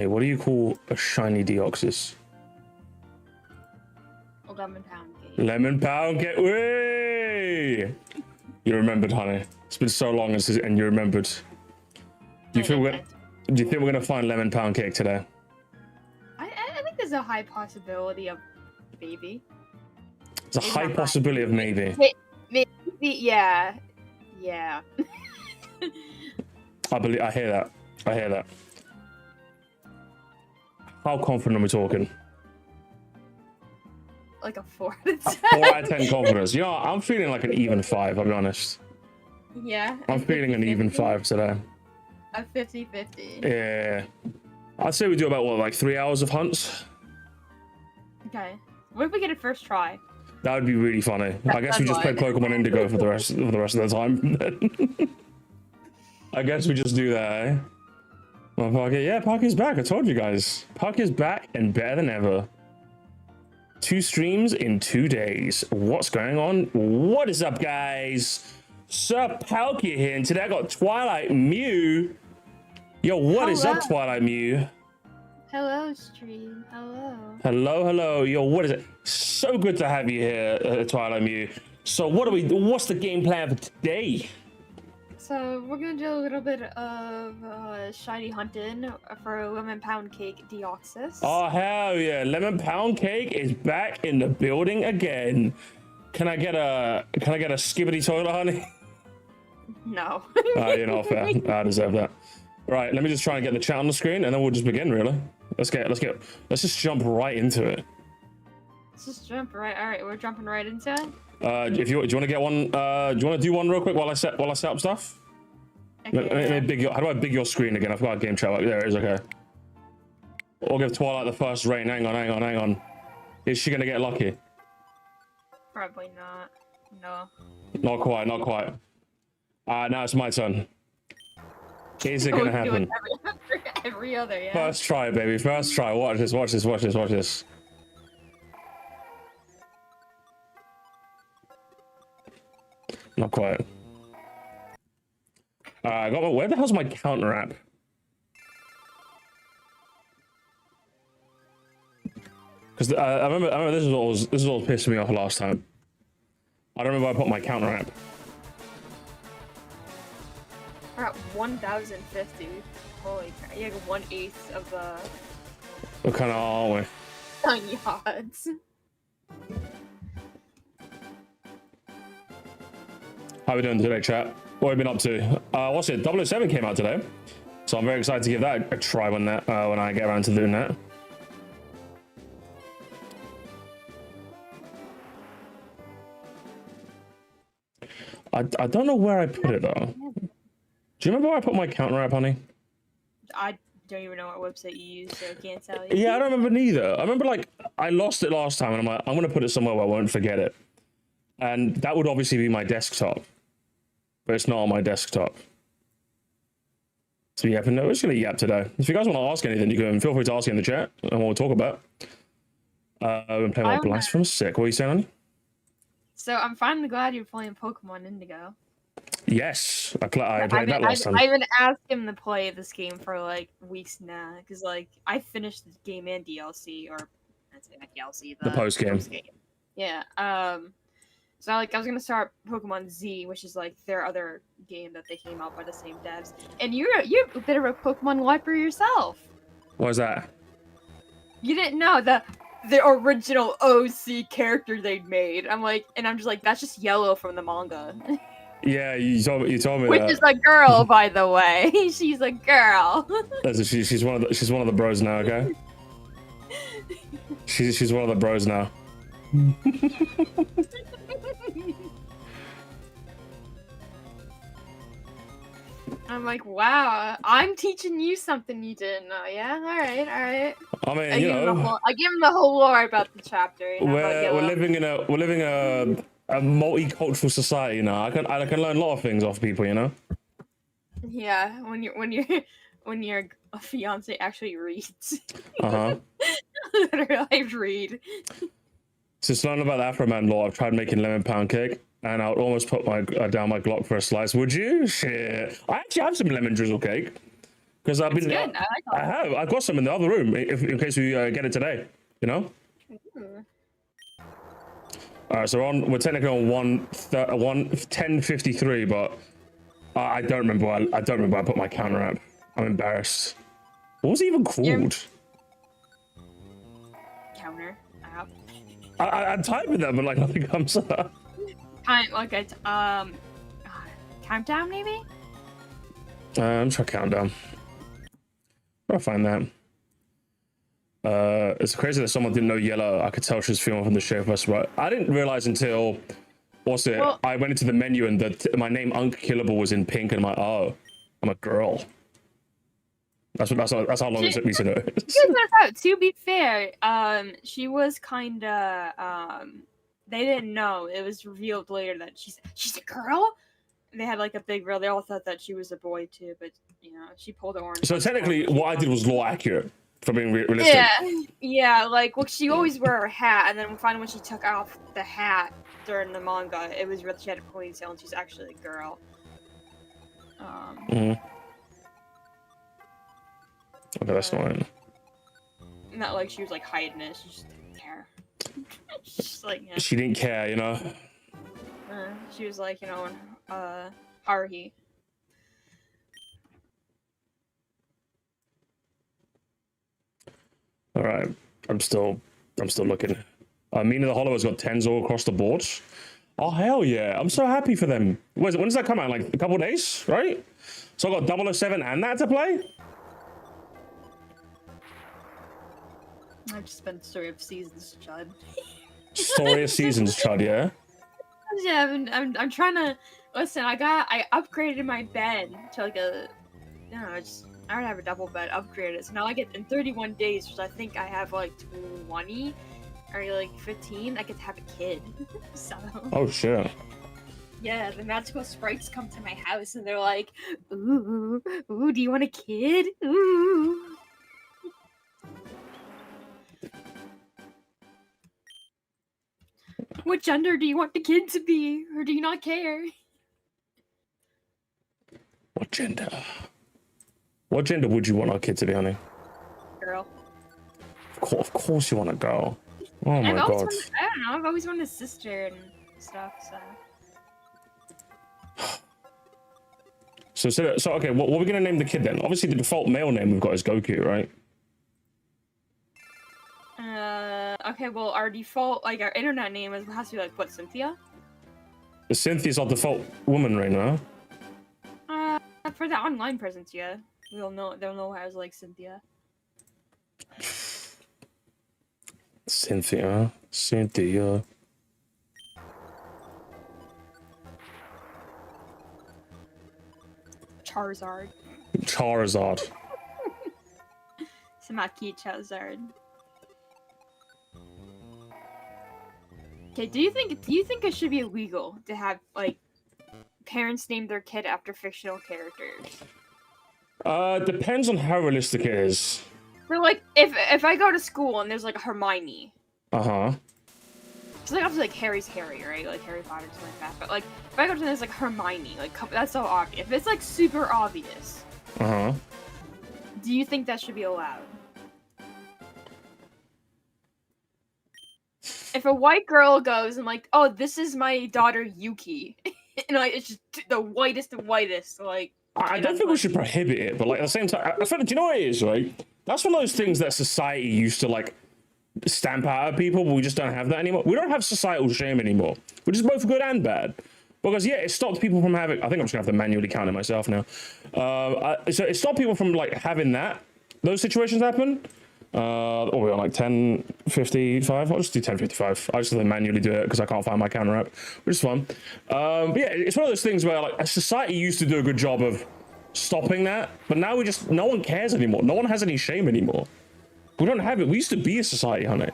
Hey, what do you call a shiny Deoxys? A lemon pound cake. Lemon pound cake. Way! You remembered, honey. It's been so long and you remembered. Do you think we're gonna find lemon pound cake today? I think there's a high possibility of maybe. There's a high possibility of maybe. Maybe, yeah. Yeah. I hear that. I hear that. How confident are we talking? Like a 4 out of 10. 4 out of 10 confidence. You know, I'm feeling like an even 5, I'll be honest. Yeah. I'm feeling an even 5 today. A 50-50. Yeah. I'd say we do about, what, like 3 hours of hunts? Okay. What if we get a first try? That would be really funny. I guess we just play Pokemon Indigo for the rest of the time. I guess we just do that, eh? Well, Parky, yeah, Parky's back. I told you guys. Parky's back and better than ever. 2 streams in 2 days. What's going on? What is up, guys? Sir Palkia here, and today I got Twilight Mew. Yo, what is up, Twilight Mew? Hello, stream. Hello. Hello, hello. Yo, what is it? So good to have you here, Twilight Mew. So what's the game plan for today? So we're gonna do a little bit of shiny hunting for lemon pound cake Deoxys. Oh hell yeah! Lemon pound cake is back in the building again. Can I get a skibbity toilet, honey? No. You're not fair. I deserve that. Right, let me just try and get the chat on the screen, and then we'll just begin. Really, let's just jump right into it. Let's just jump right. All right, we're jumping right into it. Do you want to get one? Do you want to do one real quick while I set up stuff? Okay, how do I big your screen again? I've got a game chat. There it is. Okay. I'll give Twilight the first rain. Hang on. Is she gonna get lucky? Probably not. No. Not quite. Now it's my turn. Is it gonna happen? Every other, yeah. First try, baby. First try. Watch this. Not quite. Where the hell's my counter app? Because I remember this is what was pissing me off last time. I don't remember where I put my counter app. We're at 1,050. Holy crap! You have 1/8 of the. What kind of are we? Tiny odds. How are we doing today, chat? What have we been up to? What's it? 007 came out today, so I'm very excited to give that a try when I get around to doing that. I don't know where I put it though. Do you remember where I put my counter app, honey? I don't even know what website you use, so I can't tell you. Yeah, I don't remember neither. I remember like I lost it last time, and I'm like, I'm gonna put it somewhere where I won't forget it, and that would obviously be my desktop. But it's not on my desktop. So yeah, we're just gonna yap today. If you guys want to ask anything, you can feel free to ask in the chat, and we'll talk about. I've been playing more Blasphemous. Sick. What are you saying, honey? So I'm finally glad you're playing Pokemon Indigo. Yes, I played that last time. I've been asking to play this game for like weeks now, because like I finished the game and DLC, or I'd say not DLC, the post game. Yeah. So like I was gonna start Pokemon Z, which is like their other game that they came out by the same devs. And you're a bit of a Pokemon wiper yourself. What was that? You didn't know the original OC character they'd made. I'm just like, that's just Yellow from the manga. Yeah, you told me that. Which is a girl, by the way. She's a girl. She's one of the bros now, okay? She's one of the bros now. I'm like, wow, I'm teaching you something you didn't know. Yeah, all right. I mean, I give him the whole lore about the chapter. You know, we're living in a multicultural society now. I can learn a lot of things off people, you know. Yeah, when your fiance actually reads. Literally read. Since learning about the Afro Man lore, I've tried making lemon pound cake, and I would almost put down my Glock for a slice. Would you? Shit. I actually have some lemon drizzle cake. Because I've It's been. good. I like I've got some in the other room in case we get it today. You know. Ooh. All right, so we're technically on 10:53, but I don't remember. I don't remember. I put my counter up. I'm embarrassed. What was it even called? Counter app. I type it there, but like nothing comes up. Countdown maybe. I'm trying countdown. I'll find that. It's crazy that someone didn't know yellow. I could tell she was filming from the shape of us, right? I didn't realize until I went into the menu and my name Unkillable was in pink, and I'm a girl. That's how long it took me to know. To be fair, she was kinda they didn't know. It was revealed later that she's a girl. They had like a big reveal. They all thought that she was a boy too, but you know, she pulled the orange. So technically, what I did was law accurate for being realistic. Yeah. Like, well, she always wore her hat, and then finally when she took off the hat during the manga, it was she had a ponytail, and she's actually a girl. Okay, that's fine. Not like she was like hiding it. She just didn't care. She's like, yeah. She didn't care, you know. She was like, you know, Haruhi. All right, I'm still looking. Mina the Hollow has got 10s all across the board. Oh hell yeah! I'm so happy for them. When does that come out? Like a couple of days, right? So I got 007 and that to play. I've just been Story of Seasons, Chud. Story of Seasons, Chud, yeah? Yeah, I'm trying to... Listen, I upgraded my bed to like a... I don't know, I already have a double bed upgraded, so now I get in 31 days, which I think I have like 20 or like 15, I get to have a kid. So... Oh shit. Yeah, the magical sprites come to my house and they're like, ooh, do you want a kid? Ooh. What gender do you want the kid to be? Or do you not care? What gender? What gender would you want our kid to be, honey? Girl. Of course you want a girl. Oh my god. I don't know, I've always wanted a sister and stuff, so... So okay, what are we gonna name the kid then? Obviously the default male name we've got is Goku, right? Okay, well, our default, like, our internet name has to be, like, what, Cynthia? Cynthia's our default woman right now. For the online presence, yeah. They'll know as, like, Cynthia. Cynthia. Charizard. Samaki Charizard. Okay, do you think it should be illegal to have like parents name their kid after fictional characters? Depends on how realistic it is. For like, if I go to school and there's like a Hermione. Uh-huh. So like obviously like Harry's Harry, right? Like Harry Potter, something like that. But like if I go to there's like Hermione, like that's so obvious. If it's like super obvious. Uh-huh. Do you think that should be allowed? If a white girl goes and like, oh, this is my daughter Yuki, and like it's just the whitest of whitest, like. I don't think we should prohibit it, but like at the same time, I feel like, do you know what it is, right? That's one of those things that society used to like stamp out of people, but we just don't have that anymore. We don't have societal shame anymore, which is both good and bad. Because yeah, it stopped people from having. I think I'm just gonna have to manually count it myself now. So it stopped people from like having those situations happen. We're on like 10:55. I'll just do 10:55. I just have to manually do it because I can't find my counter app, which is fun. But yeah, it's one of those things where like society used to do a good job of stopping that, but now no one cares anymore. No one has any shame anymore. We don't have it. We used to be a society, honey.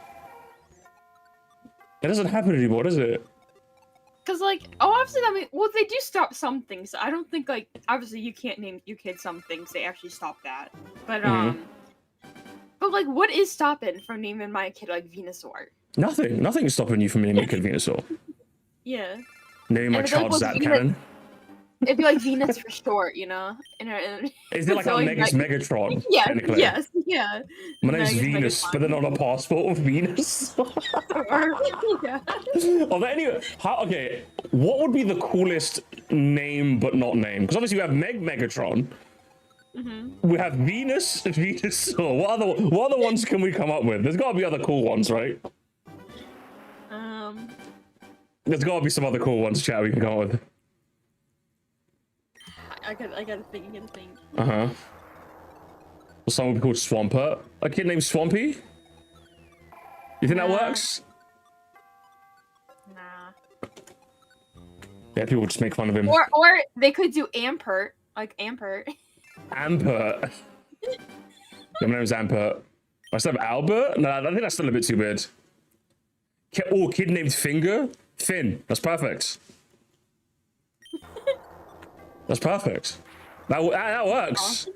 It doesn't happen anymore, does it? Cause like, obviously, I mean, well, they do stop some things. I don't think like, obviously, you can't name your kid some things. They actually stop that. But But like, what is stopping from naming my kid like Venusaur? Nothing. Nothing is stopping you from naming your kid Venusaur. Yeah. Naming my child Zap Cannon. It'd be like Venus for short, you know? Is it like So our name is like- Megatron? Yeah, technically? yes, yeah. My name's Meg is Venus, but then on a passport of Venus. Yeah. Are there any? Okay, what would be the coolest name but not name? Because obviously we have Megatron. We have Venus. Oh, what other ones can we come up with? There's got to be other cool ones, right? There's got to be some other cool ones, chat, we can come up with. I gotta think. Well, someone would be called Swampert. A kid named Swampy? You think that works? Nah. Yeah, people would just make fun of him. Or they could do Ampert, like Ampert. Ampert. Yeah, my name's Ampert. I still have Albert? No, I think that's still a bit too weird. Oh, kid named Finger? Finn. That's perfect. That's perfect. That works.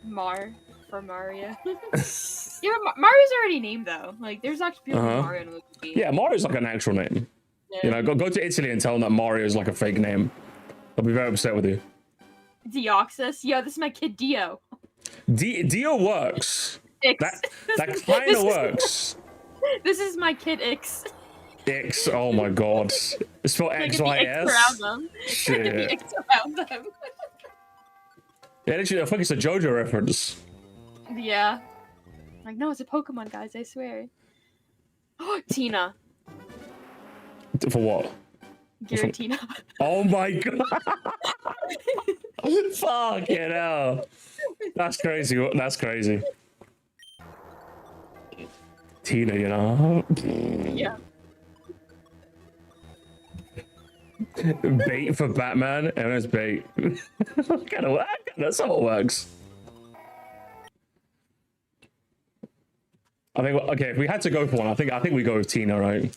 Mar for Mario. Yeah, Mario's already named though. Like, there's actually people named Mario in the movie. Yeah, Mario's like an actual name. Yeah. You know, go to Italy and tell them that Mario is like a fake name. They'll be very upset with you. Deoxys. Yo, this is my kid Dio. Dio works. Ix. That kind of works. This is my kid Ix. X. Oh my god. It's spelled XYS. Shit. X around them. Yeah, literally, I think it's a JoJo reference. Yeah. Like, no, it's a Pokemon, guys. I swear. Tina. For what? Giratina. Oh my god. Fucking hell. That's crazy. That's crazy. Tina, you know? Yeah. Bait for Batman, and it's bait. That's how it works. I think, okay, if we had to go for one, I think we go with Tina, right?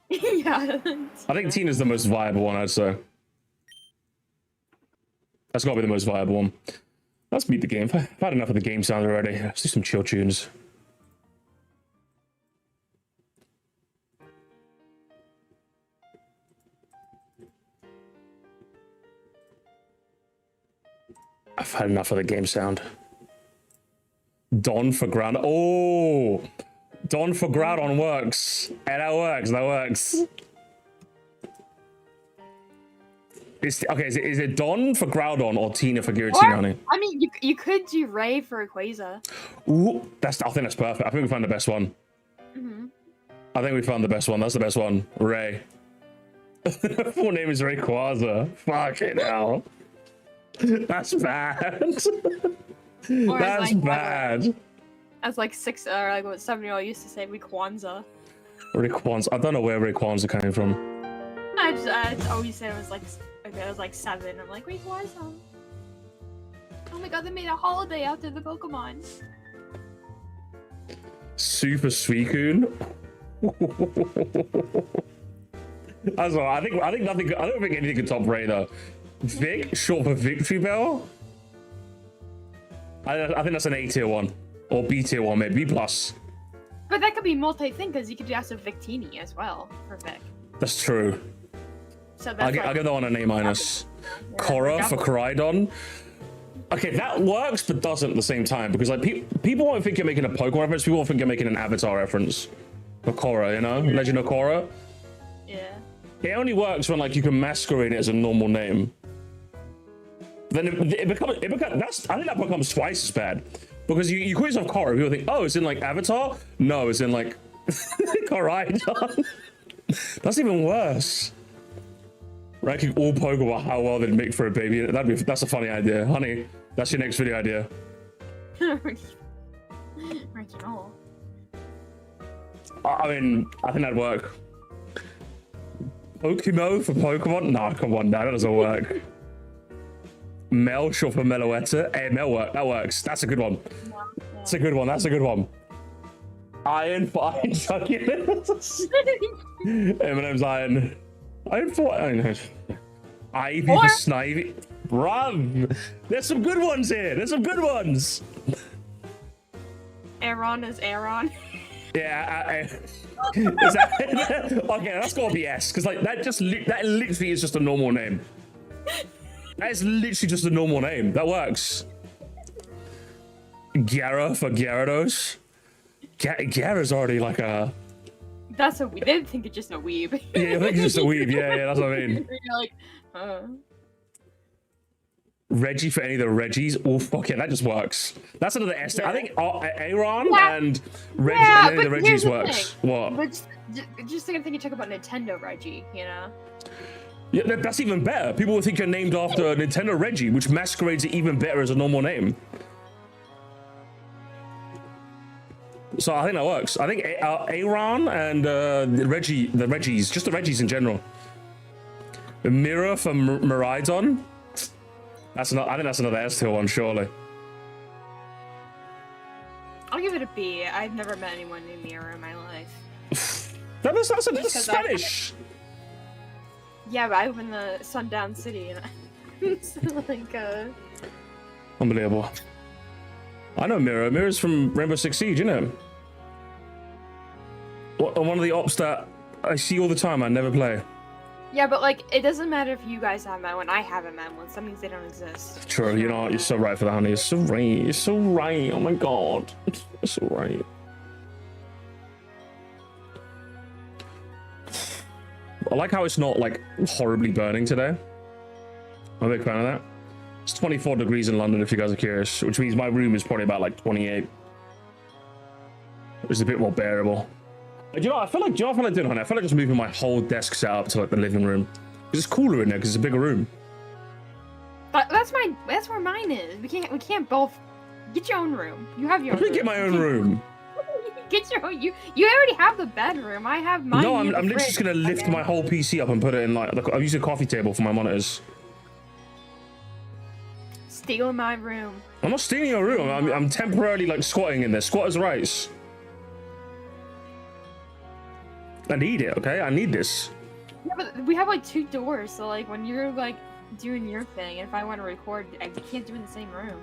Yeah. I think Tina's the most viable one, I'd say. That's got to be the most viable one. Let's beat the game. I've had enough of the game sound already. Let's do some chill tunes. I've had enough of the game sound. Don for ground. Oh, Don for Groudon works. And that works. Okay, is it Don for Groudon or Tina for Giratina? I mean, you could do Ray for Rayquaza. Ooh, I think that's perfect. I think we found the best one. I think we found the best one. That's the best one. Ray. Full name is Rayquaza. Fucking hell. That's bad. That's bad. As like 6 or like what 7-year-old used to say, Rayquaza. Rayquaza. I don't know where Rayquaza came from. I just always said it was like, okay, it was like 7. I'm like, Rayquaza. Oh my god, they made a holiday after the Pokemon. Super Suicune. That's all. I think nothing. I don't think anything could top Ray though. Vic, short for Victory Bell. I think that's an A tier one or B tier one, maybe B plus. But that could be multi-thing because you could do also Victini as well for Vic. That's true. So that's I'll give that one an A minus. Korra for Koraidon. Okay, that works but doesn't at the same time because like people won't think you're making a Pokemon reference. People won't think you're making an Avatar reference for Korra. You know, Legend of Korra. Yeah. It only works when like you can masquerade it as a normal name. Then it becomes I think that becomes twice as bad because you call yourself Korra, people think, oh, it's in like Avatar. No, it's in like Koraidon. That's even worse. Ranking all Pokemon how well they'd make for a baby. That's a funny idea, honey. That's your next video idea. Original. I mean, I think that'd work. Pokemo for Pokemon? Nah, come on, that doesn't work. Mel short for Meloetta. Hey, Mel work. That works. That's a good one. That's a good one. That's a good one. Iron for Iron Succulents. Hey, my name's Iron. Iron for Iron. Ivy for Snivy. Bruv, there's some good ones here. There's some good ones. Aaron is Aaron. Yeah, is that, okay, that's gotta be S, because like that literally is just a normal name. That is literally just a normal name. That works. Gyara for Gyarados. Gyara's already like a. That's a. They think it's just a weeb. Yeah, I think it's just a weeb. Yeah, that's what I mean. You're like, Reggie for any of the Reggies. Oh fuck yeah, that just works. That's another S. Yeah. I think Aaron Yeah. and Reggie Yeah, and any of the but here's Reggies the works. thing. What? But just think you talk about Nintendo Reggie, you know? Yeah, that's even better. People will think you're named after a Nintendo Reggie, which masquerades it even better as a normal name. So I think that works. I think Aaron and the Reggies, just the Reggies in general. The Mirror for Miraidon. That's not. I think that's another S tier one, surely. I'll give it a B. I've never met anyone named Mira in my life. That's Because Spanish. Yeah, but I live in the Sundown City, and it's like, Unbelievable. I know Mirror. Mirror's from Rainbow Six Siege, isn't it? One of the ops that I see all the time, I never play. Yeah, but like, it doesn't matter if you guys have met one. I haven't met one. So that means they don't exist. True, you know, you're so right for that, honey. You're so right. You're so right. Oh my god. You're so right. I like how it's not like horribly burning today. I'm a big fan of that. It's 24 degrees in London, if you guys are curious, which means my room is probably about like 28. It's a bit more bearable. Do you know what I feel like? Do you know what I feel like doing, honey? I feel like just moving my whole desk setup to like the living room. Because it's cooler in there because it's a bigger room. But that's where mine is. We can't both get your own room. You have your own. I can get my own room. Get your own. You already have the bedroom. I have mine. No, I'm literally just gonna lift my whole PC up and put it in like I'm using a coffee table for my monitors. Steal my room. I'm not stealing your room. I'm temporarily like squatting in there. Squatters' rights. I need it, okay? I need this. Yeah, but we have like 2 doors, so like when you're like doing your thing, and if I want to record, I can't do it in the same room.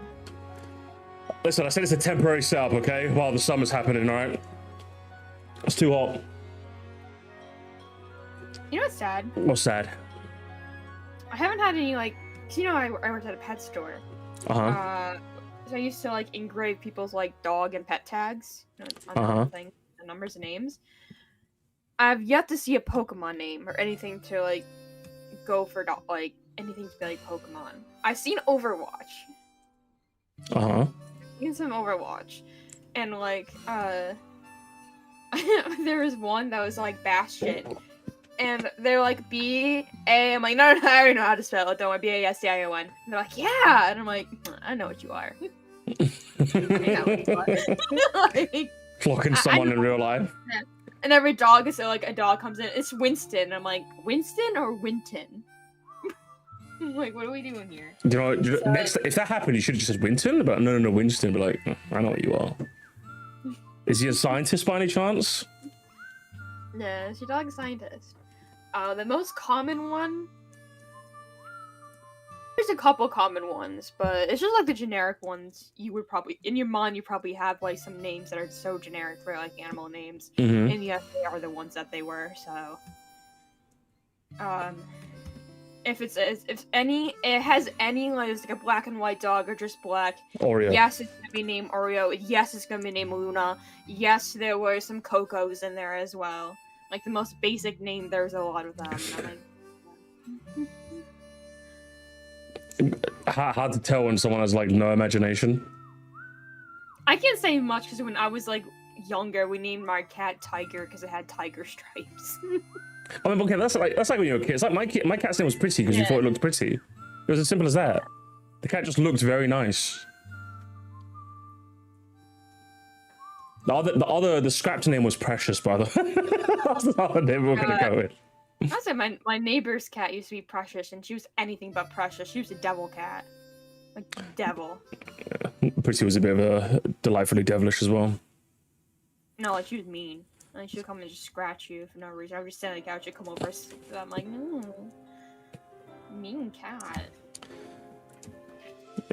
Listen, I said it's a temporary setup, okay? While the summer's happening, alright? It's too hot. You know what's sad? What's sad? I haven't had any like, 'cause you know I worked at a pet store. Uh-huh. So I used to like engrave people's like dog and pet tags, you know, on the thing, the numbers and names. I've yet to see a Pokemon name or anything to like go for like anything to be like Pokemon. I've seen Overwatch. Seen some Overwatch, and like there was one that was like Bastion, and they're like B-A. I'm like, no, I already know how to spell it. Don't worry, B-A-S-T-I-O-N. And they're like, yeah, and I'm like, I know what you are. I know what you are. Like, Flocking someone in real life. Yeah. And every dog is like a dog comes in. It's Winston. And I'm like, Winston or Winton? I'm like, what are we doing here? You know, next if that happened, you should have just said Winton, but no, Winston. But like, I know what you are. Is he a scientist by any chance? No, it's your dog a scientist. The most common one. There's a couple common ones, but it's just like the generic ones. You would probably in your mind you probably have like some names that are so generic for like animal names, and yes, they are the ones that they were. So, if it has any like it's like a black and white dog or just black. Oreo. Yes, it's gonna be named Oreo. Yes, it's gonna be named Luna. Yes, there were some Cocos in there as well. Like the most basic name, there's a lot of them. And I'm like, Hard to tell when someone has like no imagination. I can't say much because when I was like younger, we named my cat Tiger because it had tiger stripes. I mean, okay, that's like when you were a kid. It's like my cat's name was Pretty because you thought it looked pretty. It was as simple as that. The cat just looked very nice. The scrapped name was Precious, brother. That's the other name we're gonna go with. I said my neighbor's cat used to be Precious, and she was anything but precious. She was a devil cat, like devil. Yeah. Pretty was a bit of a delightfully devilish as well. No, like she was mean. Like she would come and just scratch you for no reason. I would just sit on the couch and come over. So I'm like, no, mean cat.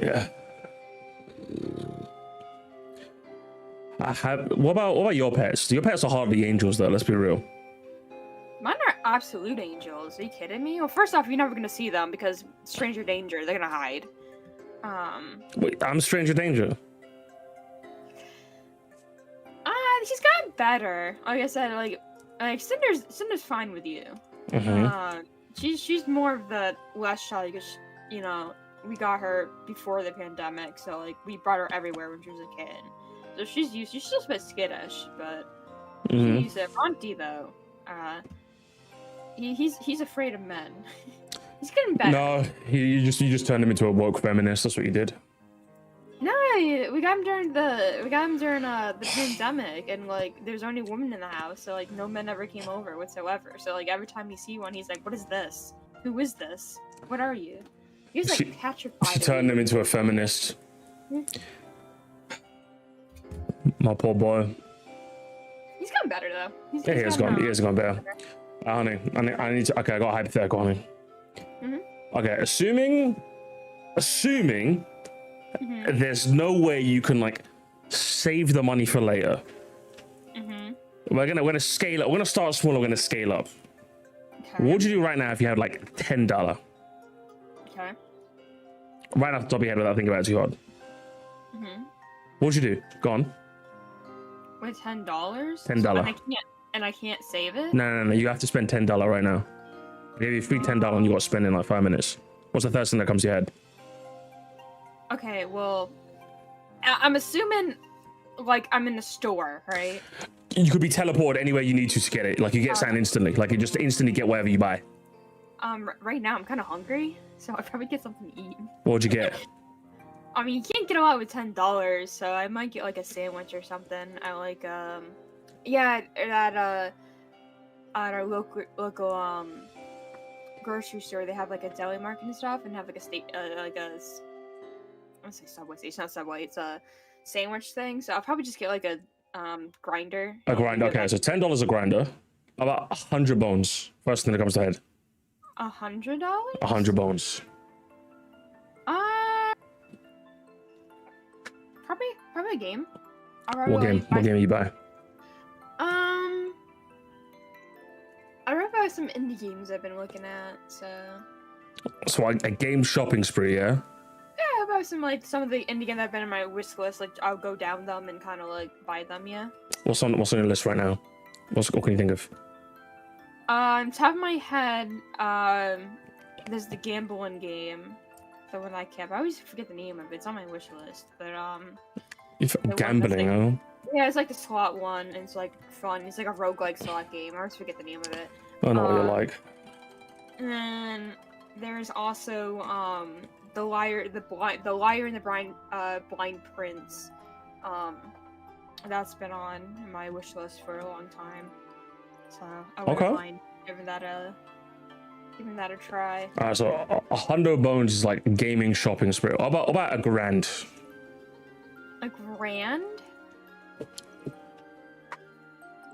Yeah. What about your pets? Your pets are hardly angels, though. Let's be real. Mine are absolute angels. Are you kidding me? Well, first off, you're never gonna see them because stranger danger. They're gonna hide. Wait, I'm stranger danger. She's gotten better. Like I said, like Cinder's fine with you. She's more of the less shy because you know we got her before the pandemic, so like we brought her everywhere when she was a kid. So she's still a bit skittish, but she's a Ronti though. He's afraid of men. He's getting better. No, you just turned him into a woke feminist. That's what you did. No, we got him during the pandemic, and like there's only women in the house, so like no men ever came over whatsoever. So like every time you see one, he's like, "What is this? Who is this? What are you?" He's like petrified. She turned him into a feminist. My poor boy. He's gotten better though. He has gone better. Honey, I need to. Okay, I got a hypothetical, honey. Okay, assuming there's no way you can like save the money for later. We're gonna scale up. We're gonna start small. We're gonna scale up. Okay. What would you do right now if you had like $10? Okay. Right off the top of your head without thinking about it too hard. What would you do? Go on. With $10? $10. And I can't save it? No. You have to spend $10 right now. I give you free $10 and you got to spend in like 5 minutes. What's the first thing that comes to your head? Okay, well, I'm assuming like I'm in the store, right? You could be teleported anywhere you need to get it. Like you get something instantly. Like you just instantly get whatever you buy. Right now I'm kind of hungry, so I'd probably get something to eat. What would you get? I mean, you can't get a lot with $10, so I might get like a sandwich or something. I like at our local grocery store, they have like a deli market and stuff, and have like I want to say Subway. It's not Subway. It's a sandwich thing. So I'll probably just get like a grinder. A grinder. Okay, so $10 a grinder. About 100 bones. First thing that comes to head. $100? 100 bones. Probably a game. What game do you buy? I read about some indie games I've been looking at, so A game shopping spree, yeah? Yeah, about some of the indie games that have been on my wish list. Like I'll go down them and kind of like buy them. Yeah. What's on your list right now? What can you think of? Top of my head, there's the gambling game. The one I kept. I always forget the name of it. It's on my wish list, but gambling, oh. Yeah, it's like the slot one, and it's like fun. It's like a roguelike slot game. I always forget the name of it. I know what you're like. And then there's also the Liar and the Blind Prince. That's been on my wish list for a long time. So I wouldn't mind giving that a try. Alright, so 100 bones is like gaming shopping spree. About $1 grand. A grand?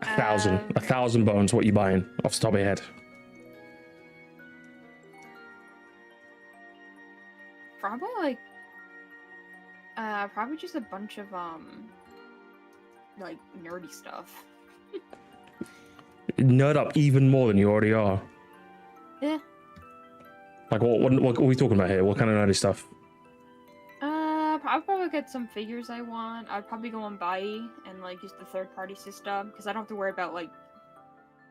1,000 bones. What you buying off the top of your head? Probably just a bunch of like nerdy stuff. Nerd up even more than you already are. Yeah. Like what are we talking about here? What kind of nerdy stuff? I'll probably get some figures I want. I'd probably go on buy and like use the third-party system because I don't have to worry about like,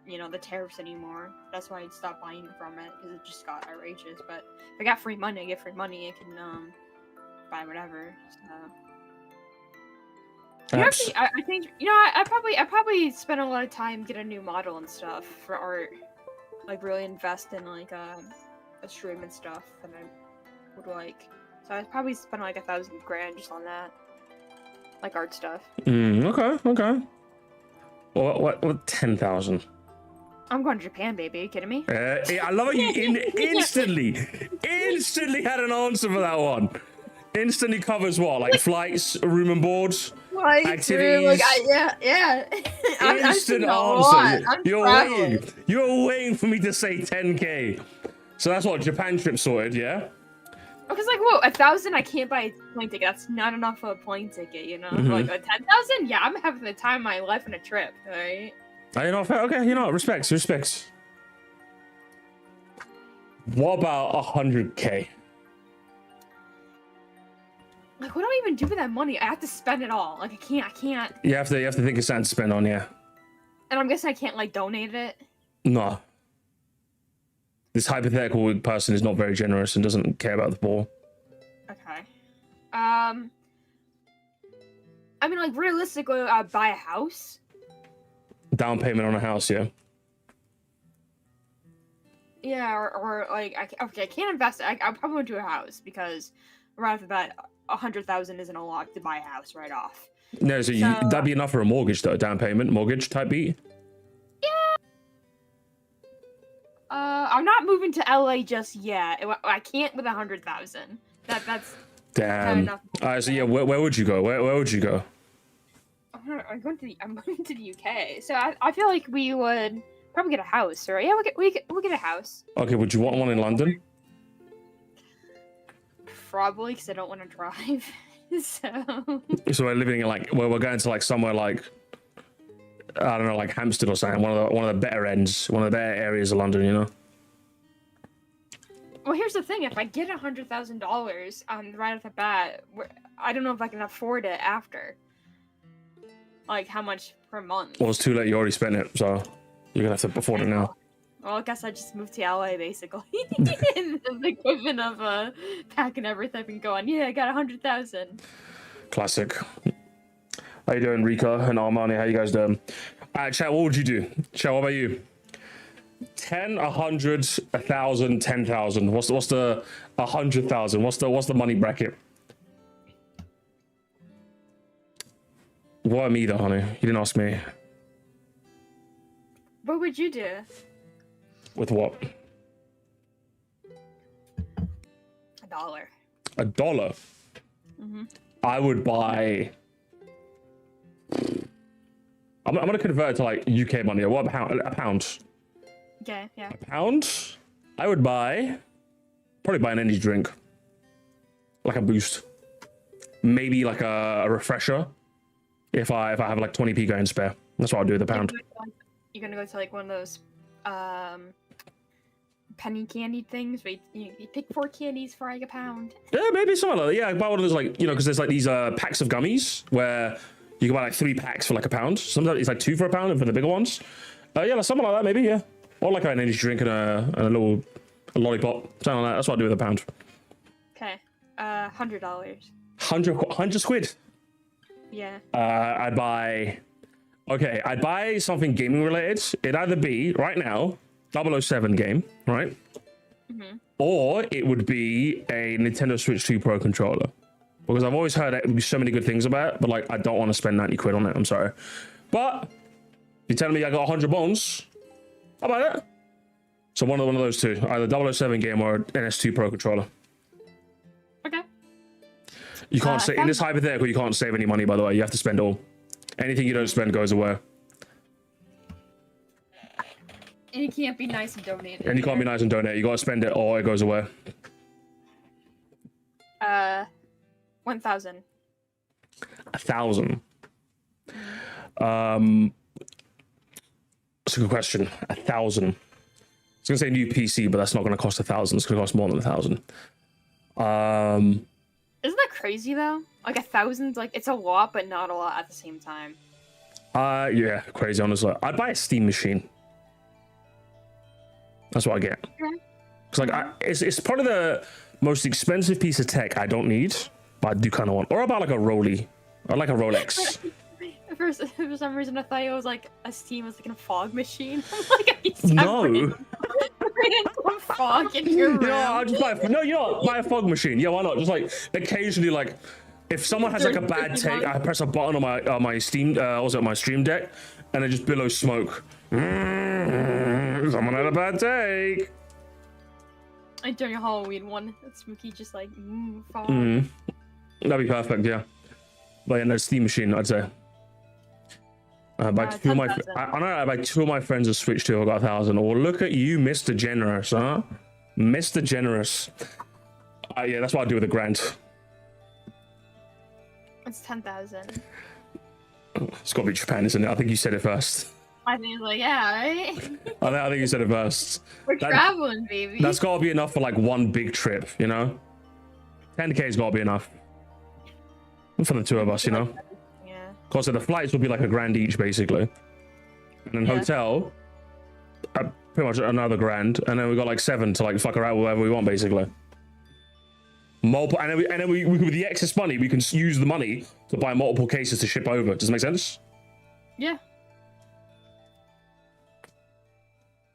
you know, the tariffs anymore. That's why I'd stop buying from it because it just got outrageous. But if I got free money, I get free money. I can buy whatever. So. I think I probably spend a lot of time get a new model and stuff for art. Like really invest in like a stream and stuff that I would like. So I'd probably spend like 1,000 grand just on that, like art stuff. Okay. Well, what 10,000? I'm going to Japan, baby. Are you kidding me? Yeah, I love it. You instantly had an answer for that one. Instantly covers what, like flights, room and boards, activities. Yeah. Instant answer. You're waiting for me to say 10K. So that's what Japan trip sorted, yeah. Because like, whoa, 1,000, I can't buy a plane ticket. That's not enough for a plane ticket, you know. Mhm. Like a 10,000, yeah, I'm having the time of my life on a trip, right? You know, okay, you know, respects. What about 100K? Like, what do I even do with that money? I have to spend it all. Like, I can't. You have to think of something to spend on, yeah. And I'm guessing I can't like donate it. No. This hypothetical person is not very generous and doesn't care about the poor. Okay. I mean, like, realistically, I'd buy a house. Down payment on a house, yeah. Yeah, or like, I can't invest. I probably would do a house because right off the bat, 100,000 isn't a lot to buy a house right off. No, so that'd be enough for a mortgage, though. Down payment, mortgage type beat. I'm not moving to LA just yet. I can't with 100,000. That's damn. enough. All right, so yeah, where would you go? Where would you go? I'm going to the UK. So I feel like we would probably get a house, right? Yeah, we'll get a house. Okay, would you want one in London? Probably, because I don't want to drive. So we're living in like we're going to like somewhere like I don't know, like Hampstead or something. One of the better ends, one of the better areas of London, you know. Well, here's the thing: if I get $100,000 right off the bat, I don't know if I can afford it after. Like how much per month? Well, it's too late. You already spent it, so you're gonna have to afford it now. Well, I guess I just moved to LA basically. The equivalent of packing everything and going, yeah, I got 100,000. Classic. How you doing, Rika and Armani? How you guys doing? Alright, chat, what would you do? Chat, what about you? 10, 100, 1,000, 10,000. What's the 100,000? What's the money bracket? What me though, honey? You didn't ask me. What would you do? With what? $1. $1? Mm-hmm. I would buy. I'm gonna convert it to like UK money. What a pound? Okay, yeah. A pound? I would probably buy an energy drink, like a boost, maybe like a refresher. If I have like 20p going spare, that's what I'll do with a pound. You're gonna go to like one of those penny candy things where you pick 4 candies for like a pound. Yeah, maybe something like that. Yeah, buy one of those, like, you know, because there's like these packs of gummies where you can buy like 3 packs for like a pound. Sometimes it's like 2 for a pound, and for the bigger ones, yeah, like something like that, maybe, yeah. Or like an energy drink and a lollipop, something like that. That's what I do with a pound. Okay, $100. 100 quid. Yeah. I'd buy something gaming related. It'd either be right now 007 game, right? Mm-hmm. Or it would be a Nintendo Switch 2 Pro controller. Because I've always heard so many good things about it, but like I don't want to spend 90 quid on it, I'm sorry. But if you're telling me I got 100 bones, how about it? So one of those two, either 007 game or NS2 Pro controller. Okay. You can't save, in this hypothetical, you can't save any money, by the way. You have to spend it all. Anything you don't spend goes away. And you can't be nice and donate it. And you can't be nice and donate. You gotta spend it or it goes away. 1,000. 1,000. That's a good question. 1,000. I was gonna say new PC, but that's not gonna cost 1,000. It's gonna cost more than 1,000. Isn't that crazy though? Like 1,000, like it's a lot, but not a lot at the same time. Yeah, crazy honestly. I'd buy a Steam machine. That's what I get. Okay. Cause like it's probably the most expensive piece of tech I don't need, but I do kind of want. Or about like a Rolly, or like a Rolex. For some reason, I thought it was like a Steam was like a fog machine. Like, no. Random fog in your room. Yeah, I'll just buy. No, you know, buy a fog machine. Yeah, why not? Just like occasionally, like if someone has like a bad take, I press a button on my Steam, my Stream Deck, and it just billows smoke. Someone had a bad take. I during a Halloween one, it's Mookie just like fog. That'd be perfect, yeah. But yeah, no, Steam machine, I'd say. I know about 2 of my friends have switched to. I got 1,000. Oh, look at you, Mr. Generous, huh? Mr. Generous. Yeah, that's what I do with a grand. It's 10,000. It's got to be Japan, isn't it? I think you said it first. I think like, yeah, right? I think you said it first. We're traveling, baby. That's got to be enough for like one big trip, you know? 10K's got to be enough. For the two of us, you know? Yeah. Because the flights will be like a grand each, basically. And then hotel, pretty much another grand. And then we got like 7 to like fuck around whatever we want, basically. Multiple, and then we with the excess money, we can use the money to buy multiple cases to ship over. Does it make sense? Yeah.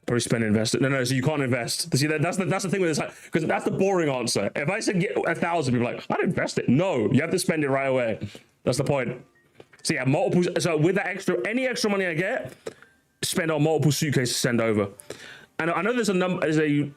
Probably spend and invest. No, so you can't invest. See, that's the thing with this, because that's the boring answer. If I said get 1,000, people are like, I'd invest it. No, you have to spend it right away. That's the point. So yeah, multiple. So with that any extra money I get, spend on multiple suitcases to send over. And I know there's a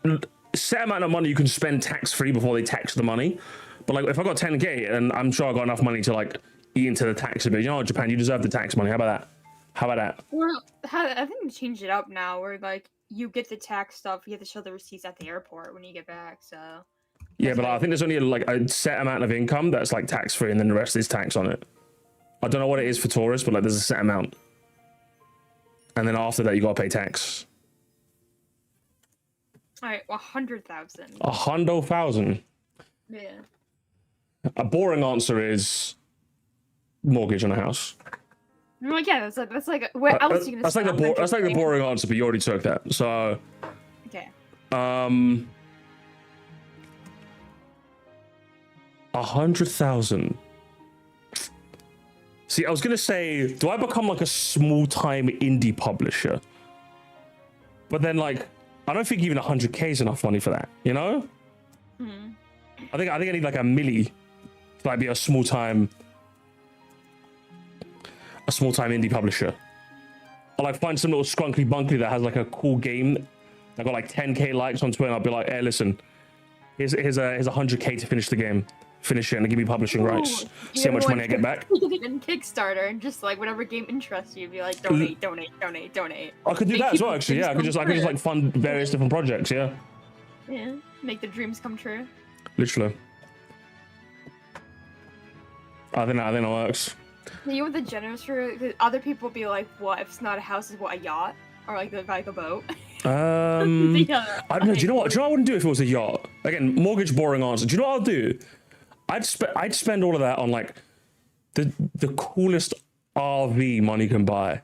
set amount of money you can spend tax free before they tax the money. But like, if I got 10K, and I'm sure I got enough money to like eat into the tax a bit. You know, Japan, you deserve the tax money. How about that? How about that? Well, I think they changed it up now, where like you get the tax stuff, you have to show the receipts at the airport when you get back. So yeah, but I think there's only like a set amount of income that's like tax free, and then the rest is tax on it. I don't know what it is for tourists, but like there's a set amount, and then after that you gotta pay tax. All right, 100,000. 100,000. Yeah. A boring answer is mortgage on a house. Well, yeah, that's like where else are you gonna? That's like the boring answer, but you already took that. So. Okay. 100,000. See, I was gonna say, do I become like a small-time indie publisher? But then, like, I don't think even 100K is enough money for that. You know? Hmm. I think I need like a milli to like be a small-time indie publisher. Or like find some little scrunkly bunkly that has like a cool game. I got like 10K likes on Twitter. And I'll be like, hey, listen, here's 100K to finish the game. Finish it and give me publishing rights. See how much money I get back. You can in Kickstarter and just like whatever game interests you, be like donate. I could do that as well, actually. Yeah, I could just like fund various different projects. Yeah. Yeah, make the dreams come true. Literally. I think that works. You want the generous route? Because other people be like, "What if it's not a house? Is what, a yacht or like a boat?" I don't know. Do you know what? Do you know what I wouldn't do if it was a yacht? Again, mortgage, boring answer. Do you know what I'll do? I'd spend all of that on like the coolest RV money can buy.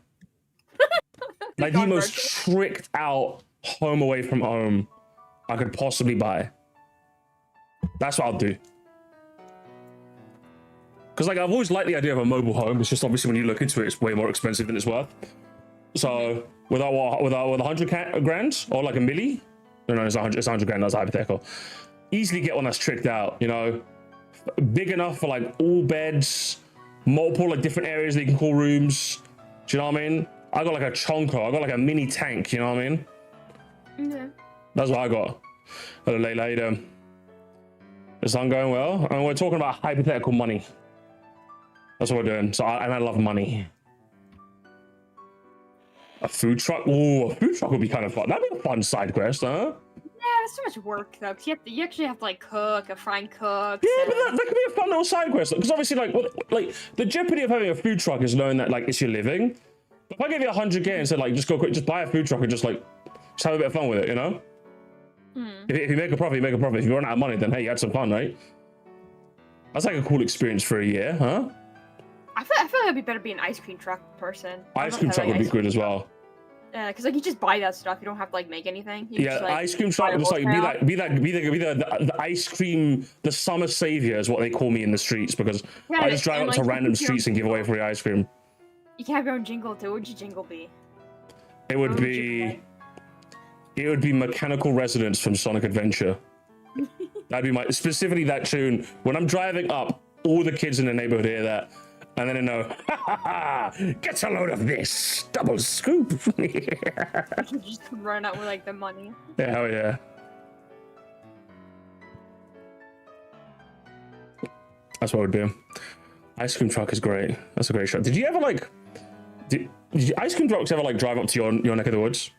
Like the most tricked out home away from home I could possibly buy. That's what I'll do. Because like I've always liked the idea of a mobile home. It's just obviously when you look into it, it's way more expensive than it's worth. So with 100 grand or like a milli, no, it's 100 grand. That's hypothetical. Easily get one that's tricked out. You know, big enough for like all beds, multiple like different areas that you can call rooms. Do you know what I mean? I got like a chonko. I got like a mini tank. You know what I mean? Yeah. That's what I got. Hello, Layla. How you doing? Is that going well? And we're talking about hypothetical money. That's what we're doing. So I love money. A food truck? Ooh, a food truck would be kind of fun. That'd be a fun side quest, huh? Yeah, there's so much work though. Cause you actually have to like cook, find cooks. Yeah, but that could be a fun little side quest. Because obviously, like the jeopardy of having a food truck is knowing that like it's your living. But if I gave you 100K and said like just go quick, just buy a food truck and just have a bit of fun with it, you know? If you make a profit, you make a profit. If you run out of money, then hey, you had some fun, right? That's like a cool experience for a year, huh? I feel like it'd be better to be an ice cream truck person. Ice cream truck would be good as well. Yeah, because like you just buy that stuff, you don't have to like make anything. You Yeah, just, like, ice cream truck would just like be the ice cream, the summer savior is what they call me in the streets, because I just drive up to random streets and give away free ice cream. You can have your own jingle too. What would your jingle be? It would be Mechanical Resonance from Sonic Adventure. That'd be specifically that tune. When I'm driving up, all the kids in the neighborhood hear that. And then they know, get a load of this double scoop. You just run out with like the money. Yeah, hell yeah. That's what I would do. Ice cream truck is great. That's a great shot. Did you ever did ice cream trucks ever drive up to your neck of the woods?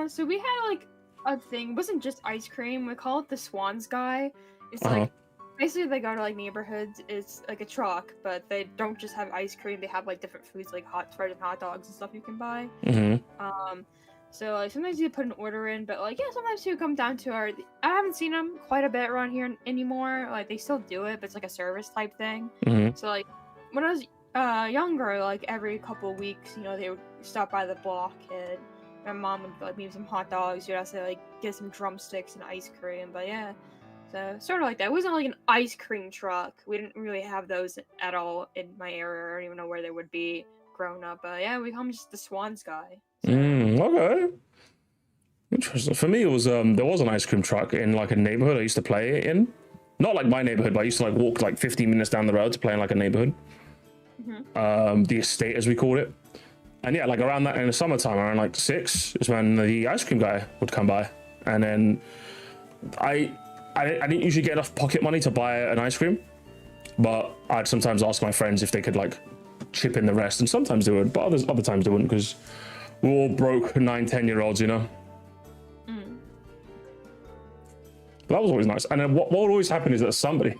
So we had a thing. It wasn't just ice cream. We call it the Swans guy. It's Uh-huh. like basically they go to like neighborhoods. It's like a truck, but they don't just have ice cream. They have like different foods like frozen hot dogs and stuff you can buy. So like sometimes you put an order in, but like yeah, sometimes you come down to I haven't seen them quite a bit around here anymore. Like they still do it, but it's like a service type thing. So like when I was younger, like every couple of weeks, you know, they would stop by the block and my mom would like leave some hot dogs. You'd have to like get some drumsticks and ice cream. But yeah, so sort of like that. It wasn't like an ice cream truck. We didn't really have those at all in my area. I don't even know where they would be growing up. But yeah, we call him just the Swans guy. So. Okay. Interesting. For me, it was there was an ice cream truck in like a neighborhood I used to play in. Not like my neighborhood, but I used to like walk like 15 minutes down the road to play in like a neighborhood. The estate, as we called it. And yeah, like around that in the summertime, around like 6 is when the ice cream guy would come by. And then I didn't usually get enough pocket money to buy an ice cream, but I'd sometimes ask my friends if they could like chip in the rest, and sometimes they would, but other times they wouldn't, because we're all broke 9-10-year-olds, you know. But that was always nice. And then what would always happen is that somebody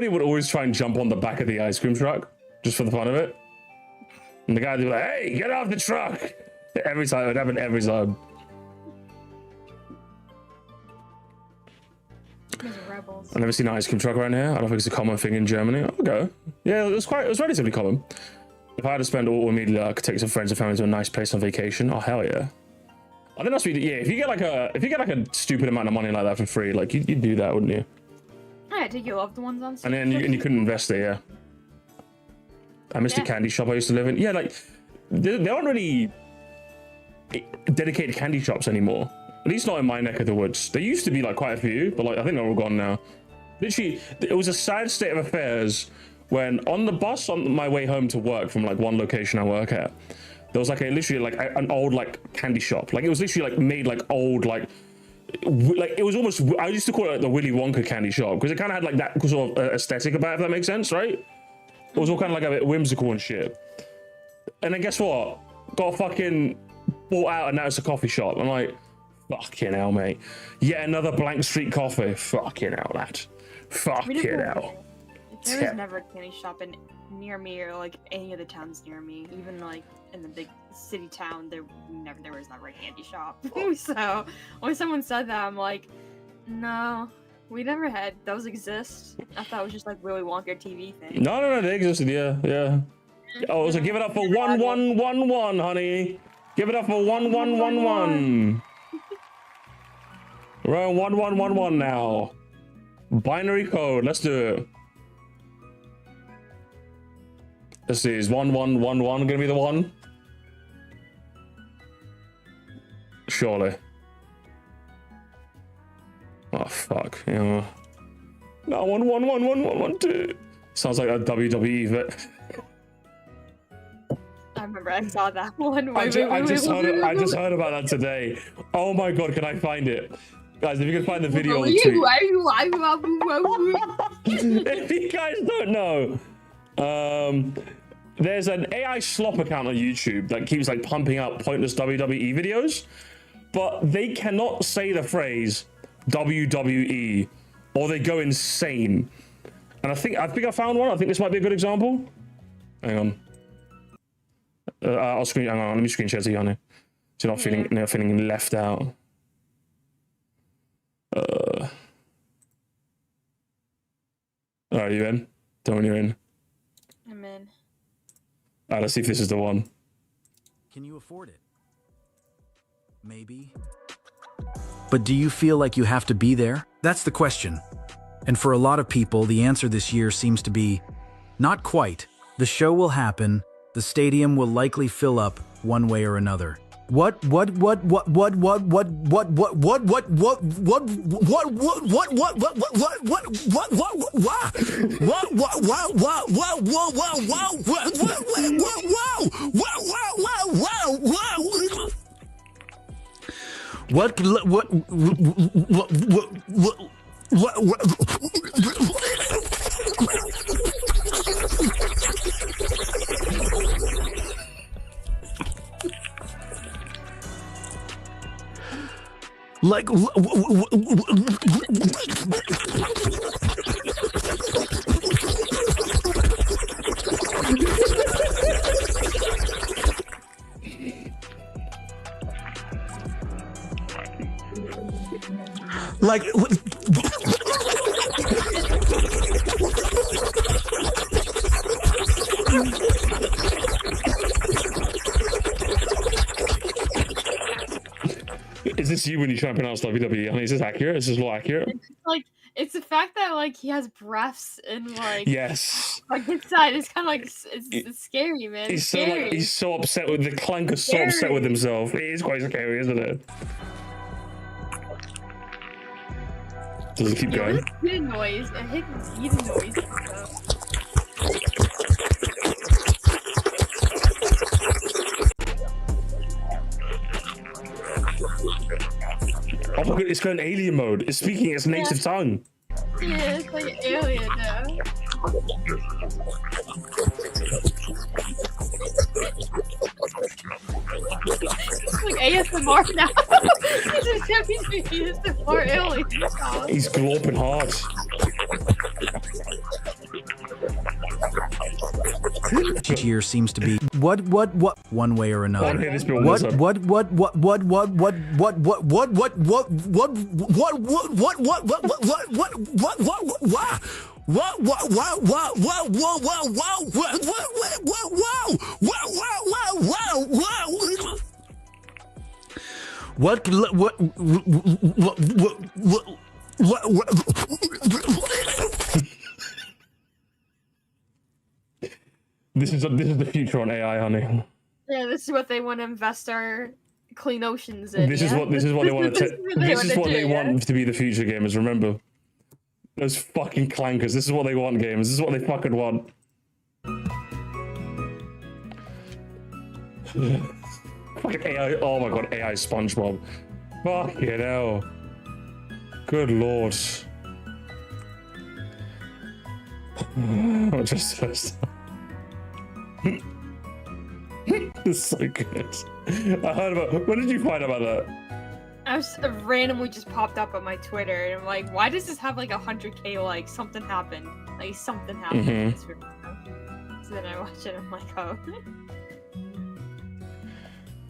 would always try and jump on the back of the ice cream truck just for the fun of it, and the guy would be like, "Hey, get off the truck!" Every time. It would happen every time. I've never seen an ice cream truck around here. I don't think it's a common thing in Germany. Okay. Yeah, it was relatively common. If I had to spend all immediately, I could take some friends and family to a nice place on vacation. Oh hell yeah. I think that's what yeah, if you get like a stupid amount of money like that for free, like you'd do that, wouldn't you? Yeah, take your loved ones on. And then you couldn't invest it, yeah. I missed the candy shop I used to live in. Yeah, like there aren't really dedicated candy shops anymore. At least not in my neck of the woods. There used to be like quite a few, but like I think they're all gone now. Literally, it was a sad state of affairs when on the bus on my way home to work from like one location I work at, there was like an old like candy shop. Like it was literally like made like old like it was almost, I used to call it like the Willy Wonka candy shop, because it kind of had like that sort of aesthetic about it, if that makes sense, right? It was all kind of like a bit whimsical and shit. And then guess what? Got fucking bought out and now it's a coffee shop. I'm like, fucking hell, mate. Yet another Blank Street coffee. Fucking hell, lad. Fucking hell. There was never a candy shop near me or like any of the towns near me. Even like in the big city town, there was never a candy shop. So when someone said that, I'm like, no, we never had those exist. I thought it was just like Willy Wonka TV thing. No, they existed. Yeah. Oh, so give it up for 1111, honey. Give it up for 1111. We're on 1111 now. Binary code. Let's do it. Let's see. Is 1111 gonna be the one? Surely. Oh fuck. Yeah. No, 111112. Sounds like a WWE vet. I remember I saw that one. I just heard about that today. Oh my god, can I find it? Guys, if you can find the video on the tweet. If you guys don't know, there's an AI slop account on YouTube that keeps like pumping out pointless WWE videos, but they cannot say the phrase WWE or they go insane. And I think I found one. I think this might be a good example. Hang on. Hang on, let me screen share to you, honey. So you're not feeling left out. Are you in? Tell me you're in. I'm in. Let's see if this is the one. Can you afford it? Maybe. But do you feel like you have to be there? That's the question. And for a lot of people, the answer this year seems to be, not quite. The show will happen. The stadium will likely fill up one way or another. Like, like, Is this you when you try and pronounce WWE? I mean, is this accurate? Is this law accurate? Like, it's the fact that like he has breaths and like Yes. like inside. It's kind of like it's scary, man. He's It's so scary. like he's so upset with the Clanker's so upset with himself. It is quite scary, isn't it? Does it keep Yeah, going? this eating noise. I hate this eating noise. Oh my god, it's going alien mode. It's speaking its native tongue. Yeah, it's like an alien now. It's like ASMR now. He's just having ASMR alien. He's gloping hard. here seems to be what one way or another. This is the future on AI, honey. Yeah, this is what they want to invest our clean oceans in. This is what they want to. This is what they want to be the future gamers. Remember, those fucking clankers. This is what they want, gamers. This is what they fucking want. Fucking AI. Oh my god, AI SpongeBob. Fucking hell. Good lord. I'm just. It's so good. I heard about. When did you find about that? I was randomly just popped up on my Twitter, and I'm like, why does this have like 100K likes? Something happened. Like something happened. in this video. So then I watched it. I'm like, oh.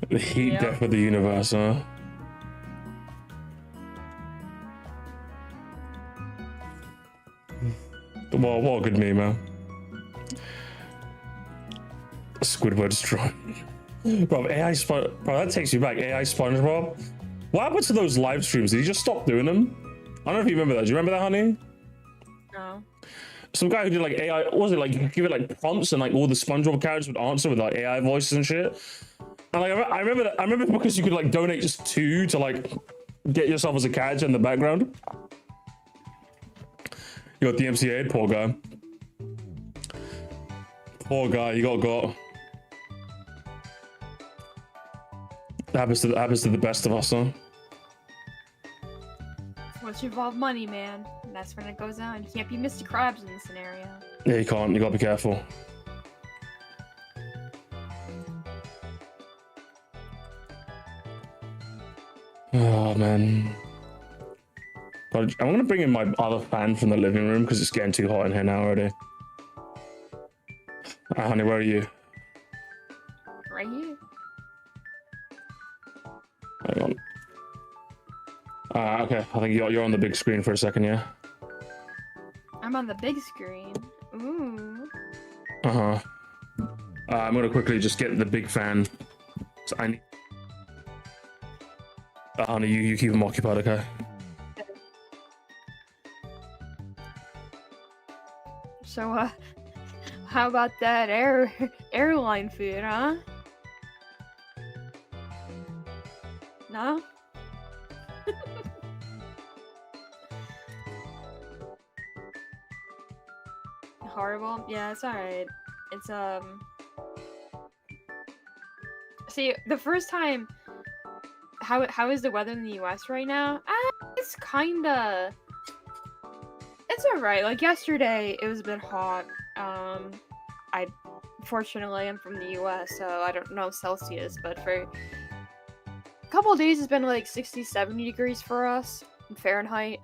The heat death of the universe, huh? Well, what a good meme, man. Squidward's drawn. Bro, bro, that takes you back. AI SpongeBob. What happened to those live streams? Did he just stop doing them? I don't know if you remember that. Do you remember that, honey? No. Some guy who did like AI, what was it like? You could give it like prompts and like all the SpongeBob characters would answer with like AI voices and shit. And like I remember that. I remember because you could like donate just $2 to like get yourself as a character in the background. You got DMCA'd, poor guy. Poor guy, he got. Happens to the best of us, huh? Once you involve money, man, that's when it goes on. You can't be Mr. Krabs in this scenario. Yeah, you can't. You gotta be careful. Oh man. I'm gonna bring in my other fan from the living room because it's getting too hot in here now already. Honey, where are you? Right here. Hang on. Okay, I think you're on the big screen for a second, yeah? I'm on the big screen. Ooh. Uh-huh. I'm gonna quickly just get the big fan. So I need... honey, you keep him occupied, okay? So, how about that airline food, huh? No? Horrible? Yeah, it's alright. It's, See, the first time... How is the weather in the US right now? It's kinda... It's alright. Like, yesterday, it was a bit hot. Fortunately, I'm from the US, so I don't know Celsius, but for a couple of days it's been like 60, 70 degrees for us in Fahrenheit.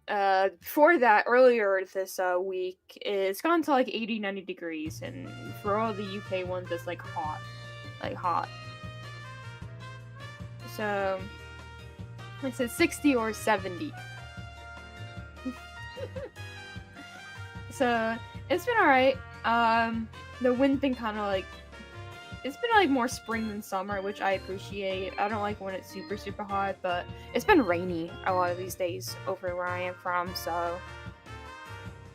Before that, earlier this week, it's gone to like 80, 90 degrees, and for all the UK ones, it's like hot. Like hot. So, it says 60 or 70. So, it's been alright. The wind's been kind of like, it's been like more spring than summer, which I appreciate. I don't like when it's super, super hot, but it's been rainy a lot of these days over where I am from, so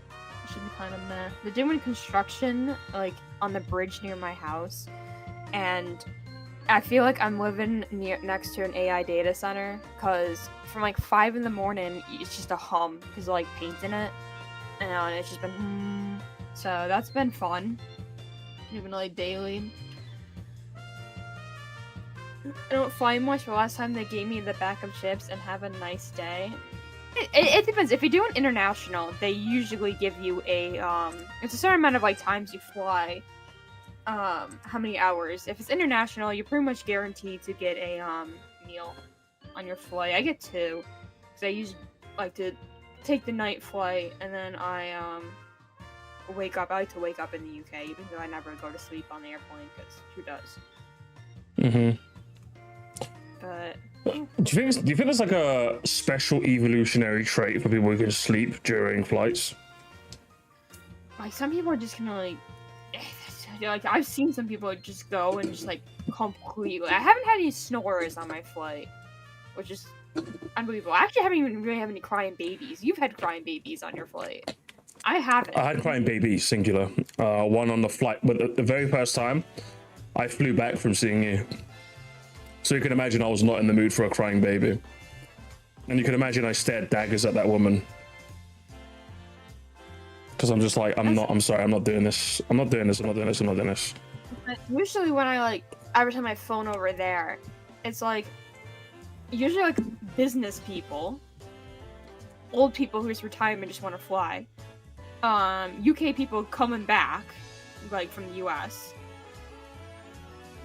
it should be kind of meh. They're doing construction, like, on the bridge near my house, and I feel like I'm living next to an AI data center, because from like 5 in the morning, it's just a hum, because they're like painting it, and it's just been so that's been fun, even like daily. I don't fly much, but last time they gave me the bag of chips and have a nice day. It depends. If you're doing international, they usually give you a, it's a certain amount of, like, times you fly, how many hours. If it's international, you're pretty much guaranteed to get a, meal on your flight. I get 2, because I usually like to take the night flight, and then I, wake up. I like to wake up in the UK, even though I never go to sleep on the airplane, because who does? Mm-hmm. But do you think there's like a special evolutionary trait for people who can sleep during flights? like some people are just kind of like I've seen some people just go and just like completely. I haven't had any snorers on my flight, which is unbelievable. I actually haven't even really had any crying babies. You've had crying babies on your flight. I haven't. I had crying babies, singular. One on the flight, but the very first time I flew back from seeing you. So you can imagine I was not in the mood for a crying baby. And you can imagine I stared daggers at that woman. Because I'm just like, I'm sorry, I'm not doing this. I'm not doing this. Usually when I every time I phone over there, it's like, usually like business people, old people who's retired and just want to fly. UK people coming back, like from the US.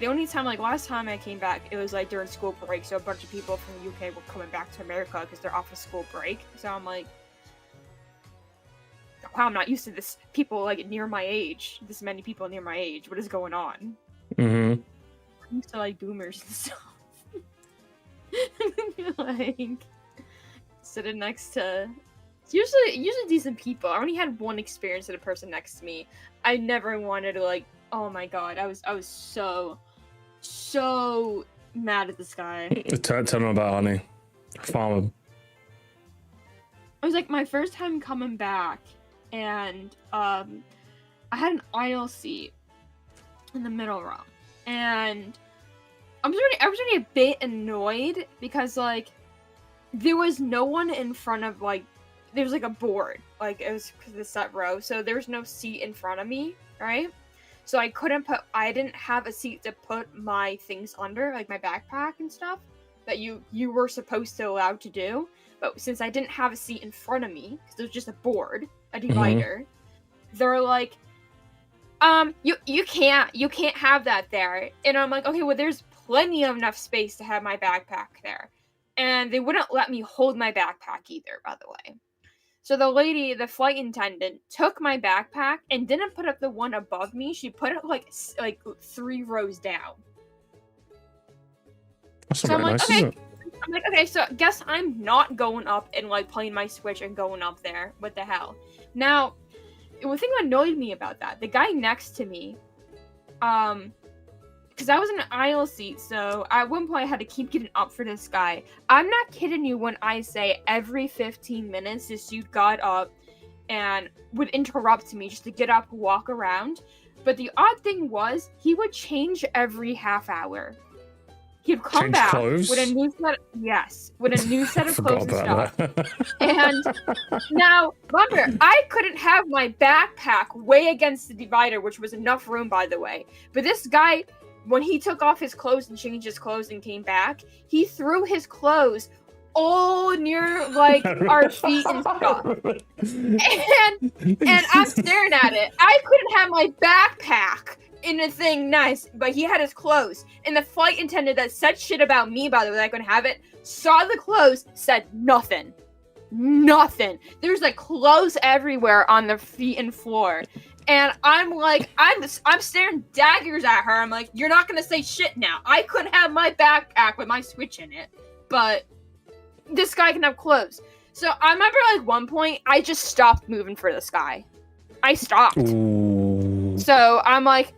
The only time, like last time I came back, it was like during school break, so a bunch of people from the UK were coming back to America because they're off of school break. So I'm like, wow, I'm not used to this. People like near my age, this many people near my age. What is going on? Mm-hmm. I'm used to like boomers and stuff. Like sitting next to usually decent people. I only had one experience with a person next to me. I never wanted to like. Oh my god, I was so mad at this guy. Tell him about honey. Farm him. It was like my first time coming back, and I had an aisle seat in the middle row, and I was already a bit annoyed because like there was no one in front of like there was like a board, like it was the set row, so there was no seat in front of me, right? So I didn't have a seat to put my things under, like my backpack and stuff, that you were supposed to allow to do. But since I didn't have a seat in front of me, because there's just a board, a divider, they're like, you can't have that there. And I'm like, okay, well there's plenty of enough space to have my backpack there. And they wouldn't let me hold my backpack either, by the way. So the lady, the flight attendant, took my backpack and didn't put up the one above me. She put it like 3 rows down. That's so I'm like, nice, okay. I'm like, okay, so guess I'm not going up and like playing my Switch and going up there. What the hell? Now, one thing that annoyed me about that, the guy next to me, because I was in an aisle seat, so at one point I had to keep getting up for this guy. I'm not kidding you when I say every 15 minutes this dude got up and would interrupt me just to get up and walk around. But the odd thing was, he would change every half hour. He'd come back with a new set of clothes and stuff. And now, remember, I couldn't have my backpack way against the divider, which was enough room, by the way. But this guy, when he took off his clothes and changed his clothes and came back, he threw his clothes all near like our feet and stuff. And I'm staring at it. I couldn't have my backpack in a thing nice, but he had his clothes. And the flight attendant that said shit about me, by the way, that I couldn't have it, saw the clothes, said nothing. Nothing. There's like clothes everywhere on the feet and floor. And I'm like, I'm staring daggers at her. I'm like, you're not gonna say shit now. I couldn't have my backpack with my Switch in it, but this guy can have clothes. So I remember like one point, I just stopped moving for this guy. I stopped. Ooh. So I'm like,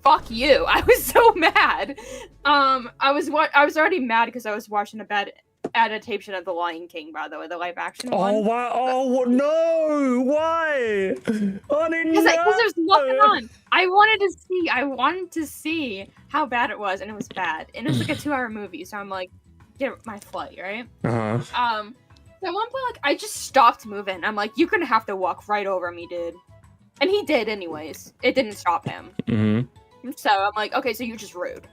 fuck you. I was so mad. I was already mad because I was watching a bad adaptation of The Lion King, by the way, the live action one. Oh wow! Oh no! Why? Honey, no! Because there's nothing on. I wanted to see how bad it was, and it was bad. And it was like a 2-hour movie, so I'm like, get my flight, right? Uh-huh. So at one point, like, I just stopped moving. I'm like, you're gonna have to walk right over me, dude. And he did anyways. It didn't stop him. Mm-hmm. So I'm like, okay, so you're just rude.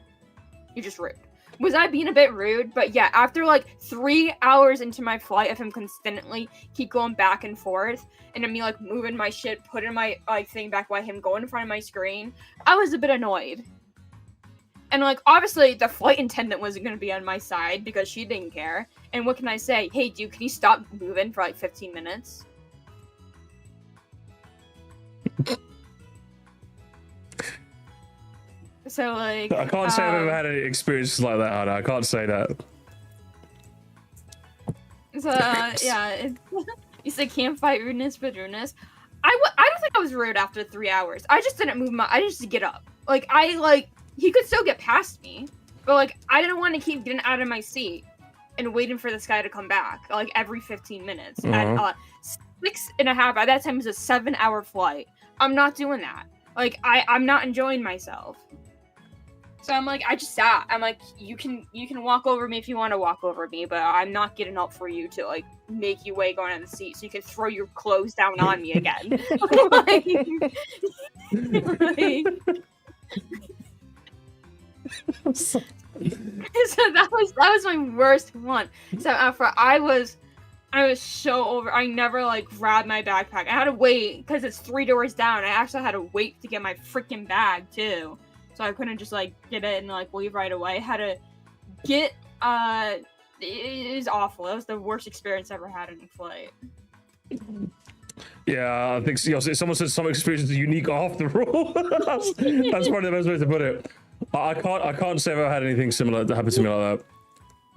You're just rude. Was I being a bit rude? But yeah, after like 3 hours into my flight of him constantly keep going back and forth, and then me like moving my shit, putting my like thing back while him going in front of my screen, I was a bit annoyed. And like obviously the flight attendant wasn't gonna be on my side because she didn't care. And what can I say? Hey dude, can you stop moving for like 15 minutes? So like I can't say I've ever had any experiences like that, Hannah. I can't say that. So yeah, you say can't fight rudeness with rudeness. I don't think I was rude after 3 hours. I just didn't move I just get up. Like he could still get past me, but like I didn't want to keep getting out of my seat and waiting for this guy to come back like every 15 minutes. At 6.5 by that time it was a 7-hour flight. I'm not doing that. Like I'm not enjoying myself. So I'm like, I just sat. I'm like, you can walk over me if you want to walk over me, but I'm not getting up for you to like make you wait going on the seat so you can throw your clothes down on me again. So that was my worst one. So after I was so over. I never like grabbed my backpack. I had to wait because it's 3 doors down. I actually had to wait to get my freaking bag too. So I couldn't just like get it and like leave right away. I had to get it was awful. It was the worst experience I ever had on a flight. Yeah, I think someone says some experiences are unique after all. that's probably the best way to put it. I can't say I've ever had anything similar that happened to me like that.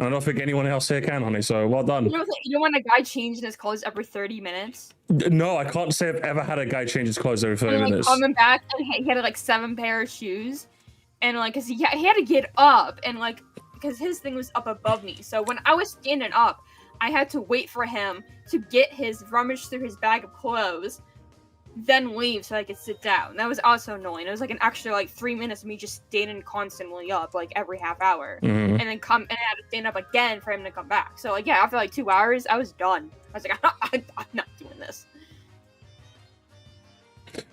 And I don't think anyone else here can, honey, so well done. You know when a guy changed his clothes every 30 minutes? No, I can't say I've ever had a guy change his clothes every 30 minutes. Coming back, and he had like 7 pair of shoes. And like, cause he had to get up, and like, because his thing was up above me. So when I was standing up, I had to wait for him to get rummage through his bag of clothes, then leave so I could sit down. That was also annoying. It was like an extra like 3 minutes of me just standing constantly up, like every half hour, and then and I had to stand up again for him to come back. So like, yeah, after like 2 hours, I was done. I was like, I'm not doing this.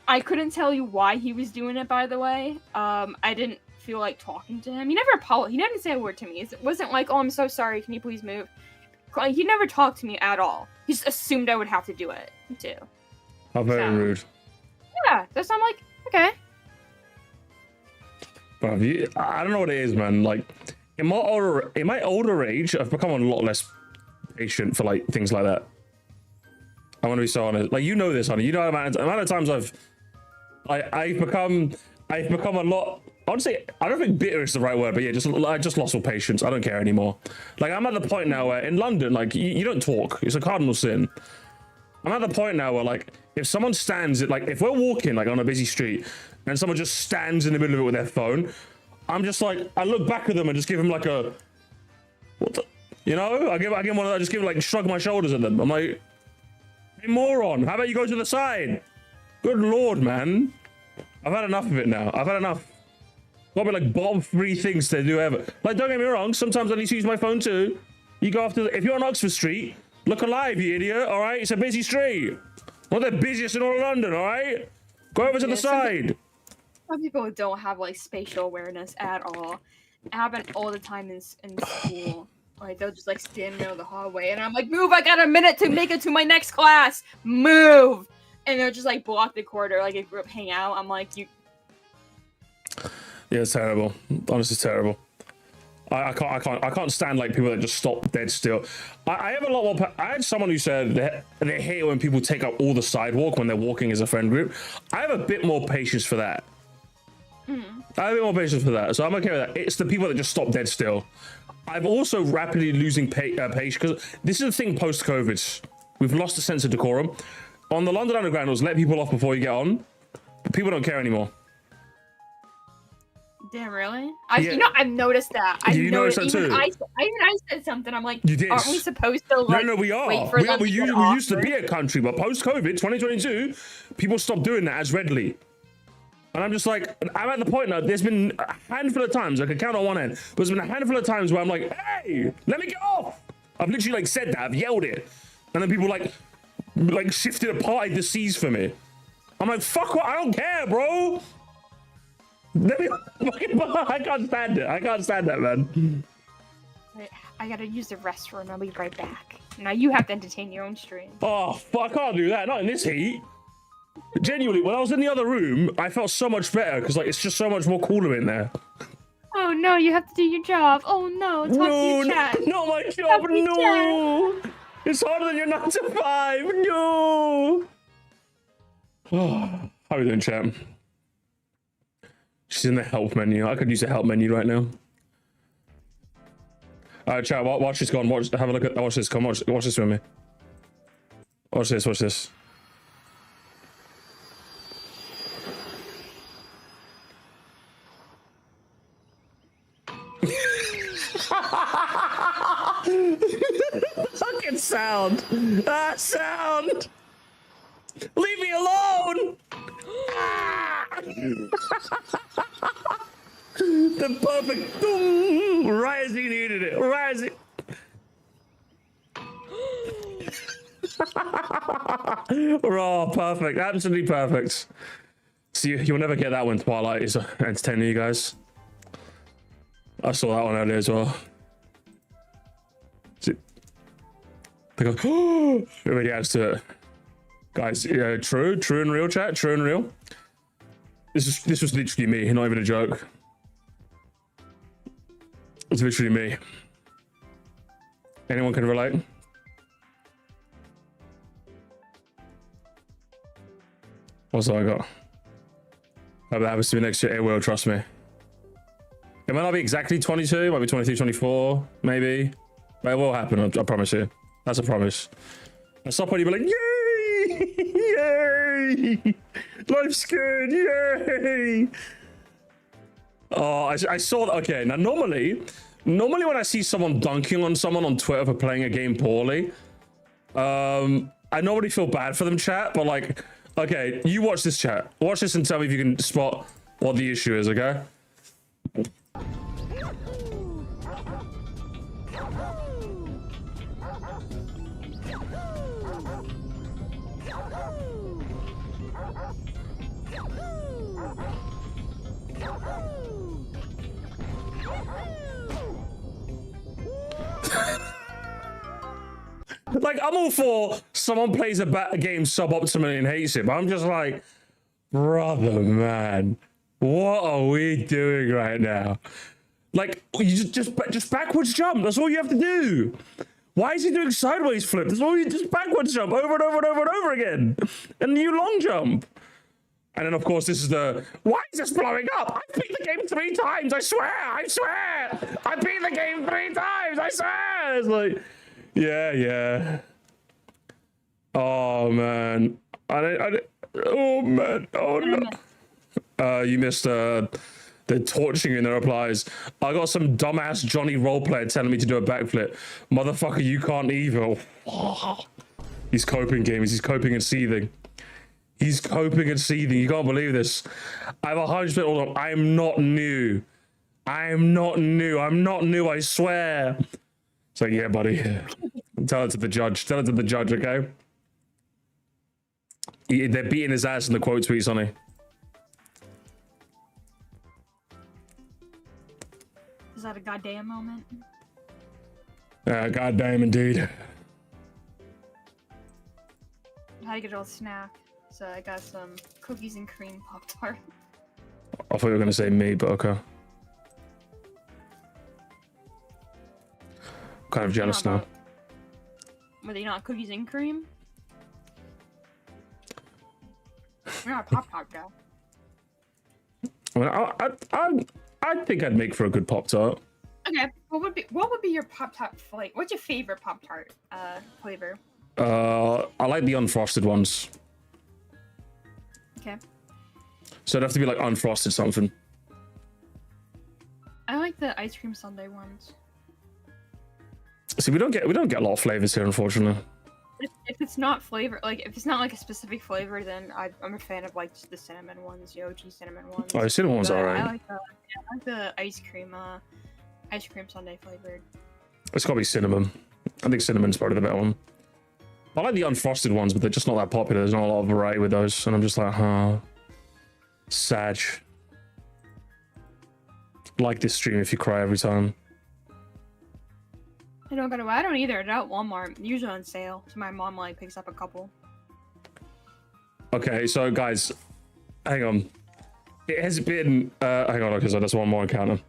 I couldn't tell you why he was doing it, by the way. I didn't feel like talking to him. He never apologized. He didn't say a word to me. It wasn't like, oh, I'm so sorry. Can you please move? He never talked to me at all. He just assumed I would have to do it, too. How very rude. Yeah, so I'm like, okay. But I don't know what it is, man. Like, in my older age, I've become a lot less patient for like things like that. I want to be so honest. Like, you know this, honey. You know the amount of times I've become a lot. Honestly, I don't think bitter is the right word, but yeah, I just lost all patience. I don't care anymore. Like, I'm at the point now where in London, like, you don't talk. It's a cardinal sin. I'm at the point now where, like, if someone stands, like, if we're walking, like, on a busy street, and someone just stands in the middle of it with their phone, I'm just like, I look back at them and just give them, like, a, what the, you know? I give one of those, just give, like, shrug my shoulders at them. I'm like, hey, moron, how about you go to the side? Good lord, man. I've had enough of it now. I've had enough. Got me, like, bottom 3 things to do ever. Like, don't get me wrong, sometimes I need to use my phone, too. You go after, if you're on Oxford Street, look alive, you idiot, all right? It's a busy street. Not the busiest in all of London, all right? Go over to the side. Some people don't have, like, spatial awareness at all. It happened all the time in school. Like, they'll just, like, stand in the middle of the hallway, and I'm like, move, I got a minute to make it to my next class. Move! And they'll just, like, block the corridor, like a group hang out. I'm like, Yeah, it's terrible. Honestly, it's terrible. I can't stand like people that just stop dead still. I have a lot more. I had someone who said they hate when people take up all the sidewalk when they're walking as a friend group. I have a bit more patience for that. I have a bit more patience for that, so I'm okay with that. It's the people that just stop dead still. I'm also rapidly losing patience because this is the thing post-COVID. We've lost a sense of decorum. On the London Underground, it was let people off before you get on, but people don't care anymore. Damn, really? You know, I've noticed that. You noticed that too? I said something. I'm like, you did. Aren't we supposed to like? No, we are. Wait for them we to used to be a country, but post-COVID, 2022, people stopped doing that as readily. And I'm just like, I'm at the point now. There's been a handful of times, I can count on one hand, but there's been a handful of times where I'm like, hey, let me get off. I've literally like said that. I've yelled it, and then people like shifted a party the seas for me. I'm like, fuck what? I don't care, bro. I can't stand it. I can't stand that, man. I gotta use the restroom. I'll be right back. Now you have to entertain your own stream. Oh, fuck, I can't do that. Not in this heat. Genuinely, when I was in the other room, I felt so much better because like it's just so much more cooler in there. Oh no, you have to do your job. Oh no, talk to your chat. Not my job. No, it's harder than your 9 to 5. No. How are we doing, chat? She's in the help menu. I could use the help menu right now. Alright, chat, watch this. Go on. Have a look at. Watch this. Come watch this with me. Watch this. Watch this. Fucking sound. Sound. Leave me alone. The perfect boom, right as he needed it, right as he... Oh, perfect, absolutely perfect. See, you'll never get that when Twilight is entertaining you guys. I saw that one earlier as well. See, they go, oh, it really adds to it. Guys, yeah, true and real, chat, true and real. This was literally me, not even a joke. It's literally me. Anyone can relate? What's that I got? Hope that happens to me next year. It will, trust me. It might not be exactly 22, it might be 23, 24, maybe. But it will happen, I promise you. That's a promise. At some point you'll be like, yay! Yay! Life's good, yay! Oh, I saw that. Okay, now normally when I see someone dunking on someone on Twitter for playing a game poorly, I normally feel bad for them, chat, but like, okay, you watch this, chat. Watch this and tell me if you can spot what the issue is, okay? Like, I'm all for someone plays a game suboptimally and hates it, but I'm just like, brother, man, what are we doing right now? Like, you just backwards jump. That's all you have to do. Why is he doing sideways flip? That's all you just backwards jump over and over and over and over again. And you long jump. And then, of course, this is the, why is this blowing up? I beat the game 3 times, I swear, I swear. I beat the game 3 times, I swear. It's like, yeah. Oh, man. Oh, man. Oh, no. You missed, they're torching in the replies. I got some dumbass Johnny roleplayer telling me to do a backflip. Motherfucker, you can't either. He's coping, gamers. He's coping and seething. He's coping and seething. You can't believe this. I have 100% all on. I am not new. I'm not new, I swear. So, yeah, buddy. Tell it to the judge. Tell it to the judge, okay? They're beating his ass in the quote tweets, honey. Is that a goddamn moment? Goddamn indeed. I had a good old snack. So I got some cookies and cream Pop-Tart. I thought you were going to say me, but okay. Kind of jealous now. Were they not cookies and cream? We're not Pop-Tart though. Well, I think I'd make for a good Pop-Tart. Okay, what would be your Pop-Tart flavor? What's your favorite Pop-Tart flavor? I like the unfrosted ones. Okay. So it'd have to be like unfrosted something. I like the ice cream sundae ones. See, we don't get a lot of flavors here, unfortunately. If it's not flavor, like if it's not like a specific flavor, then I'm a fan of like the cinnamon ones, the OG cinnamon ones. Oh, the cinnamon ones are alright. I like the ice cream sundae flavored. It's gotta be cinnamon. I think cinnamon's probably the better one. I like the unfrosted ones, but they're just not that popular. There's not a lot of variety with those, and I'm just like, huh. Sad. Like this stream if you cry every time. I don't either. They're at Walmart. Usually on sale. So my mom like picks up a couple. Okay, so guys, hang on. It has been hang on, because there's one more encounter.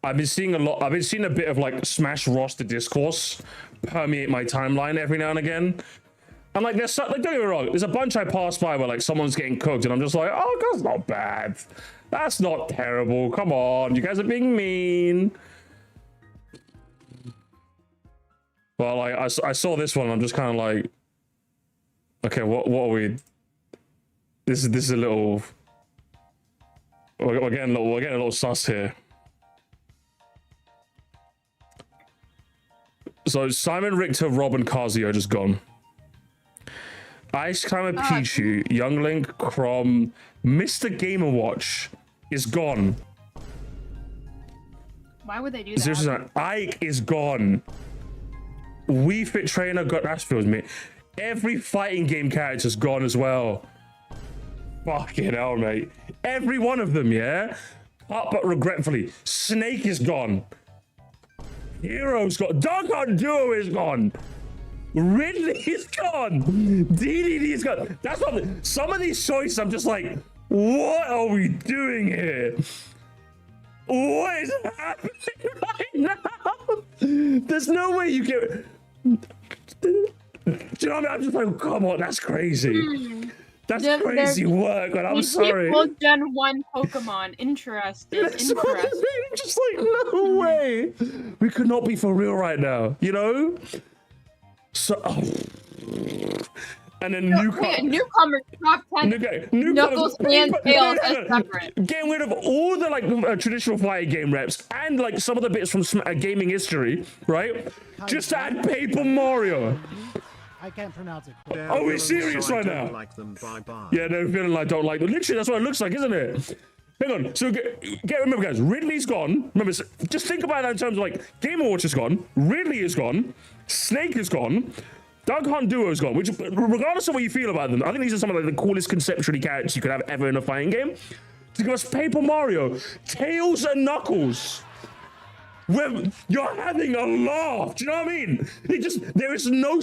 I've been seeing a bit of like Smash roster discourse permeate my timeline every now and again. And like there's like, don't get me wrong, there's a bunch I pass by where like someone's getting cooked and I'm just like, oh, that's not bad. That's not terrible. Come on, you guys are being mean. Well, like I saw this one, I'm just kind of like, okay, what are we? This is a little. We're getting a little sus here. So Simon, Richter, Rob, and Kazi are just gone. Ice Climber, Pichu, Young Link, Crom, Mr. Game & Watch is gone. Why would they do that? Seriously, Ike is gone. Wii Fit Trainer got that feels me. Every fighting game character's gone as well. Fucking hell, mate. Every one of them, yeah? But regretfully, Snake is gone. Hero's gone. Dog Hunt Duo is gone. Ridley is gone. DDD is gone. That's what some of these choices I'm just like, what are we doing here? What is happening right now? There's no way you get. Do you know what I mean? I'm just like, come on, that's crazy. That's crazy work, and I'm sorry. People Gen 1 Pokemon. Interesting. That's interesting. I'm just like, no way. We could not be for real right now, you know? So, and then newcomer top 10. Knuckles and Tails as separate. Getting rid of all the like traditional fighting game reps and like some of the bits from gaming history, right? Just to add Paper Mario. I can't pronounce it. Are we serious right now? Like them, bye bye. Yeah, no, feeling like don't like them. Literally, that's what it looks like, isn't it? Hang on. So remember, guys. Ridley's gone. Remember, just think about that in terms of like Game & Watch is gone. Ridley is gone. Snake is gone. Doug Hunt Duo is gone. Which, regardless of what you feel about them, I think these are some of like the coolest conceptually characters you could have ever in a fighting game. To give us Paper Mario, Tails and Knuckles. Where you're having a laugh. Do you know what I mean? There is no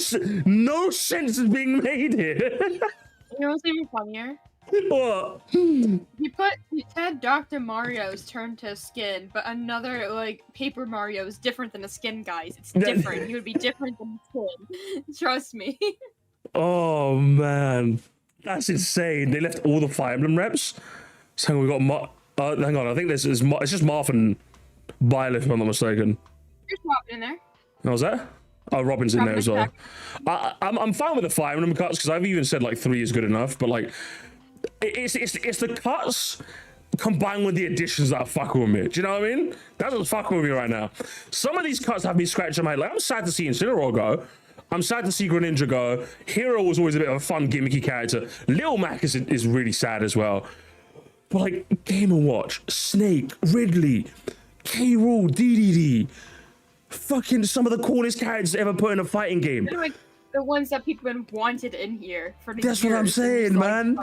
sense is being made here. You know what's even funnier? What? You said Dr. Mario's turn to skin, but another like Paper Mario is different than a skin, guys. It's different. He would be different than skin. Trust me. Oh man, that's insane. They left all the Fire Emblem reps. So hang on, we got hang on, I think it's just Marth and Byleth, if I'm not mistaken. There's Robin in there. What was that? Oh, Robin's in there as well. I'm fine with the Fire Emblem cuts because I've even said like 3 is good enough, but like it's the cuts combined with the additions that are fucking with me. Do you know what I mean? That's what's fucking with me right now. Some of these cuts have me scratching my head. Like I'm sad to see Incineroar go. I'm sad to see Greninja go. Hero was always a bit of a fun gimmicky character. Lil Mac is really sad as well. But like Game & Watch, Snake, Ridley, K. Rool, DDD, fucking some of the coolest characters ever put in a fighting game. Like the ones that people have wanted in here for the That's years, what I'm saying, man.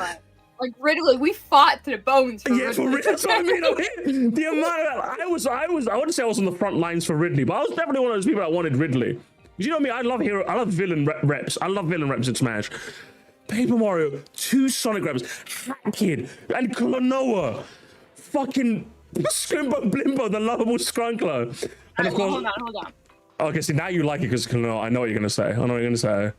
Like Ridley, we fought to the bones. For For Ridley. That's what I mean. The amount of, I wouldn't say I was on the front lines for Ridley, but I was definitely one of those people that wanted Ridley. You know me, I love villain reps. I love villain reps in Smash. Paper Mario, 2 Sonic reps, Hat Kid, and Klonoa. fucking Scrimbo Blimbo, the lovable Scrunkler. And of course, hold on. Okay, see, now you like it because I know what you're gonna say. I know what you're gonna say.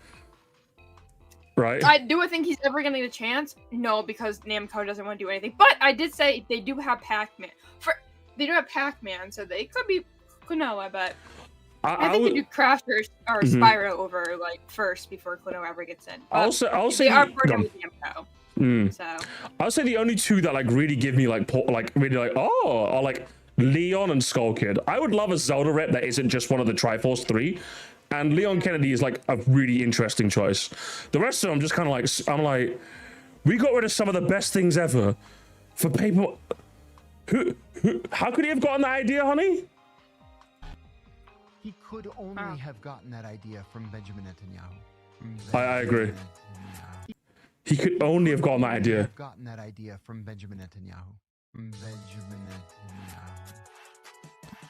Right? Do I think he's ever gonna get a chance? No, because Namco doesn't want to do anything. But I did say they do have Pac-Man. They do have Pac-Man, so they could be Klonoa, I bet. I think they do Crash or Spyro over like first before Klonoa ever gets in. But I'll say they are partnered with Namco. So I'll say the only two that like really give me like really like are like Leon and Skull Kid. I would love a Zelda rep that isn't just one of the Triforce 3. And Leon Kennedy is like a really interesting choice. The rest of them, I'm just kind of like, I'm like, we got rid of some of the best things ever for people. How could he have gotten that idea, honey? He could only have gotten that idea from Benjamin Netanyahu. I agree. He could only have gotten that idea. Gotten that idea from Benjamin Netanyahu. Benjamin Netanyahu.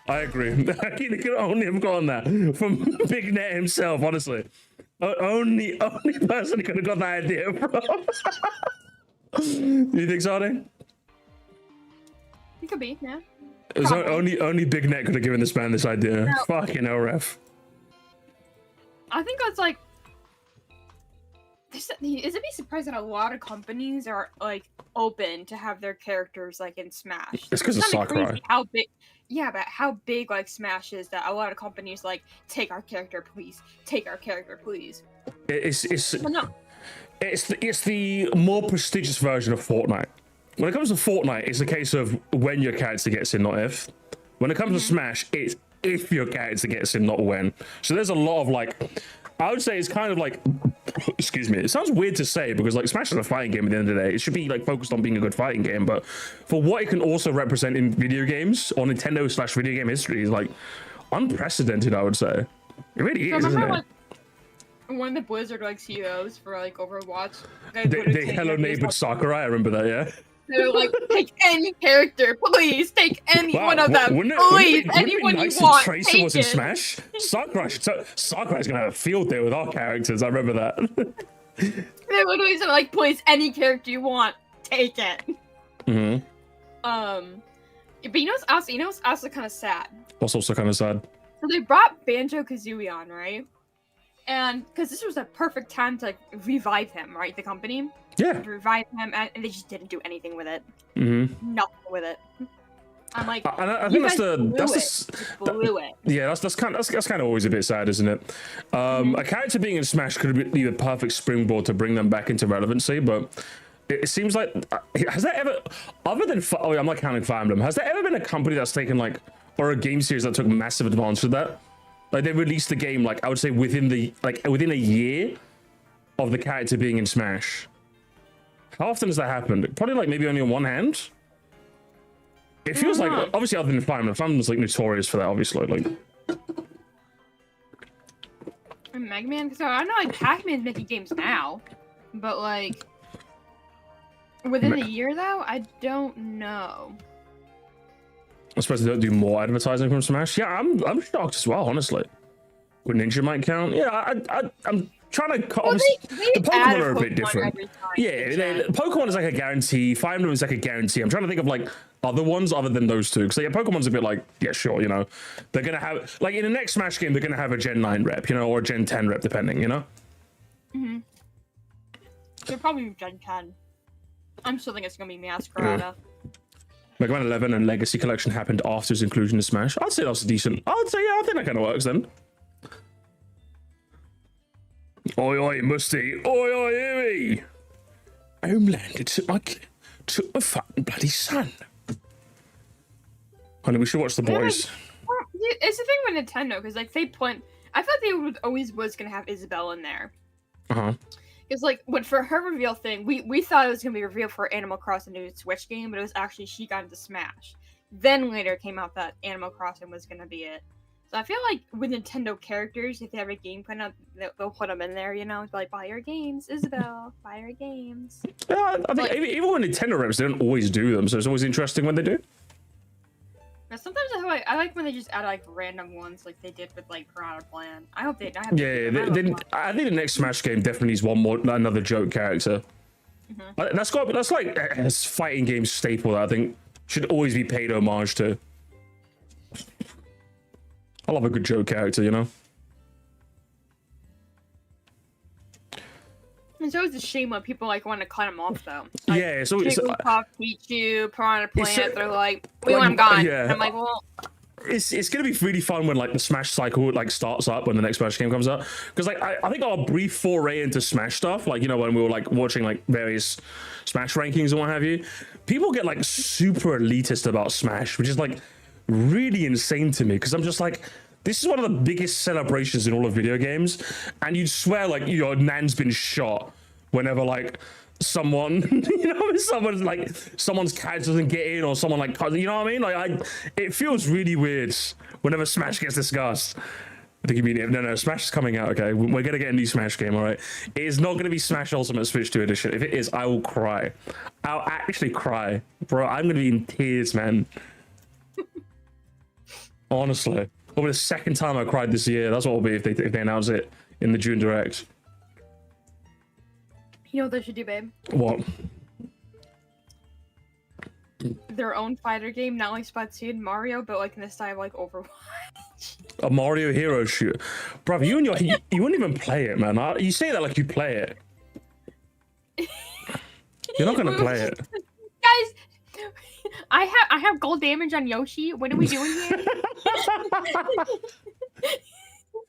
I agree. He could only have gotten that from Big Net himself, honestly. Only person who could have got that idea from. You think so, honey? it could be, yeah. It was only Big Net could have given this man this idea. No. Fucking hell, ref. I think it's like, is it be surprised that a lot of companies are like open to have their characters like in Smash? It's because of kinda Sakurai. crazy how big, yeah, but how big like Smash is that a lot of companies like take our character, please, take our character, please. It's But no, it's the more prestigious version of Fortnite. When it comes to Fortnite, it's a case of when your character gets in, not if. When it comes to Smash, it's if your character gets in, not when. So there's a lot of like, I would say it's kind of like, excuse me, it sounds weird to say because like Smash is a fighting game at the end of the day. It should be like focused on being a good fighting game, but for what it can also represent in video games or Nintendo/video game history is like unprecedented, I would say. It really is, isn't it? like one of the Blizzard like CEOs for like Overwatch. They hello neighbored Sakurai, I remember that, yeah. They're like, take any character, please. Take any one of them, please. Anyone you want, Tracer take was in it. Smash. Sakurai's gonna have a field day with our characters. I remember that. They literally said like, please, any character you want, take it. Mm-hmm. But you know what's also kind of sad? What's also kind of sad? So they brought Banjo-Kazooie on, right? And because this was a perfect time to like revive him, right? The company. Yeah. To revive him, and they just didn't do anything with it. Mm-hmm. Nothing with it. I'm like, I think that's blew it. Yeah, that's kind of always a bit sad, isn't it? A character being in Smash could have been the perfect springboard to bring them back into relevancy, but it seems like has there ever, other than I'm not counting Fire Emblem, has there ever been a company that's taken like, or a game series that took massive advantage of that? Like they released the game like I would say within a year of the character being in Smash. How often has that happened? Probably like maybe only on one hand. It feels like obviously other than Fire Emblem's like notorious for that, obviously. Like And Mega Man, so I know like Pac-Man's making games now, but like within a year though, I don't know. I suppose they don't do more advertising from Smash. Yeah, I'm shocked as well, honestly. Would Ninja might count? Yeah, I'm trying to. Well, the Pokemon add a are a bit Pokemon different. every time, Yeah, Pokemon is like a guarantee. Fire Emblem is like a guarantee. I'm trying to think of like other ones other than those two. Because yeah, Pokemon's a bit like, yeah, sure, you know, they're gonna have like in the next Smash game, they're gonna have a Gen 9 rep, you know, or a Gen 10 rep, depending, you know. Mm-hmm. They're probably Gen 10. I'm still thinking it's gonna be Masquerada. Mega Man 11 and Legacy Collection happened after its inclusion in Smash. I'd say that's decent. I'd say, yeah, I think that kind of works then. Oi, oi, Musty. Oi, oi, Huey. Homeland, it took my fucking bloody son. Honey, we should watch The Boys. Well, it's the thing with Nintendo, because like I thought they was gonna have Isabelle in there. Uh-huh. Because like when for her reveal thing, we thought it was gonna be revealed for Animal Crossing new Switch game, but it was actually she got into Smash. Then later came out that Animal Crossing was gonna be it. So I feel like with Nintendo characters, if they have a game put out, they'll put them in there, you know, like buy your games, Isabelle, buy your games. Yeah, I think even when Nintendo reps, they don't always do them, so it's always interesting when they do. But sometimes I like when they just add like random ones, like they did with like Piranha Plant. I hope they. I think the next Smash game definitely needs another joke character. That's like a fighting game staple that I think should always be paid homage to. I love a good joke character, you know? It's always a shame when people like want to cut him off, though. Like, Yeah, it's always Jigglypuff, Pichu, Piranha Plant. so- They're like, we want him gone. yeah. And I'm like, well, it's gonna be really fun when like the Smash cycle like starts up when the next Smash game comes out, because like I think our brief foray into Smash stuff, like, you know, when we were like watching like various Smash rankings and what have you, people get like super elitist about Smash, which is like really insane to me, because I'm just like, this is one of the biggest celebrations in all of video games, and you'd swear like, you know, Nan's been shot whenever like someone, you know, someone's cat doesn't get in, or someone like, you know what I mean? Like, it feels really weird whenever Smash gets discussed. I think you mean it. No, Smash is coming out, okay? We're gonna get a new Smash game, all right? It is not gonna be Smash Ultimate Switch 2 Edition. If it is, I will cry. I'll actually cry. Bro, I'm gonna be in tears, man. Honestly. It'll be the second time I cried this year. That's what it'll be if they announce it in the June Direct. you know what they should do, babe? What? Their own fighter game, not like Splatoon, Mario, but like in the style of like Overwatch. A Mario Hero shooter. Bro, you wouldn't even play it, man. You say that like you play it. You're not gonna play it. Guys, I have gold damage on Yoshi. What are we doing here?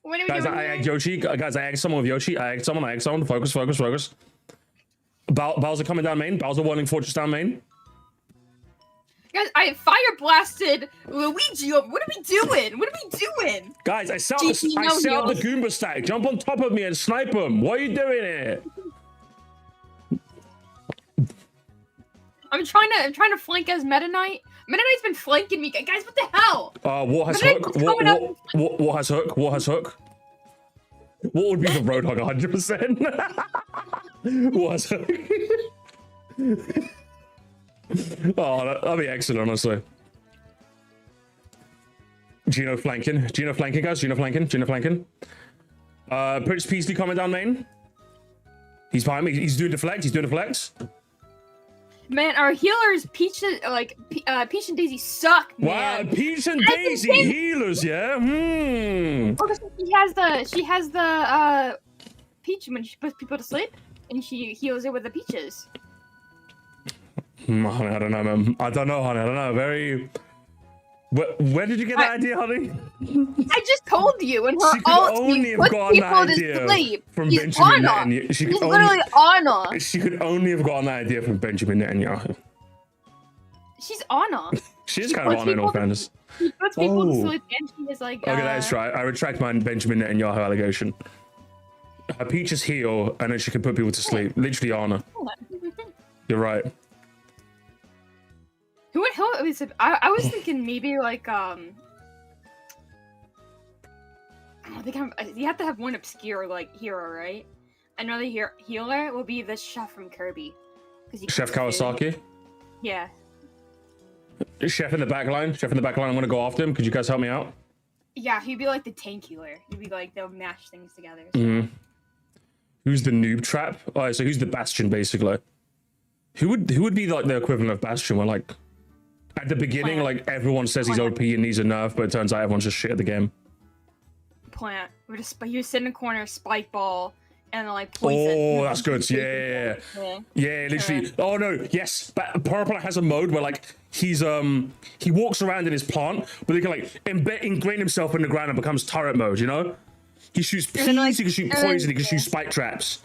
What are we Guys, doing I here? agged Yoshi. Guys, I agged someone with Yoshi. I agged someone. Focus. Bowser coming down main. Bowser Whirling Fortress down main. Guys, I fire blasted Luigi. What are we doing? What are we doing? Guys, I set GG, no out the heals. Goomba stack. Jump on top of me and snipe him. What are you doing here? I'm trying to flank as Meta Knight. Meta Knight's been flanking me. Guys, what the hell? War has Meta hook. Knight's coming up. War has hook. War has hook. What would be the Roadhog 100%? War has hook. Oh, that'd be excellent, honestly. Gino flanking, guys. Gino flanking. Prince Peasley coming down main. He's behind me. He's doing deflect. Man, our healers, Peach and Daisy suck, man. Wow, Peach and Daisy healers, yeah? Oh, she has the Peach when she puts people to sleep, and she heals it with the peaches. Honey, I don't know, man. I don't know. Very... Where did you get that idea, honey? I just told you, and her She could ult only have puts gotten that people idea to sleep. from She's Benjamin Anna. Netanyahu. She's literally Anna. She could only have gotten that idea from Benjamin Netanyahu. She's Anna. She's kind of on in all fairness. She puts people to Oh. sleep, and she is like. Okay, that is right. I retract my Benjamin Netanyahu allegation. Her peaches heal, and then she can put people to sleep. Literally Anna. You're right. Who is it? I was thinking maybe like you have to have one obscure like hero, right? Another healer will be the chef from Kirby. Chef Kawasaki. Yeah. Chef in the back line. I'm gonna go after him. Could you guys help me out? Yeah, he'd be like the tank healer. He'd be like they'll mash things together. So. Mm-hmm. Who's the noob trap? Oh, so who's the Bastion basically? Who would be like the equivalent of Bastion? Where like at the beginning, Plant. like everyone says he's OP and needs a nerf, but it turns out everyone's just shit at the game. Plant. You sit in a corner, spike ball, and then like poison. Oh, that's good. Yeah. Literally. Oh no, yes. But Purple has a mode where like he walks around in his plant, but he can like ingrain himself in the ground and becomes turret mode. You know, he shoots peas, then, like, he can shoot poison, he can shoot spike traps.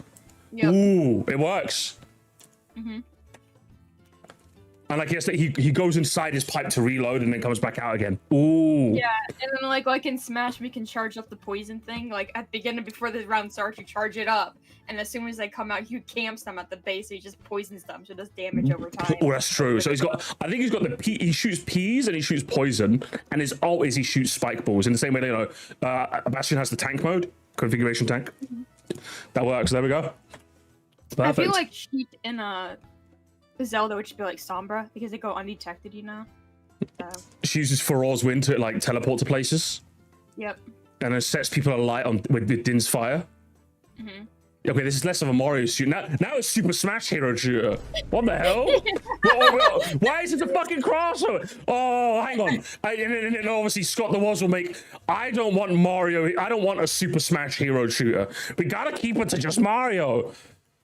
Yep. Ooh, it works. Mhm. And like yes, he goes inside his pipe to reload and then comes back out again. Ooh. Yeah, and then like in Smash, we can charge up the poison thing. Like at the beginning, before the round starts, you charge it up, and as soon as they come out, you camps them at the base. So he just poisons them, so it does damage over time. Oh, that's true. So I think he's got he shoots peas and he shoots poison, and his ult is he shoots spike balls in the same way. You know, Bastion has the tank mode, configuration tank. That works. There we go. Perfect. I feel like Sheik in Zelda would just be like Sombra because they go undetected, you know. So, she uses Faraz's wind to like teleport to places, yep. and it sets people alight with Din's fire. Mhm. Okay, this is less of a Mario shoot. Now it's Super Smash Hero shooter. What the hell? Why is it a fucking crossover? Oh, hang on. And obviously Scott the Woz will make. I don't want Mario. I don't want a Super Smash Hero shooter. We gotta keep it to just Mario.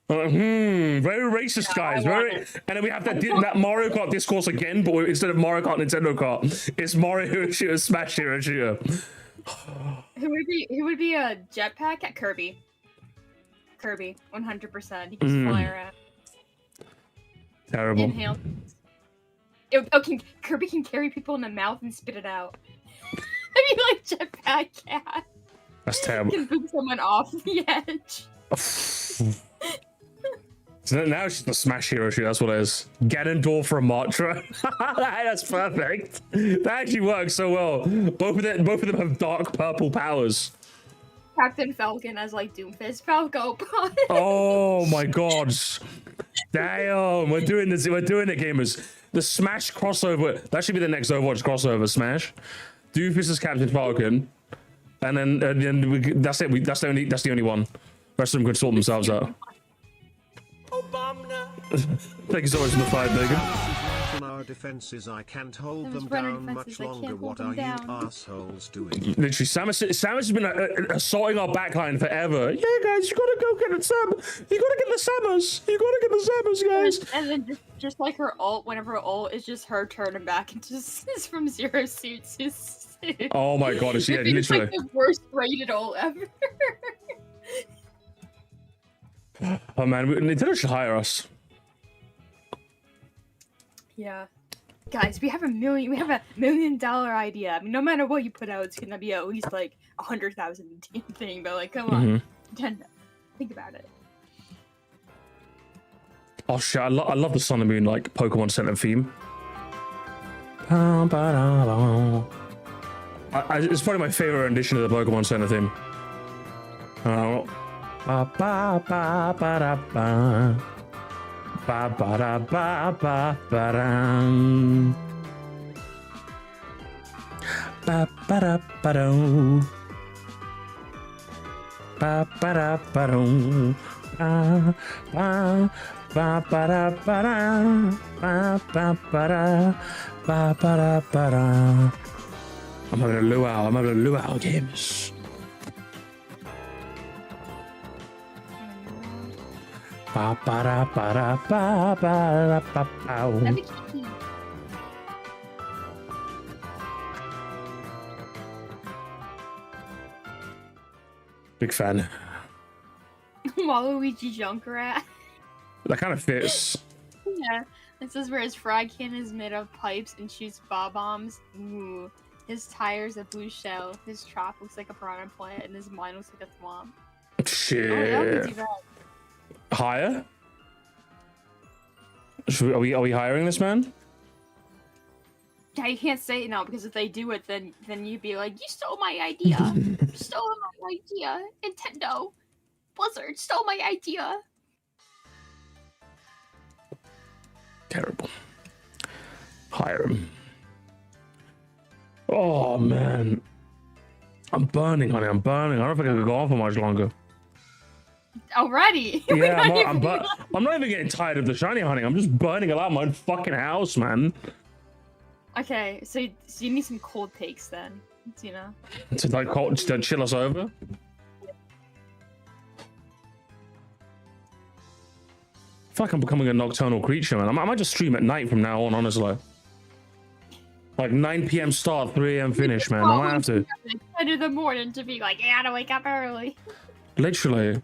Very racist, guys. Very. And then we have that Mario Kart discourse again, but instead of Mario Kart Nintendo Kart, it's Mario Hero shooter, Smash Hero shooter. Who would be a jetpack at Kirby? Kirby, 100%. He can fly around. Terrible. Inhale. Kirby can carry people in the mouth and spit it out. I mean, like jetpack cat. That's terrible. Can boot someone off the edge. So now she's the Smash Hero shoot. That's what it is. Ganondorf from Matra. That's perfect. That actually works so well. Both of them have dark purple powers. Captain Falcon as like Doomfist Falco. Oh my god. Damn, we're doing this. We're doing it, gamers. The Smash crossover. That should be the next Overwatch crossover. Smash. Doomfist is Captain Falcon, and then that's it. That's the only one. The rest of them could sort themselves out. Thank you so much for the fight, Megan. On our defenses, I can't hold them down much longer. What are you assholes doing? Literally, Samus has been assaulting our backline forever. Yeah, guys, you gotta go get the Sam. You gotta get the Samus. You gotta get the Samus, guys. And then just like her ult, whenever her ult is just her turning back into is from Zero Suit to Suit. Oh my god, it's literally like the worst rated ult ever. Oh man, Nintendo should hire us. Yeah, guys, we have a $1 million idea. I mean, no matter what you put out, it's gonna be at least like 100,000 thing. But like, come on, Nintendo, think about it. Oh shit, I love the Sun and Moon like Pokemon Center theme. It's probably my favorite rendition of the Pokemon Center theme. Ba ba ba ba da ba ba ba da ba ba ba dum ba ba da ba do ba ba da ba do ba ba ba ba da ba da ba ba ba da ba ba da ba da. I'm having a luau. I'm having a luau, games. Ba ba da ba da ba ba da ba ba. Big fan. Waluigi Junkrat. That kind of fits. Yeah. This is where his fry can is made of pipes and shoots bob-bombs. Ooh. His tire's a blue shell. His trap looks like a piranha plant, and his mind looks like a swamp. Shit. Oh, Hire? Are we hiring this man? Yeah, you can't say it now because if they do it, then you'd be like, you stole my idea. You stole my idea. Nintendo, Blizzard stole my idea. Terrible. Hire him. Oh man, I'm burning, honey. I'm burning. I don't think I can go on for much longer. Already? Yeah, I'm not even getting tired of the shiny honey. I'm just burning it out my own fucking house, man. Okay, so you need some cold takes then, you know? To like cold, to chill us over. I feel like I'm becoming a nocturnal creature, man. I might just stream at night from now on, honestly. Like 9 p.m. start, 3 a.m. finish, man. I might have to. 10 in the morning to be like, yeah, I gotta wake up early. Literally.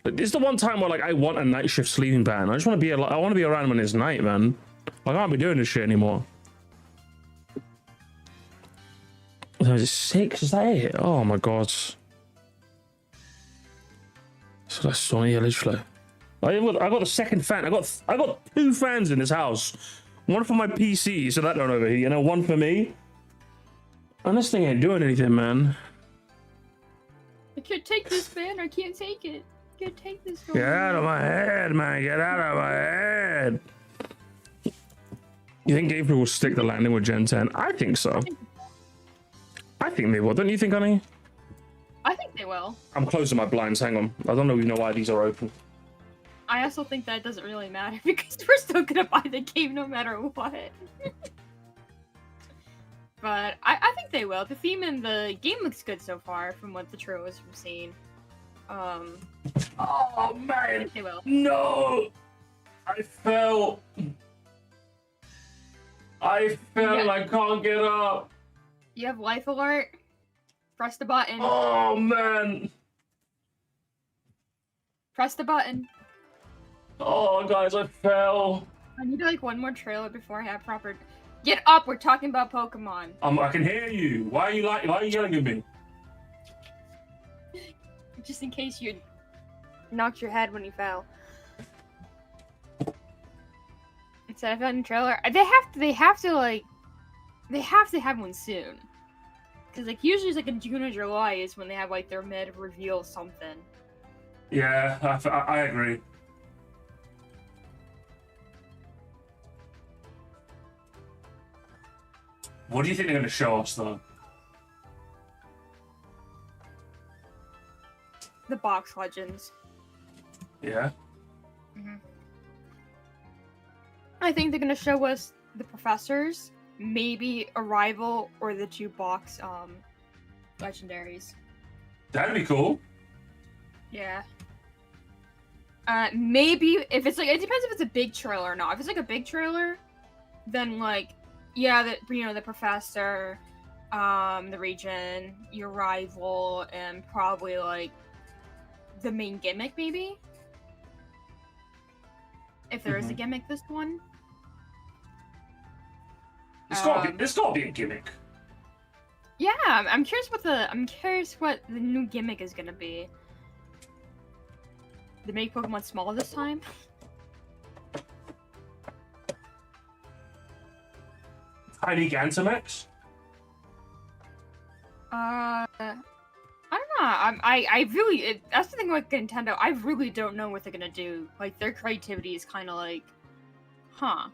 It's the one time where like I want a night shift sleeping pattern. I just want to be I want to be around when it's night, man. I can't be doing this shit anymore. Is it 6? Is that it? Oh my god. So that's so, yeah, literally. I got the second fan. I got 2 fans in this house. One for my PC, so that don't overheat, you know, one for me. And this thing ain't doing anything, man. I can't take this, man. I can't take it. I can't take this. Get out of my head, man. Get out of my head. You think Gabriel will stick the landing with Gen 10? I think so. I think they will. Don't you think, honey? I think they will. I'm closing my blinds. Hang on. I don't even know why these are open. I also think that doesn't really matter because we're still gonna buy the game no matter what. But I think they will. The theme and the game looks good so far from what the trailers we've seen. Oh man! They will. No! I fell. I fell. Yeah. I can't get up. You have life alert. Press the button. Oh man! Press the button. Oh guys, I fell. I need like one more trailer before I have proper. Get up! We're talking about Pokemon. I can hear you. Why are you yelling at me? Just in case you knocked your head when you fell. Instead of having a trailer, they have to have one soon. Cause like usually it's like in June or July is when they have like their mid reveal something. Yeah, I agree. What do you think they're going to show us, though? The box legends. Yeah? Mm-hmm. I think they're gonna show us the professors, maybe a rival, or the 2 box legendaries. That'd be cool. Yeah. Maybe if it's like, it depends if it's a big trailer or not. If it's like a big trailer, then like, yeah, the professor, the region, your rival, and probably like the main gimmick, maybe. If there is a gimmick, this one. There's gotta be a gimmick. Yeah, I'm curious what the new gimmick is gonna be. They make Pokemon smaller this time. Tiny Gantamax? I don't know. I really that's the thing with Nintendo. I really don't know what they're gonna do. Like their creativity is kind of like, huh?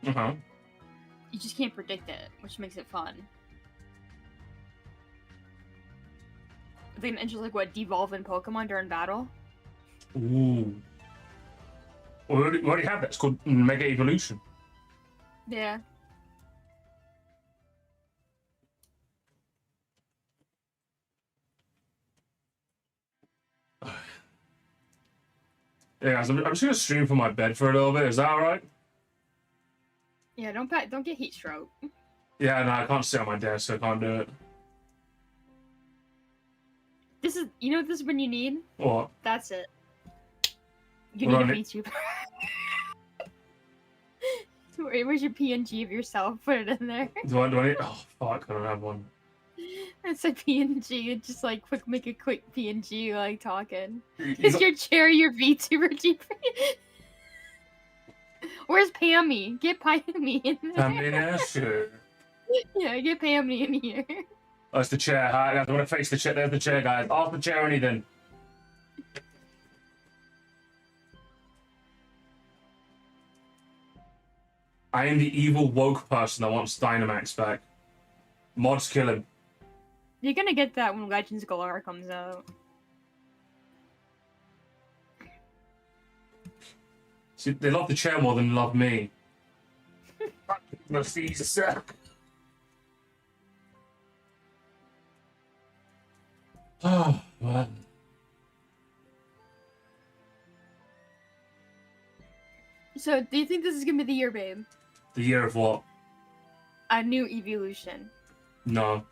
You just can't predict it, which makes it fun. Are they gonna just like what devolve in Pokemon during battle? Ooh. We already have that. It's called Mega Evolution. Yeah. Yeah, guys, I'm just gonna stream from my bed for a little bit. Is that alright? Yeah, don't get heat stroke. Yeah, no, I can't sit on my desk, so I can't do it. This is, you know what this is when you need? What? That's it. You What need a VTuber. Where's your PNG of yourself? Put it in there. Do I need? Oh fuck! I don't have one. It's a PNG. Just like make a quick PNG like talking. You Is got- your chair your VTuber? Where's Pammy? Get Pammy in there. I'm in there, sure. Yeah, get Pammy in here. Oh, it's the chair. Hi, guys. I want to face the chair. There's the chair, guys. Off the chair or anything. I am the evil woke person that wants Dynamax back. Mods kill him. You're gonna get that when Legends Galore comes out. See, they love the chair more than love me. Must ease suck. Oh, man. So, do you think this is gonna be the year, babe? The year of what? A new evolution. No.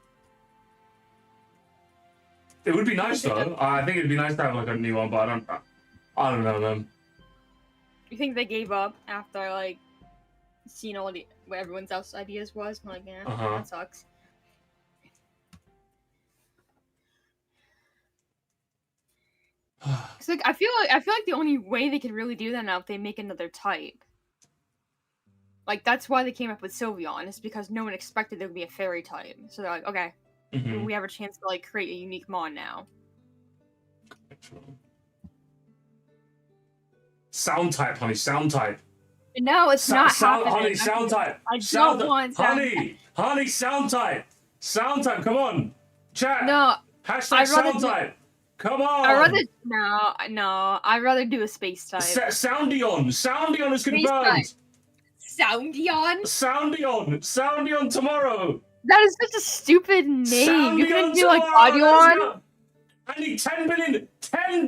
It would be nice though. I think it'd be nice to have like a new one, but I don't know, man. You think they gave up after like seeing all what everyone else's ideas was? I'm like, yeah, that sucks. It's like I feel like the only way they could really do that now if they make another type. Like that's why they came up with Sylveon, is because no one expected there would be a fairy type. So they're like, okay, we have a chance to like create a unique mon now. Sound type, honey, sound type. No, it's not happening. Honey, sound type. I don't want sound honey, sound type. Sound type, come on. Chat. No. Hashtag sound type. Come on. I'd rather do a space type. Soundion. Soundion is confirmed. Soundion? Soundion tomorrow. That is such a stupid name. Soundion You couldn't do like tomorrow. Audion? I need 10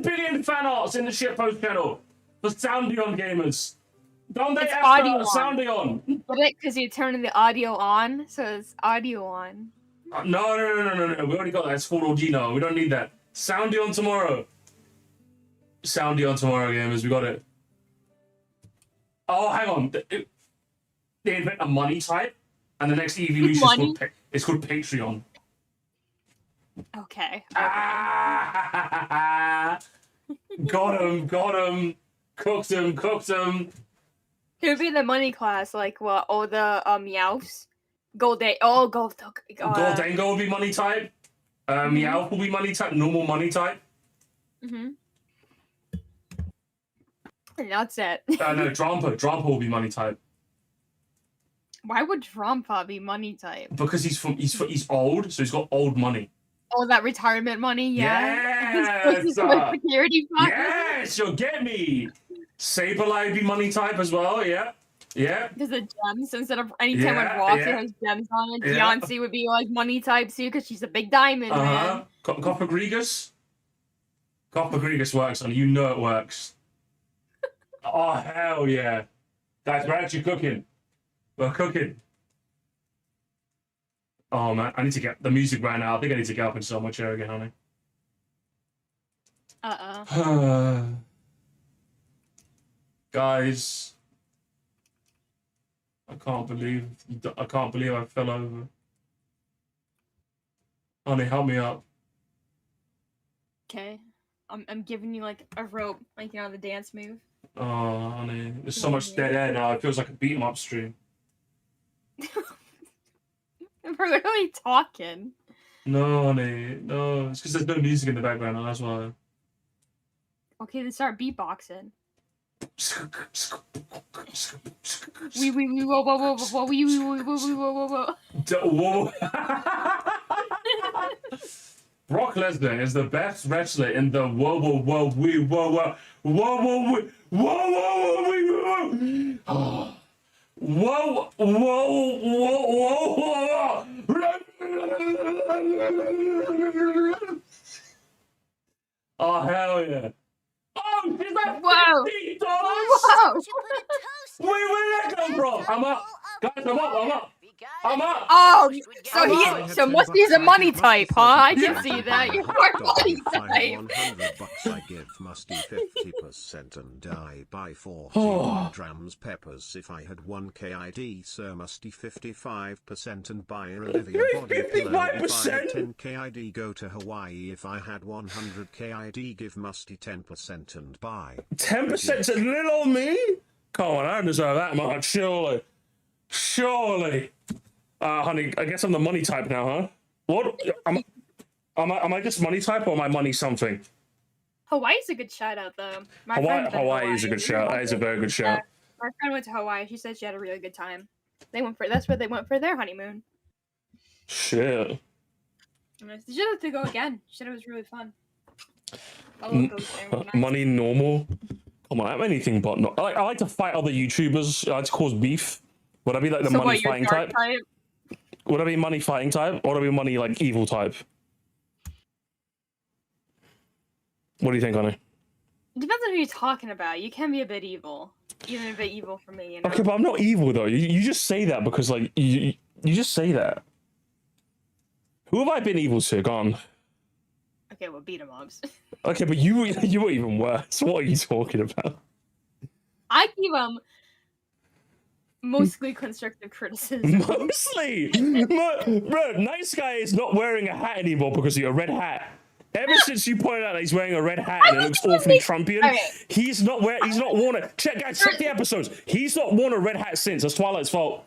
billion fan arts in the shitpost channel for Soundion gamers. Don't they ask Soundion? Get it? Because you're turning the audio on, so it's audio on. No. We already got that. It's full Gino. We don't need that. Soundion tomorrow. Soundion tomorrow, gamers. We got it. Oh, hang on. They invent a money type, and the next evolution is called Patreon. Okay. Got him. Cooked him. It would be the money class, like what? All the Meowths. Goldango will be money type. Meowth will be money type. Normal money type. And that's it. No, Drampa will be money type. Why would Drampa be money type? Because he's old, so he's got old money. Oh, that retirement money, yeah. Yes, security fund. Yes, you'll get me. Sableye would be money type as well. Yeah. Because the gems, instead of anytime I walk, it has gems on it. Deoxys would be like money type too, because she's a big diamond, man. Coppergregus works on it. You know it works. Oh hell yeah, guys, we're actually cooking. We're cooking. Oh man, I need to get the music right now. I think I need to get up and sit on my chair again, honey. Guys, I can't believe I fell over. Honey, help me up. Okay, I'm giving you like a rope, like the dance move. Oh, honey, there's so much dead air now. It feels like a beat 'em up stream. We're literally talking. No, honey, no. It's because there's no music in the background. That's why. Okay, then start beatboxing. Whoa. Brock Lesnar is the best wrestler in the Oh hell yeah. Oh, she's like $50! Whoa! Where did that come from? I'm up. Guys, I'm up. Oh, so Musty's a money type, huh? I can see that. You're a money type. $100 I give Musty 50% and I buy 40 drams peppers. If I had 1k ID, Sir Musty 55% and buy a Olivia body pillow. If I had 10k ID, go to Hawaii. If I had 100k ID, give Musty 10% and buy 10% to little me? Come on, I don't deserve that much, surely. Honey, I guess I'm the money type now, huh? What? Am I just money type or am I money something? Hawaii's a good shout out though. Hawaii is a good shout. That is a very good shout. My friend went to Hawaii. She said she had a really good time. That's where they went for their honeymoon. Shit. She should have to go again. She said it was really fun. Money normal. Come on, I'm anything but not. I like to fight other YouTubers. I like to cause beef. Would I be like the money fighting type? Would I be money fighting type? Or would I be money like evil type? What do you think, honey? It depends on who you're talking about. You can be a bit evil. Even a bit evil for me, you know? Okay, but I'm not evil though. You just say that because like you just say that. Who have I been evil to? Go on. Okay, well, beat 'em ups. Okay, but you were even worse. What are you talking about? I give them mostly constructive criticism. Mostly? Bro, Nice Guy is not wearing a hat anymore because of your red hat. Ever since you pointed out that he's wearing a red hat and it looks awfully Trumpian, he's not worn it. Check the episodes. He's not worn a red hat since. That's Twilight's fault.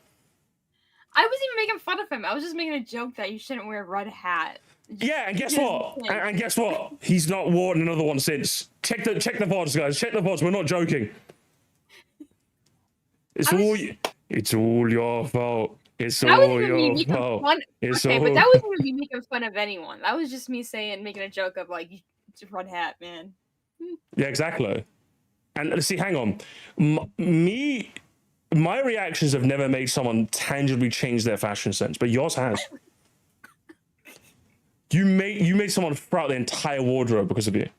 I wasn't even making fun of him. I was just making a joke that you shouldn't wear a red hat. Yeah, and guess what? And guess what? He's not worn another one since. Check the VODs, guys. Check the VODs. We're not joking. It's all your fault. It's That wasn't all even me your making fault. fun. It's Okay, all... but that wasn't even me making fun of anyone. That was just me making a joke of like, red hat, man. Yeah, exactly. And see, hang on. My reactions have never made someone tangibly change their fashion sense, but yours has. You made someone throw out the entire wardrobe because of you.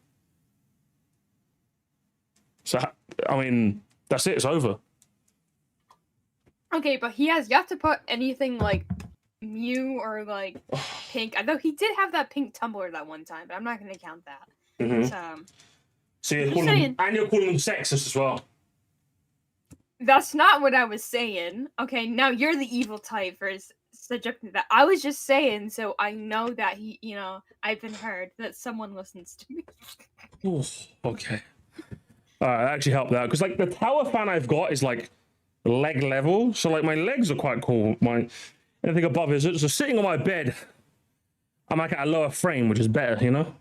So, I mean, that's it. It's over. Okay, but you have to put anything like Mew or like pink. I know he did have that pink tumbler that one time, but I'm not going to count that. So you're Just calling saying. them, and you're calling them sexist as well. That's not what I was saying. Okay, now you're the evil type for subjecting that. I was just saying, so I know that I've been heard that someone listens to me. Ooh, okay. That actually helped out because like the tower fan I've got is like leg level, so like my legs are quite cool. Anything above is so sitting on my bed, I'm like at a lower frame, which is better, you know.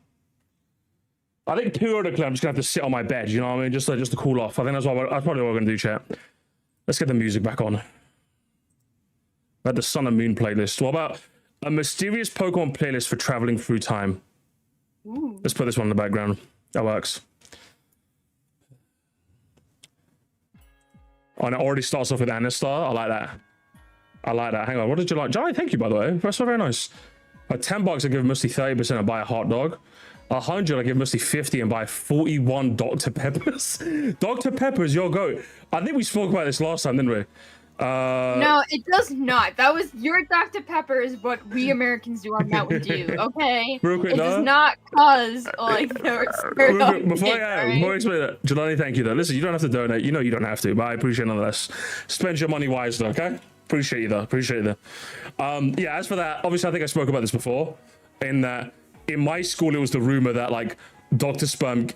I think periodically I'm just gonna have to sit on my bed, you know what I mean, just to cool off. I think that's probably what we're gonna do, chat. Let's get the music back on. Like the Sun and Moon playlist. What about a mysterious Pokemon playlist for traveling through time? Ooh. Let's put this one in the background. That works. Oh, and it already starts off with Anistar. I like that. I like that. Hang on, what did you like? Johnny, thank you, by the way. That's so very nice. $10, I give Misty 30% and buy a hot dog. 100, I give Misty 50 and buy 41 Dr. Peppers. Dr. Pepper's your goat. I think we spoke about this last time, didn't we? No, it does not. That was your Dr. Pepper is what we Americans do on Mountain Dew, okay? Real quick, it does not cause like before I explain that, Jelani, thank you though. Listen, you don't have to donate. You know you don't have to, but I appreciate it nonetheless. Spend your money wisely, okay? Appreciate you though. Appreciate you though. Yeah, as for that, obviously I think I spoke about this before. In my school, it was the rumor that like Dr. Pepper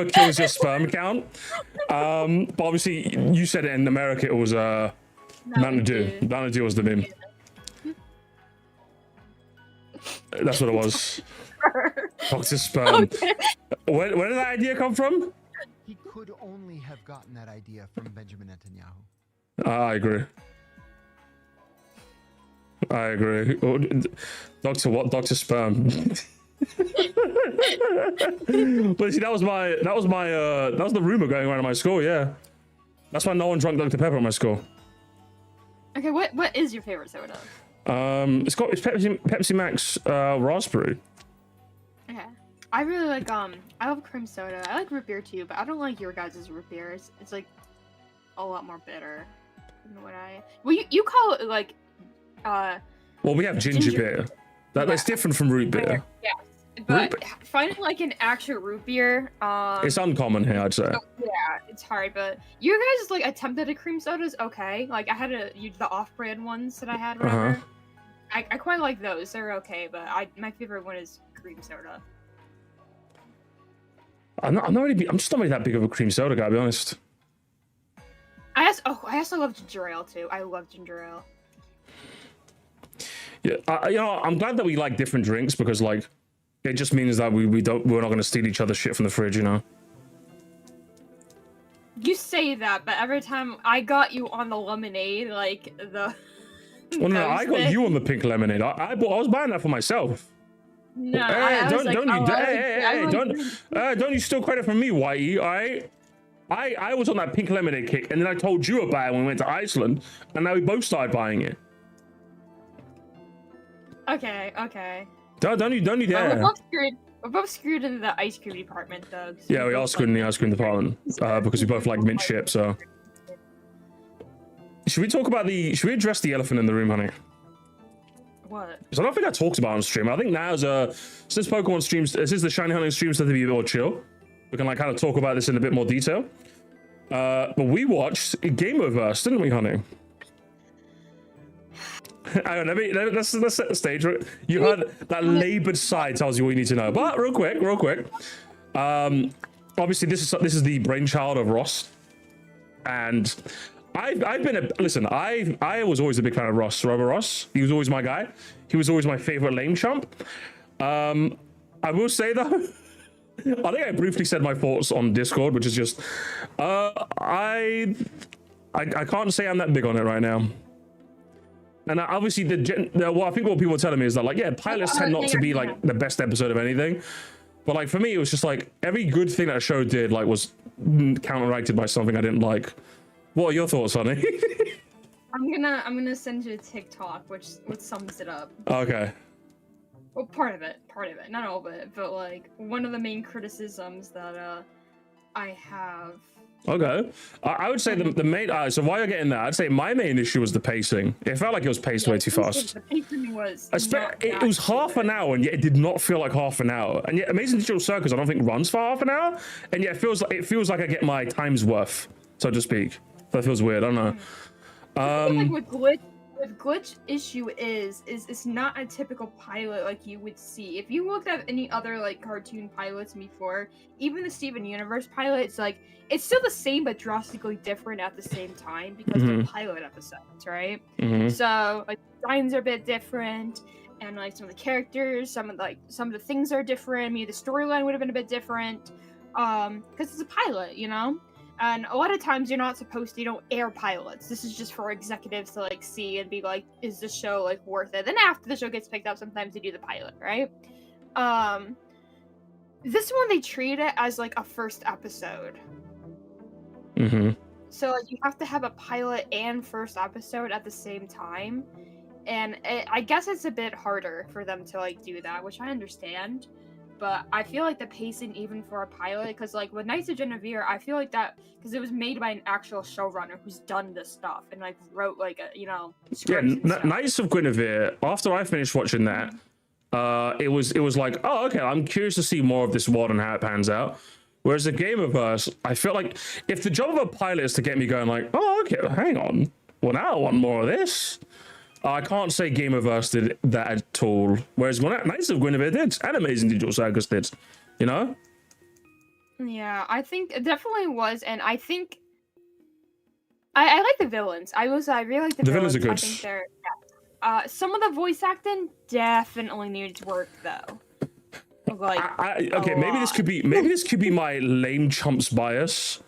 kills your sperm count. But obviously you said it in America, it was Mountain Dew. Mountain Dew was the meme. That's what it was. Dr. Sperm. Okay. Where did that idea come from? He could only have gotten that idea from Benjamin Netanyahu. I agree. I agree. Dr. What? Dr. Sperm. But see, that was the rumor going around in my school. Yeah, that's why no one drank Dr. Pepper in my school. Okay, what is your favorite soda? It's Pepsi Max raspberry. Okay, I really like I love cream soda. I like root beer too, but I don't like your guys' root beer. It's like a lot more bitter than what I. Well, you call it like Well, we have ginger beer. That's different from root beer. Yeah. But finding like an actual root beer, it's uncommon here, I'd say. Yeah, it's hard. But your guys' like attempted at cream sodas, okay. Like I had to use the off-brand ones that I had. Whatever. I quite like those. They're okay, but my favorite one is cream soda. I'm just not really that big of a cream soda guy, to be honest. I also love ginger ale too. I love ginger ale. Yeah, I'm glad that we like different drinks because like. It just means that we're not going to steal each other's shit from the fridge, you know? You say that, but every time I got you on the lemonade, like the... Well, no, I got you on the pink lemonade. I was buying that for myself. No, don't you steal credit from me, Whitey, alright? I was on that pink lemonade kick, and then I told you about it when we went to Iceland, and now we both started buying it. Okay. Don't you dare. We're both screwed in the ice cream department, though. So yeah, we are screwed in the ice cream department because we both like mint chip. So, should we address the elephant in the room, honey? What? Because I don't think I talked about it on stream. I think now since Pokemon streams, since the shiny hunting streams tend to be a bit more chill, we can like kind of talk about this in a bit more detail. But we watched Gameoverse, didn't we, honey? Hang on, let's set the stage. You heard that labored sigh tells you what you need to know. But real quick. Obviously, this is the brainchild of Ross, and I was always a big fan of Ross. Robo Ross. He was always my guy. He was always my favorite lame chump. I will say though, I think I briefly said my thoughts on Discord, which is just I I can't say I'm that big on it right now. And obviously, well, I think what people are telling me is that, like, yeah, pilots tend not to be like the best episode of anything. But like for me, it was just like every good thing that a show did like was counteracted by something I didn't like. What are your thoughts, Sonny? I'm gonna send you a TikTok which sums it up. Okay. Well, part of it, not all of it, but like one of the main criticisms that I have. Okay, I would say the main. So while you're getting that, I'd say my main issue was the pacing. It felt like it was paced way too fast. The pacing was. It was half an hour, and yet it did not feel like half an hour. And yet, Amazing Digital Circus, I don't think runs for half an hour, and yet it feels like I get my time's worth, so to speak. That feels weird. I don't know. I feel like with glitch issue is it's not a typical pilot like you would see. If you looked at any other like cartoon pilots before, even the Steven Universe pilot, it's still the same but drastically different at the same time because they're pilot episodes, right? So like designs are a bit different, and like some of the characters, some of the things are different. Maybe the storyline would have been a bit different, because it's a pilot, you know. And a lot of times you don't air pilots. This is just for executives to like see and be like, is the show like worth it? Then after the show gets picked up, sometimes they do the pilot, right? This one they treat it as like a first episode. So like you have to have a pilot and first episode at the same time. And I guess it's a bit harder for them to like do that, which I understand. But I feel like the pacing, even for a pilot, because like with Knights of Genevieve, I feel like that because it was made by an actual showrunner who's done this stuff and like wrote like a Knights of Guinevere. After I finished watching that, it was like, oh, okay, I'm curious to see more of this world and how it pans out. Whereas the Gameverse, I felt like if the job of a pilot is to get me going, like, oh, okay, hang on, well now I want more of this. I can't say Gameverse did that at all. Whereas Knights of Guinevere did, and Amazing Digital Circus did, you know? Yeah, I think it definitely was, and I think I like the villains. I really like the villains. The villains are good. I think they're some of the voice acting definitely needs work though. Like, okay, maybe this could be my lame chumps bias.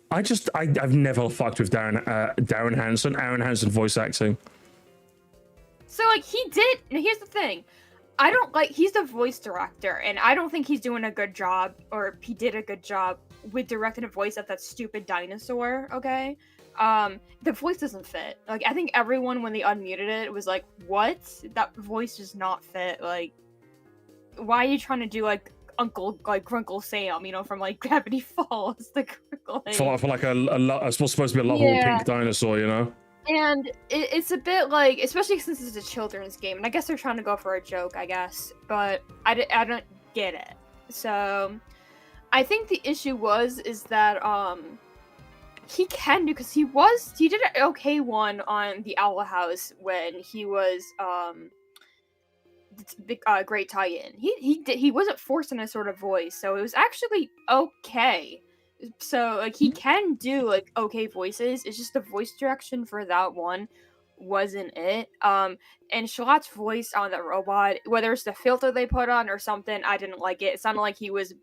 I've never fucked with Aaron Hansen voice acting. So, like, here's the thing. He's the voice director, and I don't think he's doing a good job, or he did a good job with directing a voice of that stupid dinosaur, okay? The voice doesn't fit. Like, I think everyone, when they unmuted it, was like, what? That voice does not fit. Like, why are you trying to do, like, Grunkle Sam, you know, from, like, Gravity Falls? The For like a supposed to be a lovable pink dinosaur, you know? And it's a bit like, especially since it's a children's game, and I guess they're trying to go for a joke, I guess, but I don't get it. So, I think the issue is that, he can do, because he did an okay one on the Owl House when he was, the Great Tie-In. He wasn't forced in a sort of voice, so it was actually okay. So, like, he can do, like, okay voices. It's just the voice direction for that one wasn't it. And Shalat's voice on the robot, whether it's the filter they put on or something, I didn't like it. It sounded like he was,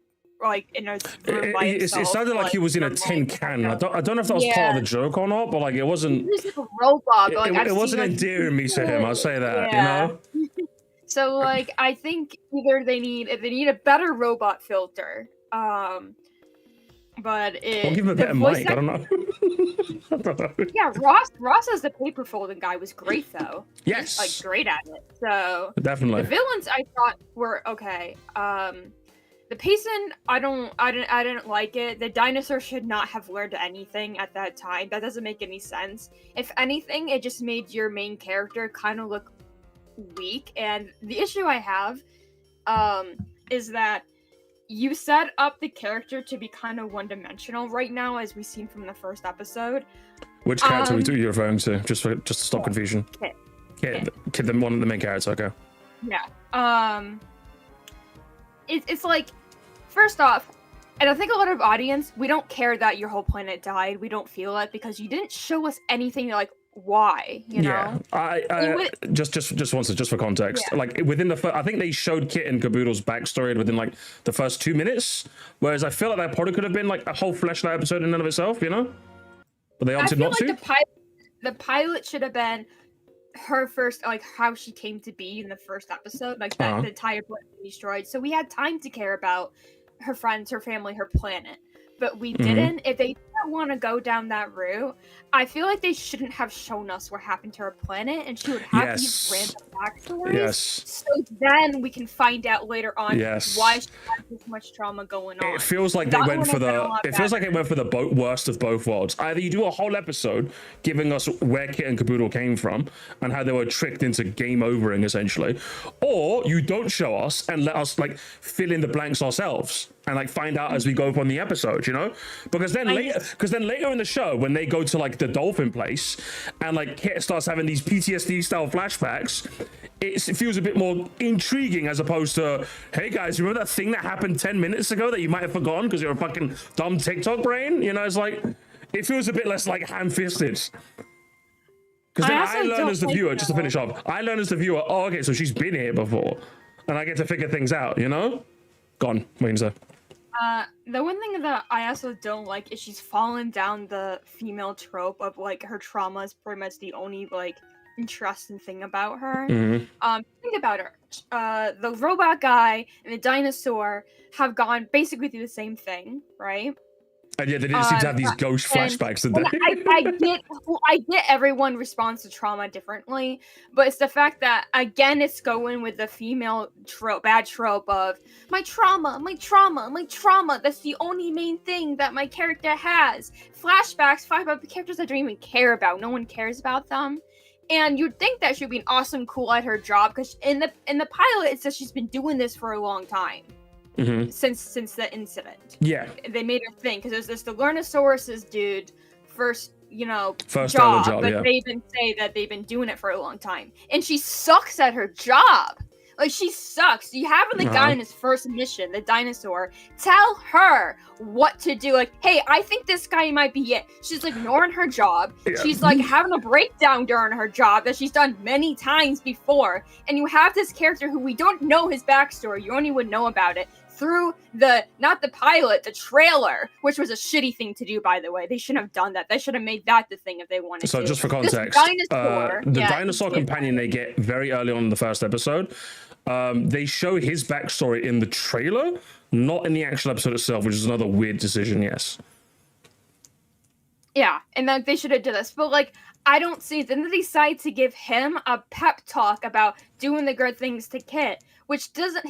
like, in a room by himself. It sounded like he was in a tin can. I don't know if that was part of the joke or not, but, like, it wasn't... He was like a robot, but, like, it wasn't endearing me to him, I'll say that, you know? So, like, I think either they need a better robot filter, but I'll give him a better mic. I don't know. Yeah, Ross as the paper folding guy was great though. Yes, like great at it. So definitely. The villains I thought were okay. The pacing I didn't like it. The dinosaur should not have learned anything at that time. That doesn't make any sense. If anything, it just made your main character kind of look weak. And the issue I have, is that you set up the character to be kind of one-dimensional right now, as we've seen from the first episode. Which character are you referring to? Just to stop confusion. Kit, the one of the main characters. Okay. Yeah. It's like, first off, and I think a lot of audience, we don't care that your whole planet died. We don't feel it because you didn't show us anything like why, you know? Just for context, like within I think they showed Kit and Caboodle's backstory within like the first 2 minutes, whereas I feel like that probably could have been like a whole fleshed out episode in and of itself, you know? but they opted not to. The pilot should have been her first, like how she came to be in the first episode, like that the entire planet destroyed. So we had time to care about her friends, her family, her planet. But we didn't. If they didn't want to go down that route, I feel like they shouldn't have shown us what happened to her planet, and she would have these random backstories. So then we can find out later on why she had this much trauma going on. It feels like they went for the. It feels like it went for the worst of both worlds. Either you do a whole episode giving us where Kit and Caboodle came from and how they were tricked into game overing essentially, or you don't show us and let us like fill in the blanks ourselves and like find out as we go on the episode, you know? Because then later in the show, when they go to like the dolphin place and like Kit starts having these PTSD style flashbacks, it feels a bit more intriguing as opposed to, hey guys, remember that thing that happened 10 minutes ago that you might have forgotten because you're a fucking dumb TikTok brain? You know, it's like, it feels a bit less like ham-fisted. Because then I learn as the viewer, just to finish off, I learn as the viewer, oh, okay, so she's been here before. And I get to figure things out, you know? Gone, Windsor. The one thing that I also don't like is she's fallen down the female trope of like her trauma is pretty much the only like interesting thing about her. Think about her. The robot guy and the dinosaur have gone basically through the same thing, right? And yet they didn't seem to have these ghost flashbacks, did they? I get everyone responds to trauma differently, but it's the fact that again it's going with the female bad trope of my trauma. That's the only main thing that my character has. Flashbacks about the characters I don't even care about. No one cares about them. And you'd think that she'd be awesome, cool at her job, because in the pilot it says she's been doing this for a long time. Since the incident. Yeah. They made her think, because there's this the Lernosaurus's dude first first job, but they even say that they've been doing it for a long time. And she sucks at her job. Like, she sucks. You have the guy in his first mission, the dinosaur, tell her what to do. Like, hey, I think this guy might be it. She's ignoring her job. Yeah. She's like having a breakdown during her job that she's done many times before. And you have this character who we don't know his backstory. You only would know about it through not the pilot, the trailer, which was a shitty thing to do, by the way. They shouldn't have done that. They should have made that the thing if they wanted to. So just for context, the dinosaur companion they get very early on in the first episode, they show his backstory in the trailer, not in the actual episode itself, which is another weird decision, yes. Yeah, and then they should have done this. But, like, I don't see, then they decide to give him a pep talk about doing the good things to Kit, which doesn't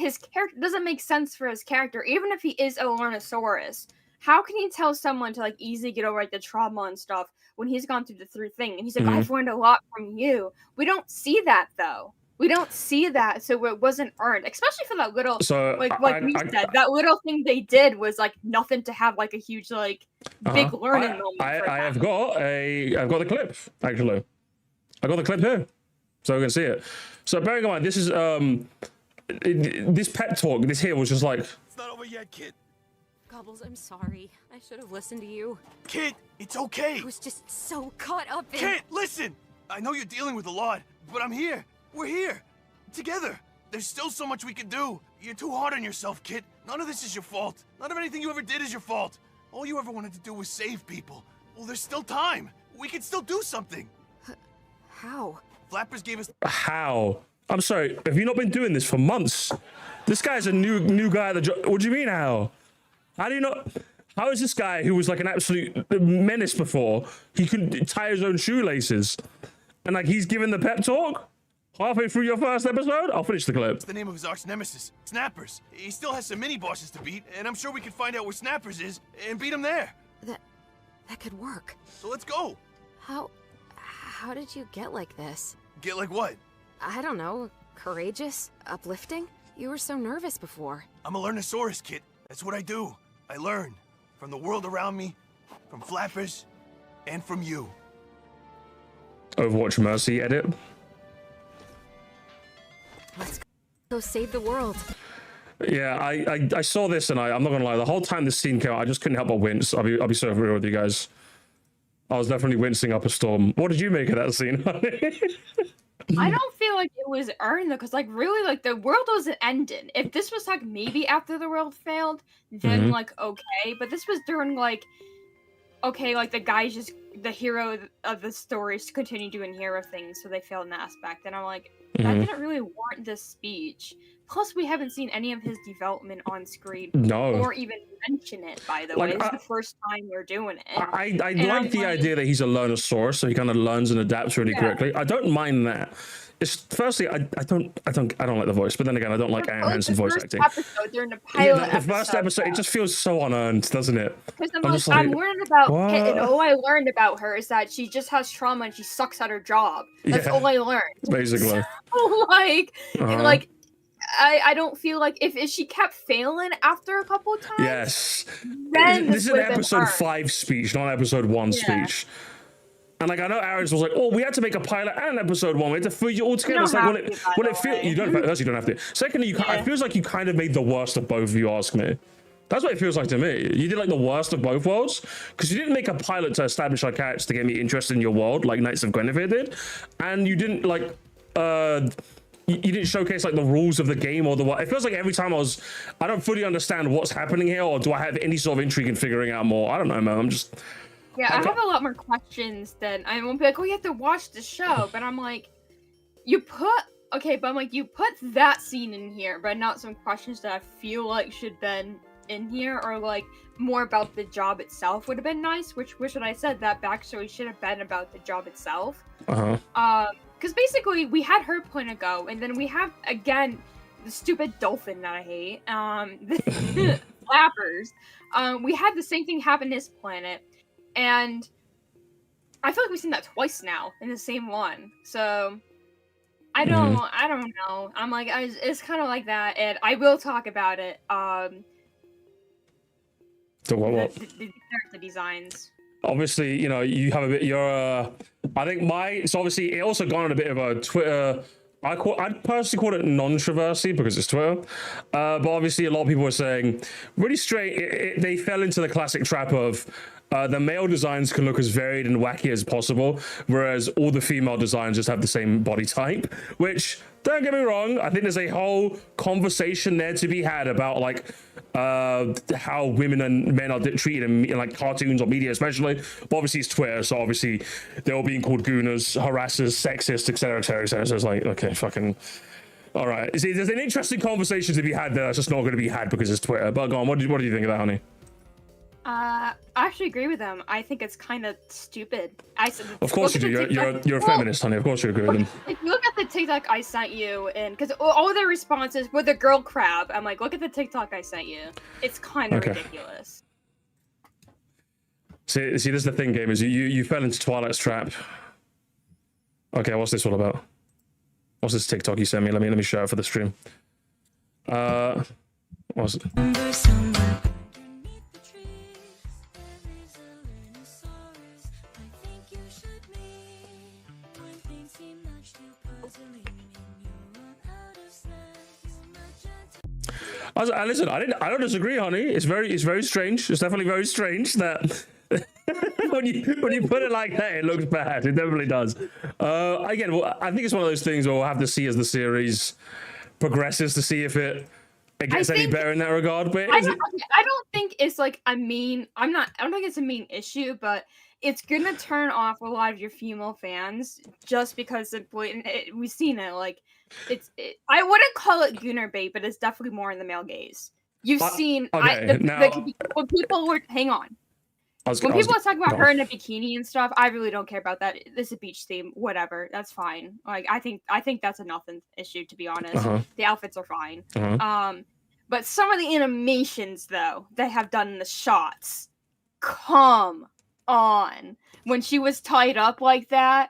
make sense for his character, even if he is a Lernosaurus. How can he tell someone to, like, easily get over, like, the trauma and stuff when he's gone through the thing? And he's like, I've learned a lot from you. We don't see that, though. We don't see that, so it wasn't earned, especially for that little, that little thing they did was like nothing to have like a huge big learning moment. I've got the clip actually. I got the clip here, so we can see it. So bearing in mind, this is this pep talk. This here was just like, it's not over yet, kid. Gobbles, I'm sorry. I should have listened to you. Kid, it's okay. I was just so caught up in. Kid, listen. I know you're dealing with a lot, but I'm here. We're here, together. There's still so much we can do. You're too hard on yourself, kid. None of this is your fault. None of anything you ever did is your fault. All you ever wanted to do was save people. Well, there's still time. We can still do something. How? Flappers gave us... How? I'm sorry, have you not been doing this for months? This guy's a new guy at the job. What do you mean, how? How do you not... How is this guy, who was like an absolute menace before, he couldn't tie his own shoelaces? And like, he's giving the pep talk? Halfway through your first episode? I'll finish the clip. It's the name of his arch nemesis, Snappers. He still has some mini-bosses to beat, and I'm sure we can find out where Snappers is and beat him there. That could work. So let's go. How did you get like this? Get like what? I don't know. Courageous? Uplifting? You were so nervous before. I'm a Lernosaurus, kid. That's what I do. I learn. From the world around me, from Flappers, and from you. Overwatch Mercy edit. Let's go save the world. Yeah, I saw this and I'm not gonna lie, the whole time this scene came out, I just couldn't help but wince. I'll be so real with you guys. I was definitely wincing up a storm. What did you make of that scene? I don't feel like it was earned though, because like really like the world wasn't ending. If this was like maybe after the world failed, then like okay, but this was during like okay, like the guy's just the hero of the stories to continue doing hero things, so they failed in that aspect. And I'm like, that didn't really warrant this speech. Plus, we haven't seen any of his development on screen. No. Or even mention it, by the way. It's the first time we're doing it. I like the idea that he's a learner source, so he kind of learns and adapts really quickly. I don't mind that. It's firstly, I don't like the voice, but then again, I don't like Aaron Hansen's voice acting. During the pilot the first episode, it just feels so unearned, doesn't it? Because I'm learning about Kit, and all I learned about her is that she just has trauma and she sucks at her job. That's all I learned. Basically. So, like, I don't feel like if she kept failing after a couple of times. Yes. Then this is an episode 5 speech, not episode 1 speech. And like I know Aaron's was like, oh, we had to make a pilot and episode 1. We had to fill you all together. It's like when it feels you don't have to. Secondly, it feels like you kind of made the worst of both. If you ask me, that's what it feels like to me. You did like the worst of both worlds because you didn't make a pilot to establish our characters to get me interested in your world like Knights of Guinevere did, and you didn't like you didn't showcase like the rules of the game or the what. It feels like every time I don't fully understand what's happening here, or do I have any sort of intrigue in figuring out more? I don't know, man. I'm just. Yeah, I have a lot more questions than I won't be like, oh, you have to watch the show. But I'm like, you put that scene in here, but not some questions that I feel like should been in here, or like more about the job itself would have been nice. Which what I said that backstory should have been about the job itself. Because basically we had her point of go, and then we have again the stupid dolphin that I hate. The flappers. We had the same thing happen to this planet. And I feel like we've seen that twice now in the same one. So I don't know. I'm like, it's kind of like that, and I will talk about it. So what? The character designs. Obviously, you know, you have a bit. I think so obviously it also gone on a bit of a Twitter. I'd personally call it non-controversy because it's Twitter, but obviously a lot of people were saying really straight. They fell into the classic trap of. The male designs can look as varied and wacky as possible, whereas all the female designs just have the same body type, which, don't get me wrong, I think there's a whole conversation there to be had about like how women and men are treated in like cartoons or media especially. But obviously it's Twitter, so obviously they're all being called gooners, harassers, sexist, etc, etc, etc. So it's like, okay, fucking all right. See, there's an interesting conversation to be had there that's just not going to be had because it's Twitter. But go on, what do you think of that, honey? I actually agree with them. I think it's kind of stupid. Of course you do. You're a feminist, honey. Of course you agree with them. If you look at the TikTok I sent you, and because all the responses were the girl crab, I'm like, look at the TikTok I sent you. It's kind of ridiculous. See, this is the thing, gamers. You fell into Twilight's trap. Okay, what's this all about? What's this TikTok you sent me? Let me show it for the stream. What's it? Listen, I don't disagree, honey. It's very strange. It's definitely very strange that when you put it like that, it looks bad. It definitely does. Again, well, I think it's one of those things where we'll have to see as the series progresses to see if it gets any better in that regard. But I don't think it's like I don't think it's a main issue, but it's gonna turn off a lot of your female fans just because we've seen it. Like I wouldn't call it gooner bait, but it's definitely more in the male gaze. You've seen when people were hang on. When people are talking about her in a bikini and stuff, I really don't care about that. This is a beach theme, whatever. That's fine. Like I think that's a nothing issue, to be honest. The outfits are fine. But some of the animations though they have done in the shots, come on. When she was tied up like that,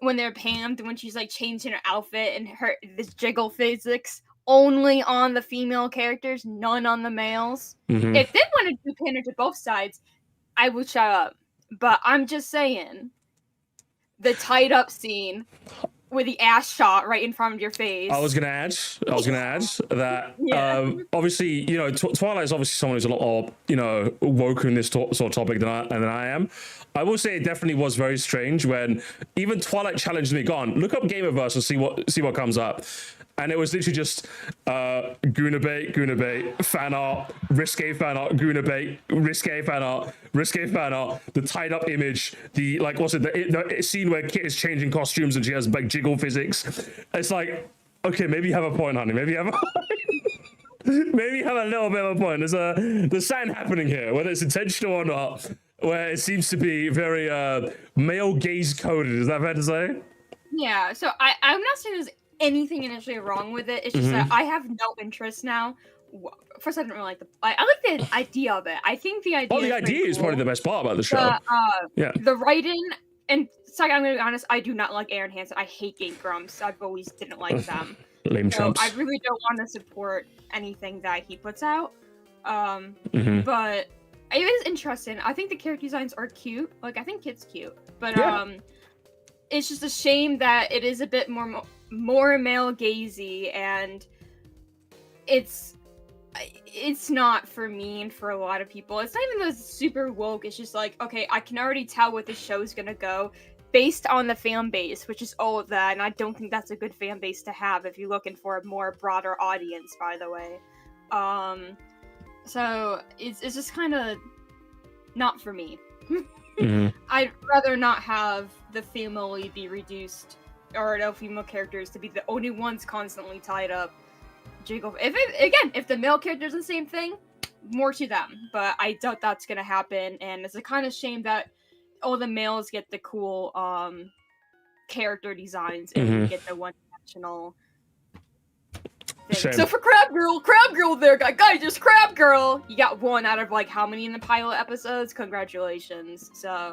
when they're pammed, when she's like changing her outfit and this jiggle physics only on the female characters, none on the males. If they wanted to pander to both sides, I would shut up. But I'm just saying, the tied up scene with the ass shot right in front of your face. I was gonna add that obviously, you know, Twilight is obviously someone who's a lot more, you know, woke in this sort of topic than I am. I will say it definitely was very strange when even Twilight challenged me. Go on, look up Gamerverse and see what comes up. and it was literally just Guna bait, fan art, risque fan art, Guna bait, risque fan art, the tied up image, the like, what's it, the scene where Kit is changing costumes and she has like jiggle physics. It's like, okay, maybe you have a point, honey. Maybe you have a maybe you have a little bit of a point. There's something happening here, whether it's intentional or not, where it seems to be very male gaze coded. Is that fair to say? Yeah, so I'm not saying there's anything initially wrong with it. It's just that I have no interest now. First, I didn't really like I like the idea of it. I think the idea. Oh, the idea is probably the best part about the show. Yeah. The writing, and second, I'm gonna be honest. I do not like Aaron Hansen. I hate Game Grumps. I've always didn't like them. Lame chumps. I really don't want to support anything that he puts out. But it is interesting. I think the character designs are cute. Like, I think Kit's cute, but it's just a shame that it is a bit more male gazy, and it's not for me and for a lot of people. It's not even though it's super woke. It's just like, okay, I can already tell what the show's gonna go based on the fan base, which is all of that, and I don't think that's a good fan base to have if you're looking for a more broader audience, by the way. So it's just kind of not for me. I'd rather not have the female lead be reduced, or no female characters to be the only ones constantly tied up. Jiggle. If the male character is the same thing, more to them. But I doubt that's gonna happen, and it's a kind of shame that all the males get the cool character designs and we get the one-dimensional thing. So for Crab Girl there, guys, just Crab Girl. You got one out of like how many in the pilot episodes? Congratulations. So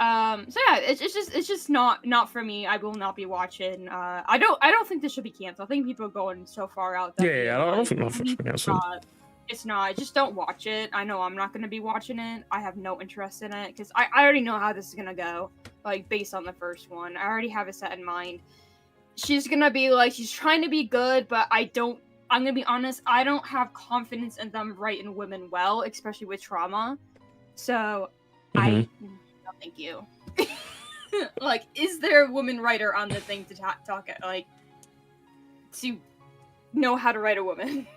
yeah, it's just not for me. I will not be watching. I don't think this should be canceled. I think people are going so far out that I don't think it should be canceled. It's not. Just don't watch it. I know I'm not going to be watching it. I have no interest in it because I already know how this is going to go. Like, based on the first one, I already have it set in mind. She's going to be like, she's trying to be good, but I'm going to be honest, I don't have confidence in them writing women well, especially with trauma. So, no, thank you. Like, is there a woman writer on the thing to talk at, like, to know how to write a woman?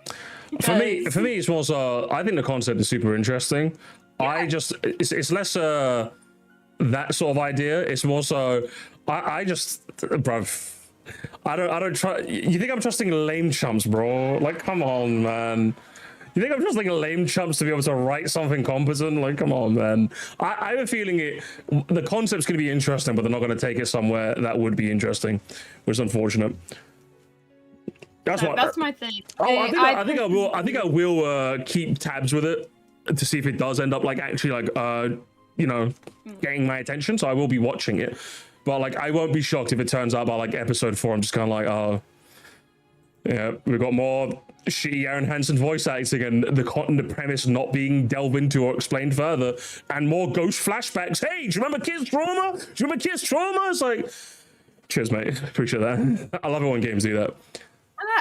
For me, it's more so, I think the concept is super interesting. Yeah. It's less that sort of idea. It's more so, I just, bruv, I don't trust. You think I'm trusting lame chumps, bro? Like, come on, man. You think I'm trusting lame chumps to be able to write something competent? Like, come on, man. I have a feeling the concept's going to be interesting, but they're not going to take it somewhere that would be interesting, which is unfortunate. That's my thing. I think I will keep tabs with it to see if it does end up like actually like getting my attention. So I will be watching it, but like I won't be shocked if it turns out by like episode 4 I'm just kind of like, oh yeah, we've got more shitty Aaron Hansen voice acting and the premise not being delved into or explained further, and more ghost flashbacks. Hey, do you remember Kids Trauma? It's like, cheers, mate. Appreciate that. I love it when games do that.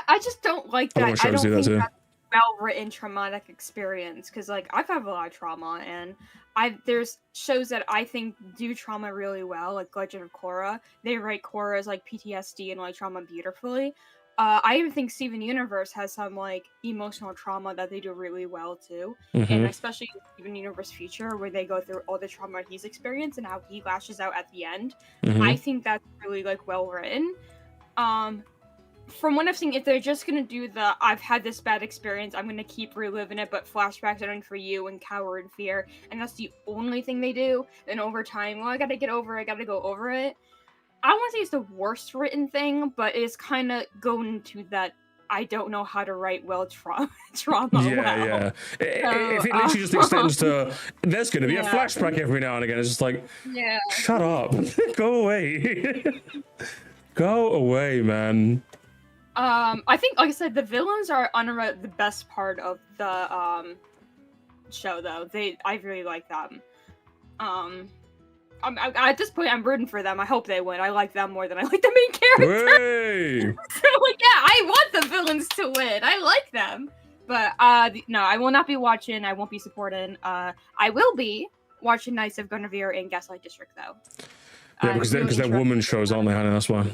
I just don't like that. I don't think that's a well-written traumatic experience, because like I've had a lot of trauma, and there's shows that I think do trauma really well, like Legend of Korra. They write Korra's like PTSD and like trauma beautifully. I even think Steven Universe has some like emotional trauma that they do really well too, and especially Steven Universe Future, where they go through all the trauma he's experienced and how he lashes out at the end. I think that's really like well written. From what I've seen, if they're just gonna do the I've had this bad experience, I'm gonna keep reliving it, but flashbacks are in for you and cower in fear, and that's the only thing they do, then over time, well, I gotta go over it. I won't say it's the worst written thing, but it's kind of going to that I don't know how to write well trauma Yeah. If it literally just extends to there's gonna be a flashback every now and again, it's just like, shut up. Go away. Go away, man. I think, like I said, the villains are the best part of the show, though. I really like them. At this point, I'm rooting for them. I hope they win. I like them more than I like the main character. Hey! So, like, yeah, I want the villains to win. I like them. But, no, I will not be watching. I won't be supporting. I will be watching Knights of Guinevere and Gaslight District, though. Yeah, because they're woman shows, aren't they, Hannah? That's why.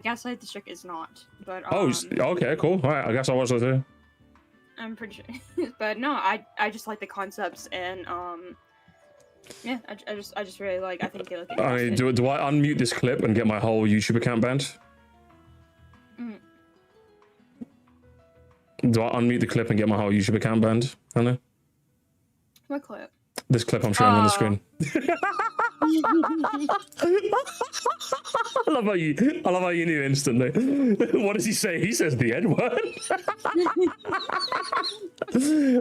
Gaslight District is not, but Oh, okay, cool. All right, I guess I watched that too. I'm pretty sure. But no, I just like the concepts and yeah, I just really like. I think they look interesting. Do I unmute this clip and get my whole YouTube account banned? Mm. Do I unmute the clip and get my whole YouTube account banned? Hannah? What clip? This clip I'm showing on the screen. I love how you knew instantly. What does he say? He says the N word.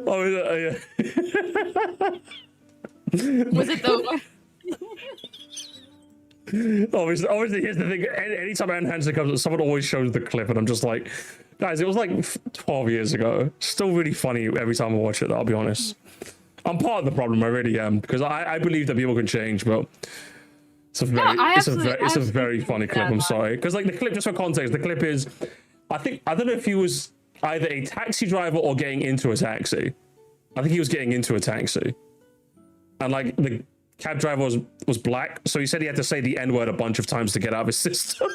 Oh, yeah. Was it the? Obviously, here's the thing. Anytime Anne Hansen comes, someone always shows the clip, and I'm just like, guys, it was like 12 years ago. Still really funny every time I watch it. I'll be honest. I'm part of the problem. I really am, because I believe that people can change, but it's a very funny clip. I'm sorry, because like the clip, just for context, the clip is, I don't know if he was either a taxi driver or getting into a taxi. I think he was getting into a taxi, and like the cab driver was black, so he said he had to say the N-word a bunch of times to get out of his system.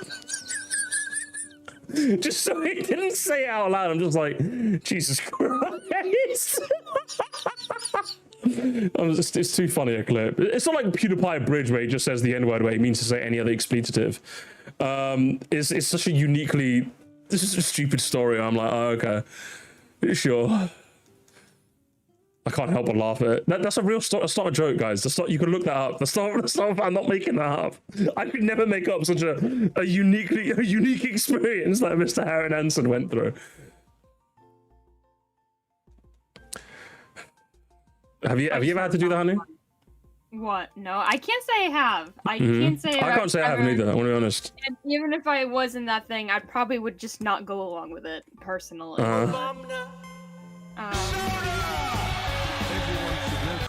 Just so he didn't say it out loud. I'm just like, Jesus Christ. It's too funny a clip. It's not like PewDiePie Bridge where he just says the N-word where he means to say any other expletive. It's such a uniquely, this is a stupid story. I'm like, oh, okay, sure. I can't help but laugh at it. That's a real story. That's not a joke, guys. That's not. You can look that up. That's not. I'm not making that up. I could never make up such a unique experience that Mr. Harry Hansen went through. Have you ever had to do that, honey? What? No, I can't say I have. I can't say. I can't say I haven't either. I want to be honest. And even if I was in that thing, I probably would just not go along with it personally.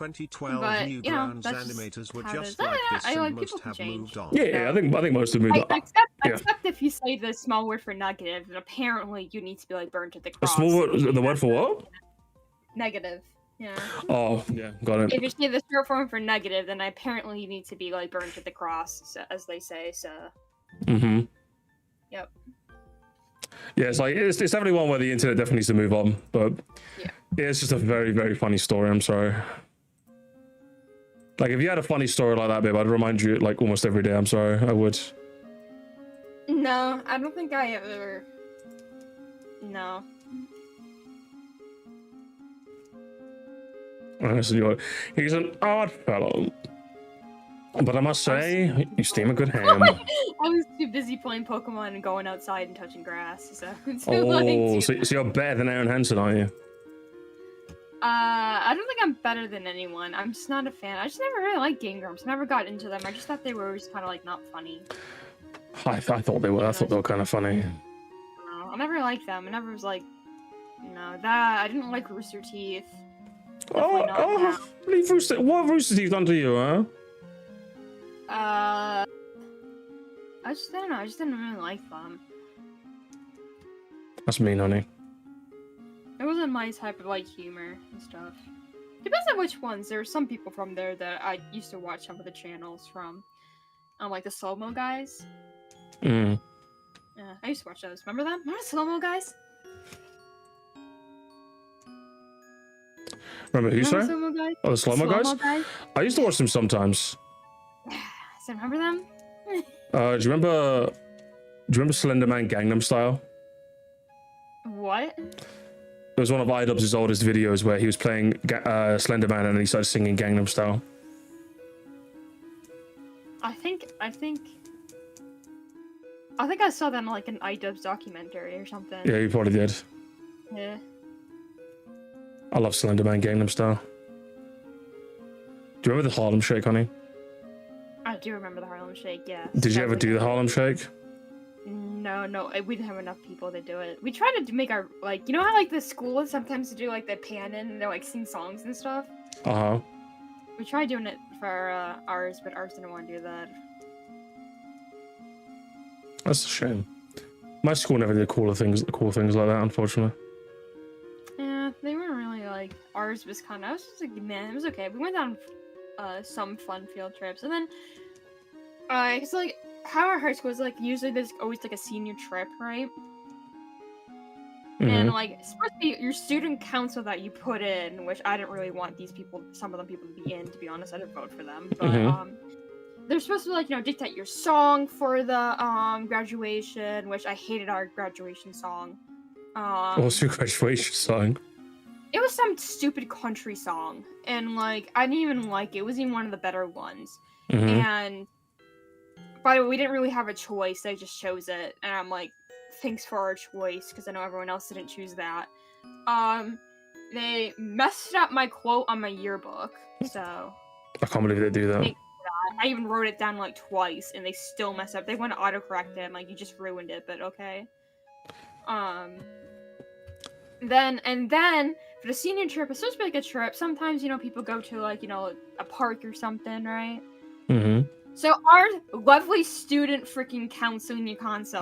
2012 but, Newgrounds animators were just like this and must have moved on. Yeah, I think most of them moved on. Except if you say the small word for negative, then apparently you need to be like burned to the cross. A small word, the word for what? Negative. Yeah. Oh, yeah, got it. If you say the short form for negative, then apparently you need to be like burned to the cross, so, as they say. So. Mm-hmm. Yep. Yeah, it's definitely one where the internet definitely needs to move on, but yeah, it's just a very, very funny story. I'm sorry. Like, if you had a funny story like that, babe, I'd remind you like almost every day. I'm sorry, I would. No, I don't think I ever. No. Honestly, he's an odd fellow, but I must say, you steam a good ham. I was too busy playing Pokemon and going outside and touching grass, so. So you're better than Aaron Hansen, are you? I don't think I'm better than anyone. I'm just not a fan. I just never really liked Game Grumps. Never got into them. I just thought they were always kind of like not funny. I thought they were. I thought they were kind of funny. No, I never liked them. I never was like, no, that I didn't like Rooster Teeth. Leave Rooster. What have Rooster Teeth done to you, huh? I don't know. I just didn't really like them. That's mean, honey. It wasn't my type of like humor and stuff. Depends on which ones. There are some people from there that I used to watch some of the channels from. Like the slow-mo guys. Mm. Yeah, I used to watch those. Remember them? Remember the slow-mo guys? Remember who, sorry? Oh, the slow-mo guys? I used to watch them sometimes. So remember them? Do you remember Slender Man Gangnam Style? What? It was one of iDubbbz's oldest videos where he was playing Slender Man and then he started singing Gangnam Style. I think I saw that in like an iDubbbz documentary or something. Yeah, you probably did. Yeah. I love Slender Man Gangnam Style. Do you remember the Harlem Shake, honey? I do remember the Harlem Shake, yeah. Did you ever do the Harlem Shake? No, we didn't have enough people to do it. We tried to make our, like, you know how, like, the school sometimes to do, like, the pan in and they're, like, sing songs and stuff? Uh-huh. We tried doing it for ours, but ours didn't want to do that. That's a shame. My school never did cool things like that, unfortunately. Yeah, they weren't really, like, ours was kind of, I was just like, man, it was okay. We went on some fun field trips, and then, it's like, how our high school is like usually there's always like a senior trip, right? Mhm. And like it's supposed to be your student council that you put in, which I didn't really want some of them people to be in, to be honest. I didn't vote for them. But Mhm. they're supposed to like, dictate your song for the graduation, which I hated our graduation song. What's your graduation song? It was some stupid country song, and like I didn't even like it. It wasn't even one of the better ones. Mhm. And by the way, we didn't really have a choice. They just chose it, and I'm like, thanks for our choice, because I know everyone else didn't choose that. They messed up my quote on my yearbook, so I can't believe they do that. I even wrote it down like twice, and they still messed up. They want to autocorrect it. I'm like, you just ruined it, but okay. Then for the senior trip, it's supposed to be like a trip. Sometimes, people go to like, a park or something, right? Mhm. So our lovely student freaking council,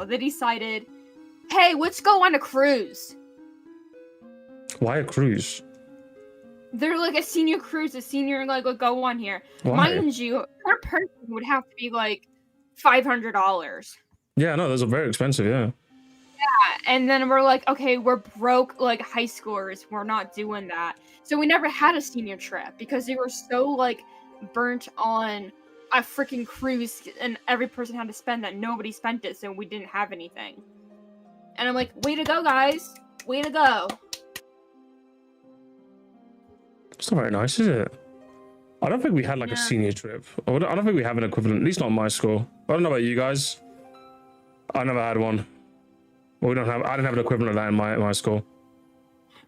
they decided, hey, let's go on a cruise. Why a cruise? They're like a senior cruise, like would go on here. Why? Mind you, per person would have to be like $500. Yeah, no, those are very expensive. Yeah. And then we're like, okay, we're broke like high schoolers. We're not doing that. So we never had a senior trip because they were so like burnt on a freaking cruise and every person had to spend that nobody spent it, so we didn't have anything. And I'm like, way to go, guys. Way to go. It's not very nice, is it? I don't think we had like a senior trip. I don't think we have an equivalent, at least not in my school. I don't know about you guys. I never had one. Well, I didn't have an equivalent of that in my school.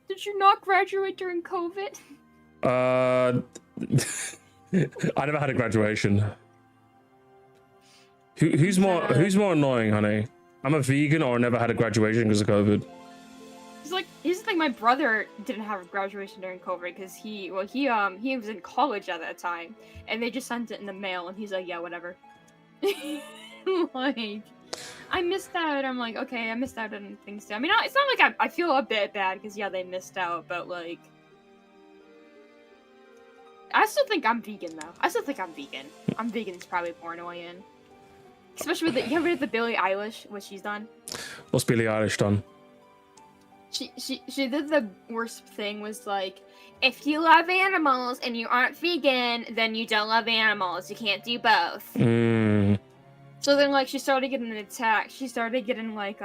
Did you not graduate during COVID? I never had a graduation. Who's more annoying, honey? I'm a vegan, or I never had a graduation because of COVID. Here's the thing, my brother didn't have a graduation during COVID because he was in college at that time, and they just sent it in the mail, and he's like, yeah, whatever. Like, I missed out. I'm like, okay, I missed out on things too. I mean, it's not like I feel a bit bad because, yeah, they missed out, but like, I still think I'm vegan though. I'm vegan is probably more annoying. Especially with you ever read the Billie Eilish, what she's done? What's Billie Eilish done? She did the worst thing was like, if you love animals and you aren't vegan, then you don't love animals. You can't do both. So then like she started getting attacked. She started getting like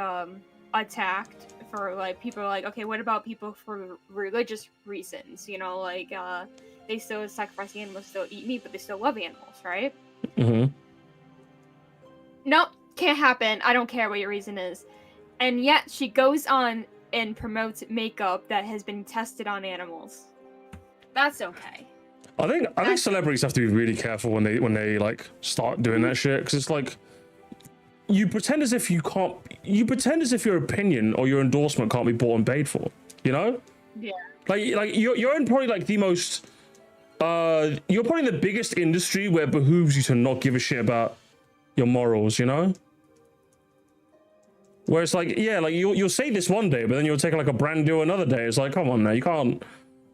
attacked for like people are like, okay, what about people for religious reasons? Like they still sacrifice animals, still eat meat, but they still love animals, right? Mm-hmm. Nope, can't happen. I don't care what your reason is. And yet she goes on and promotes makeup that has been tested on animals. That's okay. I think celebrities have to be really careful when they like start doing that shit, because it's like you pretend as if your opinion or your endorsement can't be bought and paid for, Yeah. Like you're in probably like the most you're probably the biggest industry where it behooves you to not give a shit about your morals, Where it's like, yeah, like you'll say this one day, but then you'll take like a brand deal another day. It's like, come on now, you can't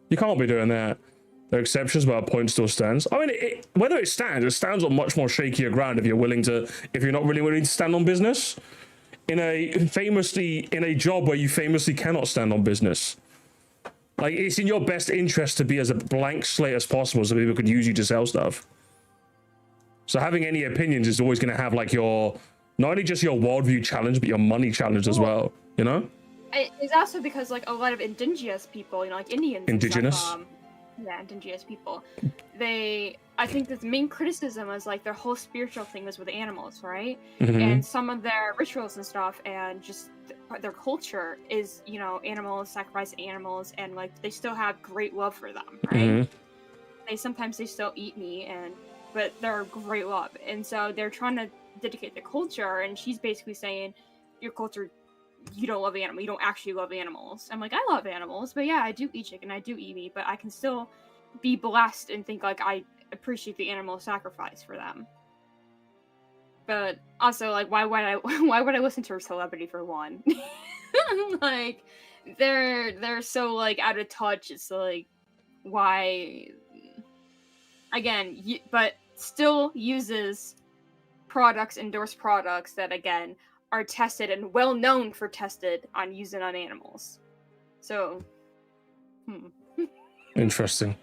be doing that. There are exceptions, but our point still stands. I mean, whether it stands on much more shakier ground if you're not really willing to stand on business in a job where you famously cannot stand on business. Like, it's in your best interest to be as a blank slate as possible so people could use you to sell stuff. So having any opinions is always going to have like not only just your worldview challenge, but your money challenge as well, It's also because like a lot of indigenous people, like Indians. Indigenous? Indigenous people. I think the main criticism was like their whole spiritual thing was with animals, right? Mm-hmm. And some of their rituals and stuff and just their culture is, animals, sacrifice animals, and like they still have great love for them, right? Mm-hmm. Sometimes they still eat meat, but they're great love. And so they're trying to dedicate the culture, and she's basically saying your culture, you don't love animals, you don't actually love animals. I'm like, I love animals, but yeah, I do eat chicken, I do eat meat, but I can still be blessed and think like I appreciate the animal sacrifice for them. But also, like, why would I listen to a celebrity for one? Like, they're so like out of touch. It's like, why? Again, but still uses products, endorsed products that again are tested and well known for tested on using on animals. So, Interesting.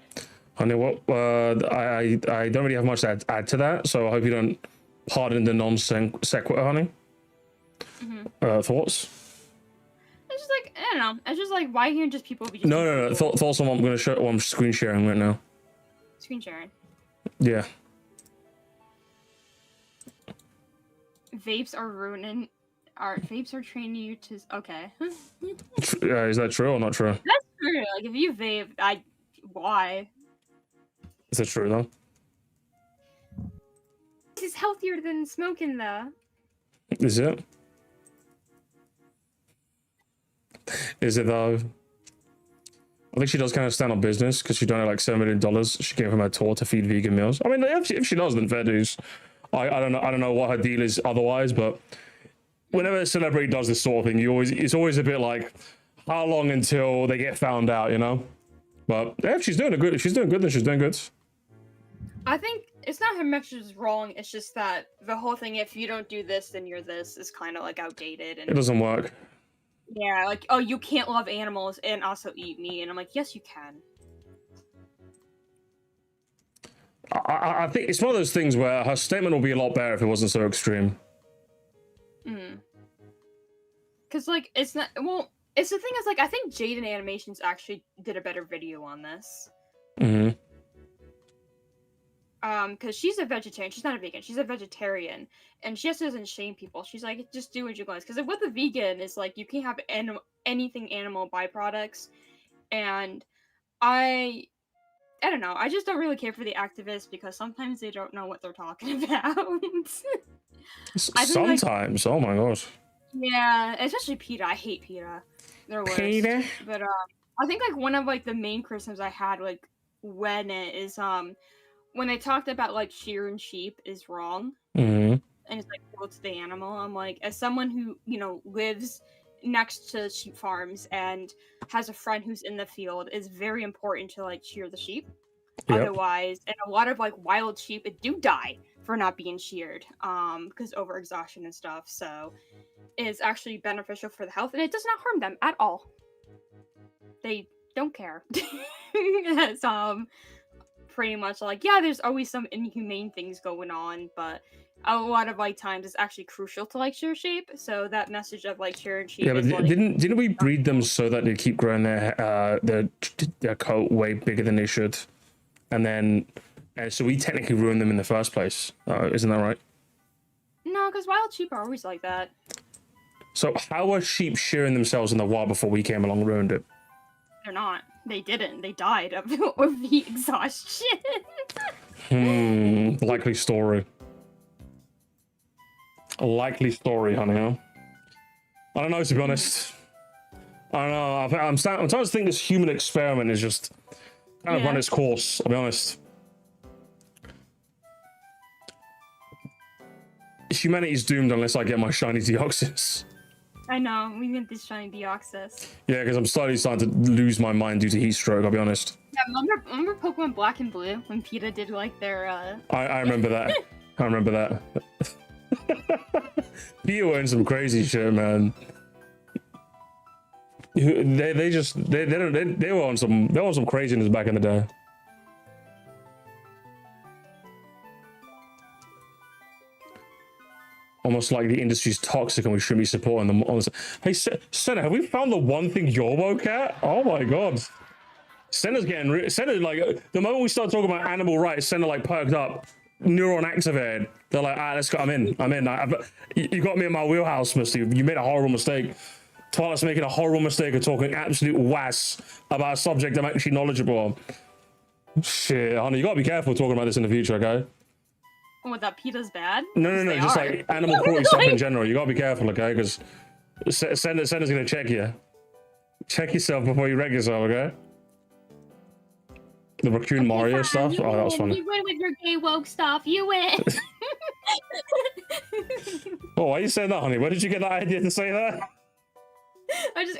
Honey, what? I don't really have much to add to that, so I hope you don't pardon the non-sequitur, honey. Thoughts? It's just like, I don't know. It's just like, why can't just people be just No. Thoughts on what I'm going to show, what I'm screen sharing right now. screen sharing? Yeah. Vapes are ruining. Vapes are training you to. Okay. Is that true or not true? That's true. Like, if you vape, why? Is that true though? This is healthier than smoking, though. Is it? Is it though? I think she does kind of stand on business because she donated like $7 million. She gave him a tour to feed vegan meals. I mean, if she does, then fair dues. I don't know what her deal is otherwise, but whenever a celebrity does this sort of thing, it's always a bit like, how long until they get found out, you know? But yeah, if she's doing good, then she's doing good. I think it's not her message is wrong. It's just that the whole thing, if you don't do this, then you're this, is kind of like outdated. And it doesn't work. Yeah, like, oh, you can't love animals and also eat meat. And I'm like, yes, you can. I think it's one of those things where her statement will be a lot better if it wasn't so extreme. Because, like, it's not, well, it's the thing is, like, I think Jaden Animations actually did a better video on this. Because she's a vegetarian. She's not a vegan. She's a vegetarian. And she just doesn't shame people. She's like, just do what you want. Because with a vegan, is like, you can't have anything animal byproducts. And I don't know. I just don't really care for the activists because sometimes they don't know what they're talking about. Sometimes, like, oh my gosh. Yeah, especially PETA. I hate PETA. They're worst. PETA? But I think like one of like the main criticisms I had like when it is when they talked about like shearing sheep is wrong. And it's like cruel to the animal. I'm like, as someone who, you know, lives next to sheep farms and has a friend who's in the field, it's very important to like shear the sheep. Yep. Otherwise, and a lot of like wild sheep do die for not being sheared because overexhaustion and stuff. So it's actually beneficial for the health and it does not harm them at all. They don't care. It's pretty much like, yeah, there's always some inhumane things going on, but a lot of like times it's actually crucial to like shear sheep. So that message of like shearing sheep. Yeah, but like, didn't we breed them so that they keep growing their coat way bigger than they should, and then so we technically ruined them in the first place? Isn't that right? No, because wild sheep are always like that. So how were sheep shearing themselves in the wild before we came along and ruined it? They're not. They didn't. They died of the exhaustion. Likely story. A likely story, honey, huh? I don't know, to be honest. I don't know. I'm starting to think this human experiment is just kind of run its course, I'll be honest. Humanity's doomed unless I get my shiny Deoxys. I know, we need this shiny Deoxys. Yeah, because I'm starting to lose my mind due to heat stroke, I'll be honest. Yeah, remember Pokemon Black and Blue when PETA did like their I remember that. I remember that. PETA were in some crazy shit, man. They were on some craziness back in the day. Almost like the industry's toxic and we shouldn't be supporting them. Hey, Senna, have we found the one thing you're woke at? Oh my god. Senna's like, the moment we start talking about animal rights, Senna like perked up, neuron activated. They're like, let's go, I'm in. You got me in my wheelhouse, Misty. You made a horrible mistake. Twilight's making a horrible mistake of talking absolute wass about a subject I'm actually knowledgeable on. Shit, honey, you gotta be careful talking about this in the future, okay? What, that PETA's bad? No, just like animal cruelty stuff in general. You gotta be careful, okay? Because Senna's gonna check you. Check yourself before you wreck yourself, okay? The Raccoon Mario stuff? Oh, that was funny. You win with your gay woke stuff. You win. Oh, why are you saying that, honey? Where did you get that idea to say that?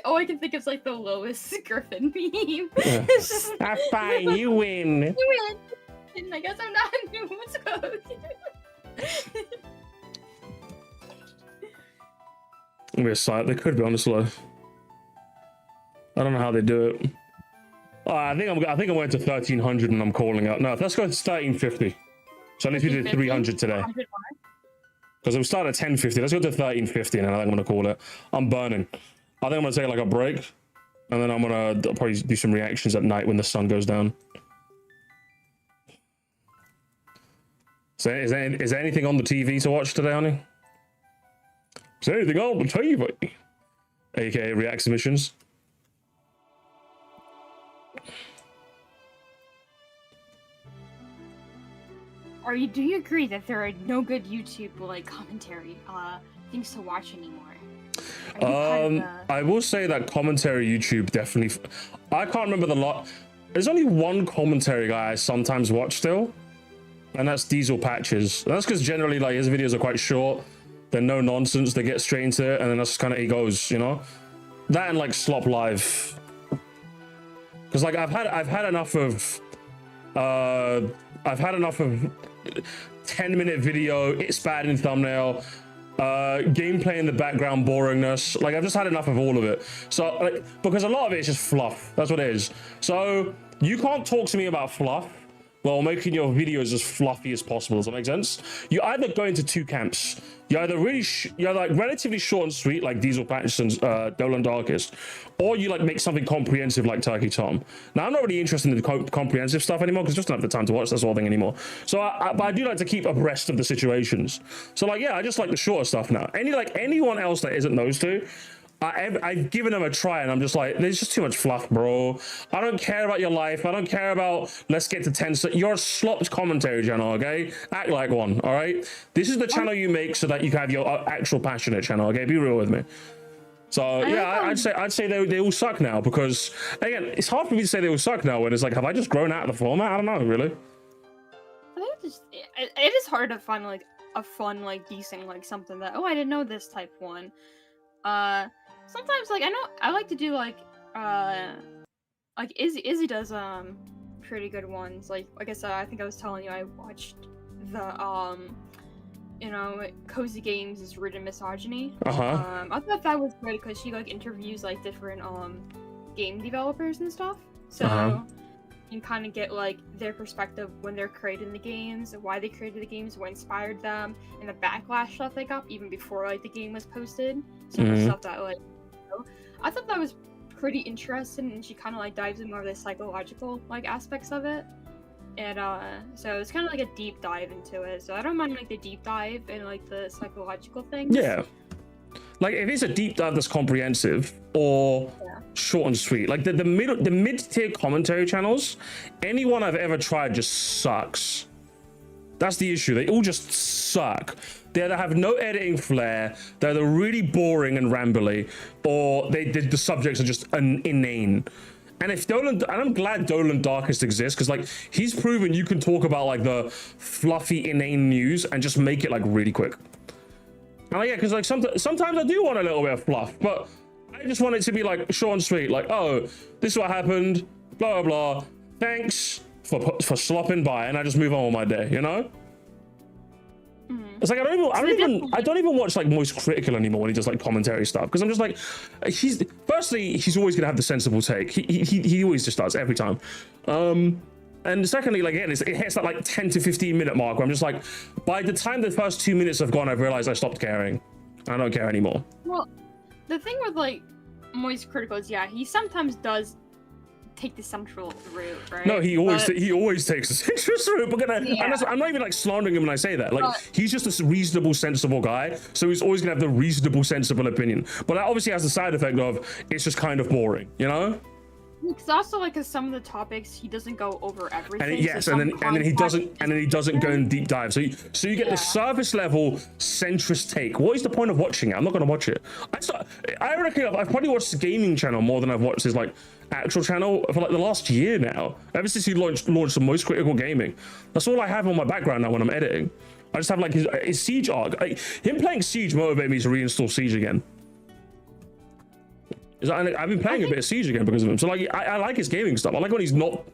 All I can think of is like the Lois Griffin meme. Yeah. It's just, that's fine, you win. You win. And I guess I'm not new. Maybe a site. They could be, honestly. I don't know how they do it. I think I went to 1300 and I'm calling out. No, let's go to 1350. So at least we did 300 today. Because we started at 1050. Let's go to 1350 and I think I'm gonna call it. I'm burning. I think I'm gonna take like a break, and then I'm gonna probably do some reactions at night when the sun goes down. So is there anything on the TV to watch today, honey? Is there anything on the TV? AKA react submissions. Do you agree that there are no good YouTube like commentary things to watch anymore? I will say that commentary YouTube definitely. I can't remember the lot. There's only one commentary guy I sometimes watch still, and that's Diesel Patches. And that's because generally like his videos are quite short. They're no nonsense. They get straight into it, and then that's kind of he goes, you know. That and like Slop Live. Because like I've had enough of 10-minute video, it's bad in thumbnail, gameplay in the background, boringness. Like I've just had enough of all of it. So like, because a lot of it is just fluff. That's what it is. So you can't talk to me about fluff while making your videos as fluffy as possible. Does that make sense? You either go into two camps. You're either you're like relatively short and sweet, like Diesel Patterson's Dolan Darkest, or you like make something comprehensive like Turkey Tom. Now I'm not really interested in the comprehensive stuff anymore because I just don't have the time to watch that sort of thing anymore. So but I do like to keep abreast of the situations. So like yeah, I just like the shorter stuff now. Anyone else that isn't those two, I've given them a try and I'm just like, there's just too much fluff, bro. I don't care about your life. I don't care about let's get to 10. You're a slopped commentary channel, okay? Act like one, all right? This is the channel you make so that you can have your actual passionate channel, okay? Be real with me. So yeah, I'd say they all suck now because again, it's hard for me to say they all suck now when it's like, have I just grown out of the format? I don't know, really. I think it is hard to find like a fun, like decent, like something that I didn't know this type one. Sometimes like I like to do like Izzy does pretty good ones. Like I said, I think I was telling you I watched the Cozy Games is Rooted in Misogyny. I thought that was great because she like interviews like different game developers and stuff. So you can kind of get like their perspective when they're creating the games, why they created the games, what inspired them, and the backlash stuff they got even before like the game was posted. Some of the stuff that like I thought that was pretty interesting, and she kind of like dives in more of the psychological like aspects of it, and so it's kind of like a deep dive into it. So I don't mind like the deep dive and like the psychological things. Yeah, like if it's a deep dive that's comprehensive or short and sweet, like the mid-tier commentary channels, anyone I've ever tried just sucks. That's the issue. They all just suck. They either have no editing flair, they're either really boring and rambly, or the subjects are just inane. And if and I'm glad Dolan Darkest exists because like he's proven you can talk about like the fluffy inane news and just make it like really quick. And yeah, because like sometimes I do want a little bit of fluff, but I just want it to be like short and sweet. Like, oh, this is what happened, blah blah blah. Thanks for slopping by, and I just move on with my day, you know. It's like I don't even watch like Moist Critical anymore when he does like commentary stuff because I'm just like, he's always gonna have the sensible take. He always just does every time. And secondly, like again, it hits that like 10 to 15 minute mark where I'm just like, by the time the first 2 minutes have gone, I've realized I stopped caring. I don't care anymore. Well, the thing with like Moist Critical is he sometimes does take the central route, right? No, he always takes the centrist route. But I'm not even like slandering him when I say that. Like he's just a reasonable, sensible guy, so he's always gonna have the reasonable, sensible opinion. But that obviously has the side effect of it's just kind of boring, you know? It's also like cause some of the topics he doesn't go over everything. And then he doesn't go in deep dive. So you get the surface level centrist take. What is the point of watching it? I'm not gonna watch it. I reckon I've probably watched the gaming channel more than I've watched his like actual channel for like the last year now. Ever since he launched the Most Critical Gaming. That's all I have on my background now when I'm editing. I just have like his Siege arc. Like, him playing Siege motivated me to reinstall Siege again. I've been playing a bit of Siege again because of him. So like I like his gaming stuff. I like when he's not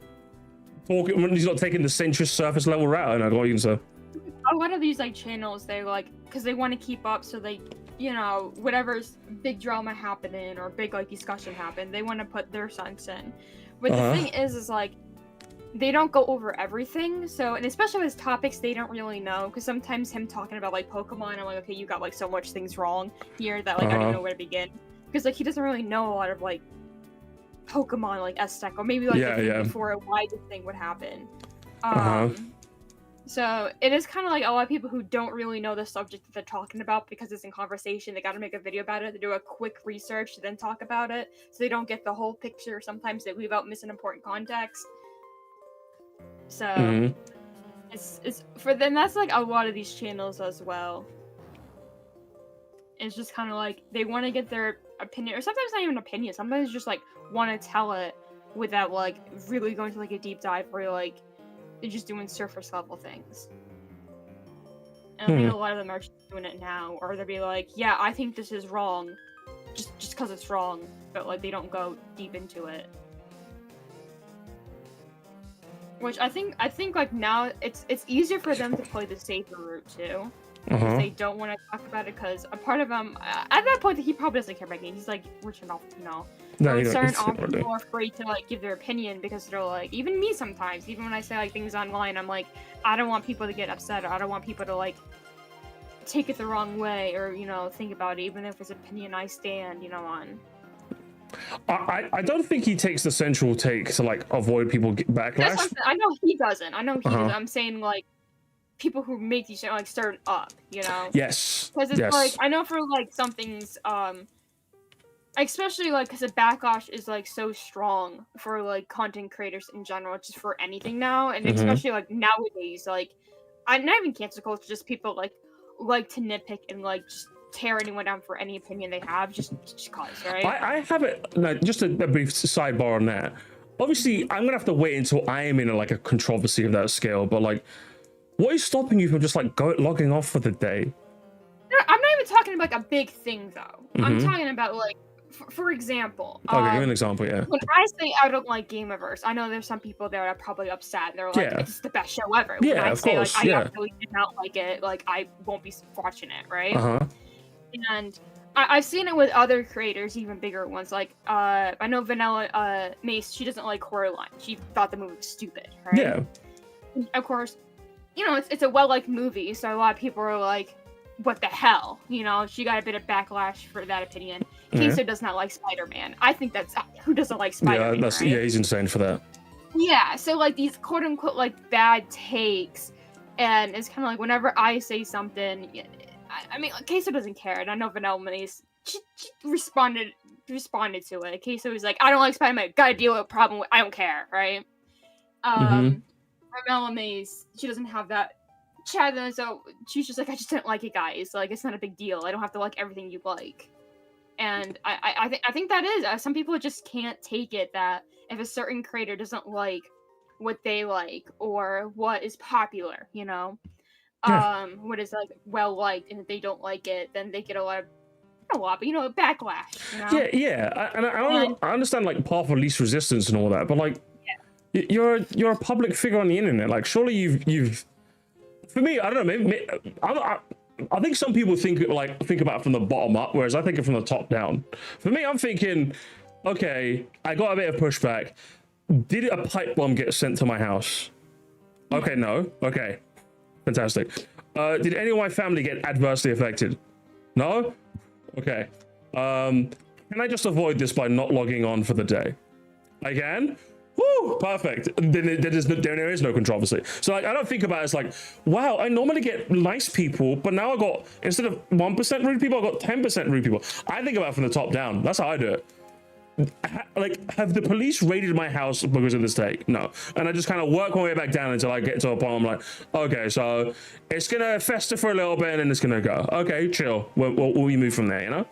talking, when he's not taking the centrist surface level route. And I got you. So a lot of these like channels, they like because they want to keep up, so they you know, whatever's big drama happening or big like discussion happened, they want to put their sense in. But the thing is like they don't go over everything. So, and especially with topics they don't really know, because sometimes him talking about like Pokemon, I'm like, okay, you got like so much things wrong here that like I don't know where to begin, because like he doesn't really know a lot of like Pokemon like aesthetic, or maybe like before why this thing would happen. So it is kind of like a lot of people who don't really know the subject that they're talking about because it's in conversation. They got to make a video about it. They do a quick research to then talk about it, so they don't get the whole picture. Sometimes they leave out missing important context. So it's for them. That's like a lot of these channels as well. It's just kind of like they want to get their opinion, or sometimes not even opinion. Sometimes just like want to tell it without like really going to like a deep dive where like they're just doing surface level things. And I think a lot of them are just doing it now, or they'll be like, yeah, I think this is wrong, just because it's wrong, but like they don't go deep into it. Which I think like now it's easier for them to play the safer route too. Because they don't want to talk about it, because a part of them at that point he probably doesn't care about games. He's like rich enough, you know. No, certain people are afraid to like give their opinion because they're like, even me sometimes, even when I say like things online, I'm like, I don't want people to get upset, or I don't want people to like take it the wrong way, or you know, think about it, even if it's opinion I stand, you know, on. I don't think he takes the central take to like avoid people backlash. I know he doesn't. I know he doesn't. I'm saying like people who make these like start up, you know. Yes. Because it's like I know for like some things, especially like because the backlash is like so strong for like content creators in general, just for anything now, and especially like nowadays, like not even cancel culture, just people like to nitpick and like just tear anyone down for any opinion they have, just cause, right? I have it. No, just a brief sidebar on that. Obviously, I'm gonna have to wait until I am in like a controversy of that scale. But like, what is stopping you from just like logging off for the day? No, I'm not even talking about like a big thing though. I'm talking about like, for example. Okay, give me an example. Yeah. When I say I don't like Gameverse, I know there's some people there that are probably upset. They're like, it's the best show ever. When I say like I absolutely did not like it, like I won't be watching it, right? And I've seen it with other creators, even bigger ones. Like, I know Vanilla Mace, she doesn't like Coraline. She thought the movie was stupid, right? Yeah. And of course, you know, it's a well-liked movie, so a lot of people are like, what the hell? You know, she got a bit of backlash for that opinion. Queso does not like Spider-Man. I think that's... Who doesn't like Spider-Man, right? He's insane for that. Yeah, so like these quote-unquote like bad takes, and it's kind of like whenever I say something... I mean, Queso doesn't care, and I know Vanilla Mace, she responded to it. Queso was like, I don't like Spider-Man, gotta deal with a problem, I don't care, right? Vanilla Mace, she doesn't have that chat, so she's just like, I just didn't like it, guys. Like, it's not a big deal. I don't have to like everything you like. And I think that is, some people just can't take it that if a certain creator doesn't like what they like, or what is popular, you know? What is like well liked, and if they don't like it, then they get a lot, but you know, backlash. You know? Yeah. I understand like path of least resistance and all that, but like, you're a public figure on the internet. Like, surely you've. For me, I don't know. Maybe I think some people think about it from the bottom up, whereas I think it from the top down. For me, I'm thinking, okay, I got a bit of pushback. Did a pipe bomb get sent to my house? Okay, no. Okay. Fantastic. Did any of my family get adversely affected? No? Okay. Can I just avoid this by not logging on for the day? I can? Woo! Perfect. Then there is no controversy. So like, I don't think about it as like, wow, I normally get nice people, but now I got, instead of 1% rude people, I got 10% rude people. I think about it from the top down. That's how I do it. Like, have the police raided my house because of this take? No. And I just kind of work my way back down until I get to a point I'm like, okay, so it's gonna fester for a little bit and then it's gonna go. Okay, chill. We move from there, you know?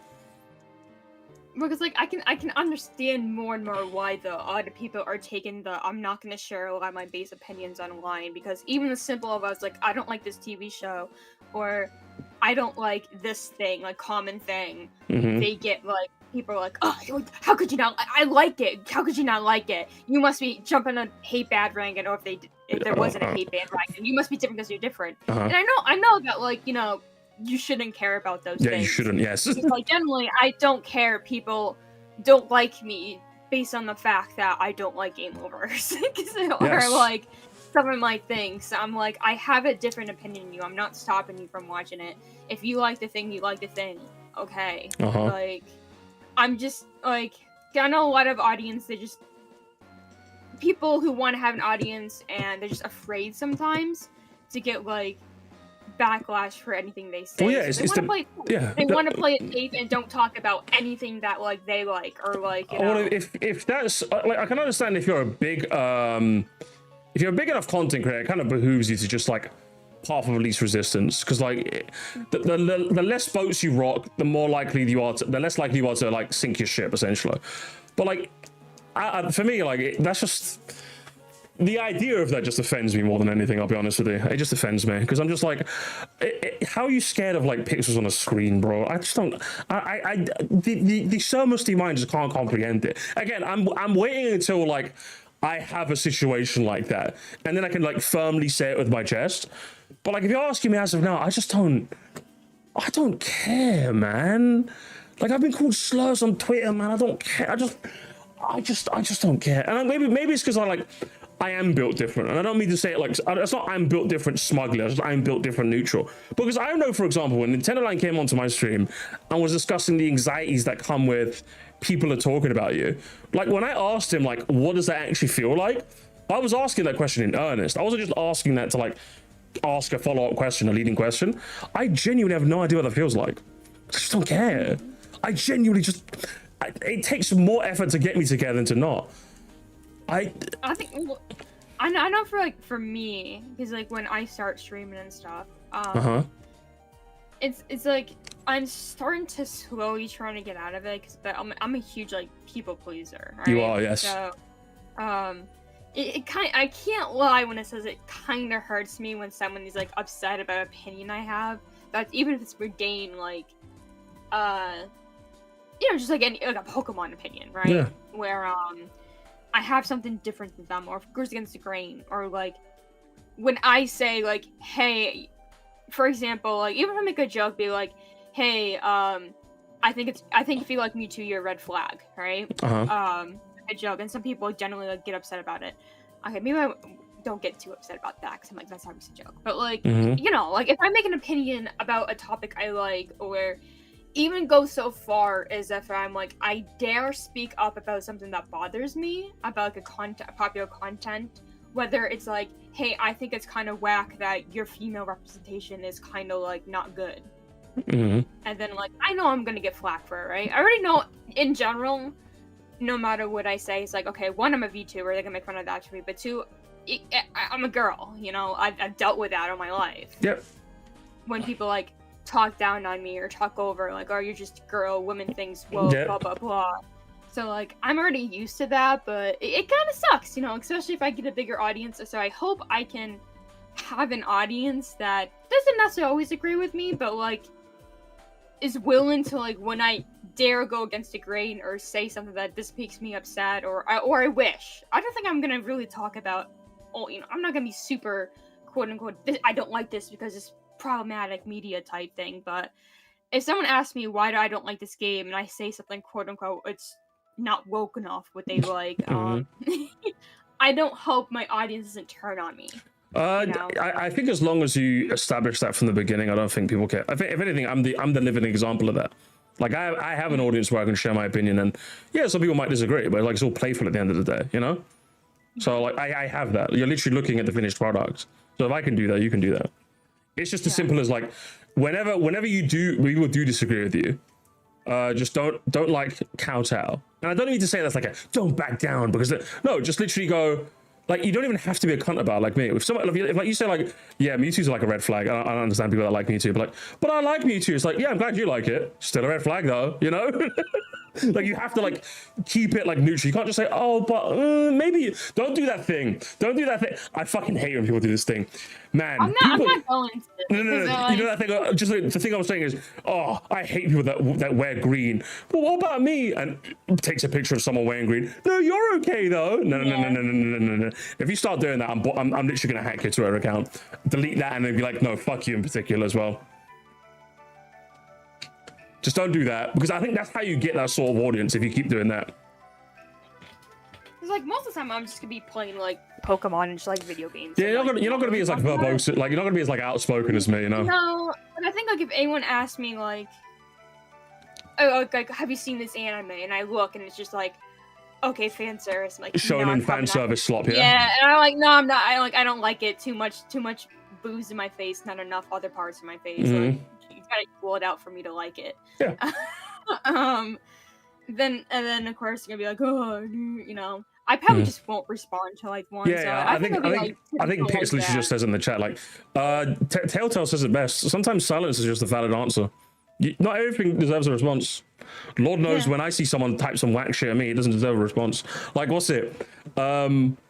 Because like I can understand more and more why the other people are taking the I'm not gonna share a lot of my base opinions online, because even as simple as like I don't like this TV show, or I don't like this thing, like common thing, they get like people are like, oh, how could you not? I like it. How could you not like it? You must be jumping a hate bandwagon, or if there wasn't a hate bandwagon, you must be different because you're different. And I know that like, you know, you shouldn't care about those Yeah, things. you shouldn't. Yes. Because, like, generally, I don't care people don't like me based on the fact that I don't like game overs. Or, like, some of my things. I'm like, I have a different opinion than you. I'm not stopping you from watching it. If you like the thing, you like the thing. Okay. Like, I'm just, like, I know a lot of audience, they just... people who want to have an audience and they're just afraid sometimes to get, like, backlash for anything they say. Well, yeah, so they want to play it safe and don't talk about anything that, like, they like, or, like, you know. Well, if that's like, I can understand if you're a big enough content creator, it kind of behooves you to just, like, path of least resistance, because, like, the less boats you rock, the more likely you are to, the less likely you are to, like, sink your ship, essentially. But, like, for me, like, that's just the idea of that just offends me more than anything. I'll be honest with you, it just offends me, because I'm just like, how are you scared of, like, pixels on a screen, bro? I just don't. The so musty mind just can't comprehend it. Again, I'm waiting until, like, I have a situation like that, and then I can, like, firmly say it with my chest. But, like, if you're asking me as of now, I don't care, man. Like, I've been called slurs on Twitter, man. I don't care. I just don't care. And maybe it's because I am built different, and I don't mean to say it like it's not I'm built different smugly. It's just I'm built different neutral. Because I know, for example, when Nintendo Line came onto my stream and was discussing the anxieties that come with people are talking about you, like, when I asked him, like, what does that actually feel like, I was asking that question in earnest. I wasn't just asking that to, like, ask a follow-up question, a leading question. I genuinely have no idea what that feels like. I just don't care. I genuinely just... it takes more effort to get me to care than to not. I think... Well, I know for me, because, like, when I start streaming and stuff, it's like, I'm starting to slowly trying to get out of it, but I'm a huge, like, people pleaser, right? You are, yes. So, it kind of, I can't lie when it says it kind of hurts me when someone is, like, upset about an opinion I have. That's even if it's mundane, like, you know, just like a Pokemon opinion, right? Yeah. Where I have something different than them, or if it goes against the grain, or, like, when I say, like, hey, for example, like, even if I make a joke, be like, hey, I think if you like Mewtwo, you're a red flag, right? A joke, and some people generally, like, get upset about it. Okay, maybe I don't get too upset about that, because I'm like, that's obviously a joke. But, like, you know, like, if I make an opinion about a topic I like, or even go so far as if I'm like, I dare speak up about something that bothers me, about, like, popular content, whether it's like, hey, I think it's kind of whack that your female representation is kind of, like, not good. And then, like, I know I'm gonna get flack for it, right? I already know, in general, no matter what I say, it's like, okay, one, I'm a VTuber, they can make fun of that to me, but two, I'm a girl, you know? I've dealt with that all my life. Yep. When people, like, talk down on me or talk over, like, oh, you're just a girl, women things, whoa, blah, blah, blah. So, like, I'm already used to that, but it kind of sucks, you know, especially if I get a bigger audience. So I hope I can have an audience that doesn't necessarily always agree with me, but, like, is willing to, like, when I dare go against the grain or say something that this makes me upset, or I wish. I don't think I'm gonna really talk about, you know, I'm not gonna be super, quote unquote, I don't like this because it's problematic media type thing, but if someone asks me why I don't like this game and I say something, quote unquote, it's not woke enough what they like, I don't hope my audience doesn't turn on me. You know? I think as long as you establish that from the beginning, I don't think people care. I think, if anything, I'm the living example of that. Like, I have an audience where I can share my opinion, and yeah, some people might disagree, but, like, it's all playful at the end of the day, you know? So, like, I have that. You're literally looking at the finished product. So if I can do that, you can do that. It's just as simple as, like, whenever we will disagree with you, just don't like kowtow. And I don't need to say that's like a don't back down, because no, just literally go, like, you don't even have to be a cunt about it, like me. If someone, if like you say, like, yeah, Mewtwo's like a red flag. I don't understand people that like Mewtwo, but I like Mewtwo. It's like, yeah, I'm glad you like it. Still a red flag though, you know? Like, you have to, like, keep it, like, neutral. You can't just say, oh, but maybe don't do that thing. Don't do that thing. I fucking hate when people do this thing, man. I'm not going to. No. You know that thing? Just like, the thing I was saying is, oh, I hate people that wear green. But what about me? And takes a picture of someone wearing green. No, you're okay though. No. If you start doing that, I'm literally gonna hack your Twitter account, delete that, and then be like, no, fuck you in particular as well. Just don't do that, because I think that's how you get that sort of audience if you keep doing that. It's like most of the time I'm just gonna be playing like Pokemon and just like video games. Yeah, you're not gonna be as like verbose, like you're not gonna be as like outspoken as me, you know. No, but I think like if anyone asked me like, oh, like have you seen this anime? And I look and it's just like, okay, fan service, like Shonen fan service slop, yeah. Yeah, and I'm like, no, I'm not. I don't like it. Too much booze in my face, not enough other parts of my face. Like, you gotta pull it out for me to like it. Yeah. Then of course you're gonna be like, oh, you know. I probably just won't respond to like one. Yeah, so I think Pix literally just says in the chat like, Telltale says it best. Sometimes silence is just a valid answer. Not everything deserves a response. Lord knows when I see someone type some whack shit at me, it doesn't deserve a response. Like, what's it?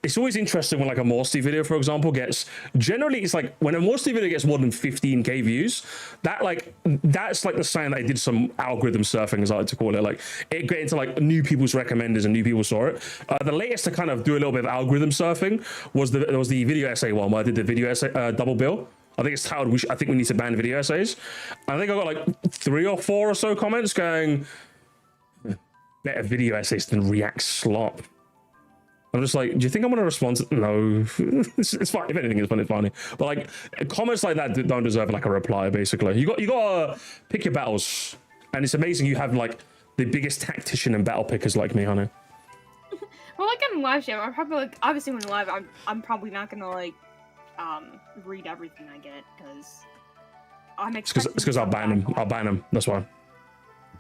It's always interesting when like a Morsty video, for example, gets, generally it's like when a Morsty video gets more than 15k views, that's like the sign that they did some algorithm surfing, as I like to call it. Like it got into like new people's recommenders and new people saw it. The latest to kind of do a little bit of algorithm surfing was the video essay one, where I did the video essay double bill. I think it's titled, I think we need to ban video essays. I think I got like 3 or 4 or so comments going, better video essays than React slop. I'm just like, do you think I'm going to respond to, no, it's fine. If anything, it's funny. But like comments like that don't deserve like a reply, basically. You got to pick your battles. And it's amazing you have like the biggest tactician and battle pickers like me, honey. Well, like on live stream, I'm probably like, obviously when live, I'm probably not going to like, read everything I get because I'm expecting. It's because I'll ban him. That's why.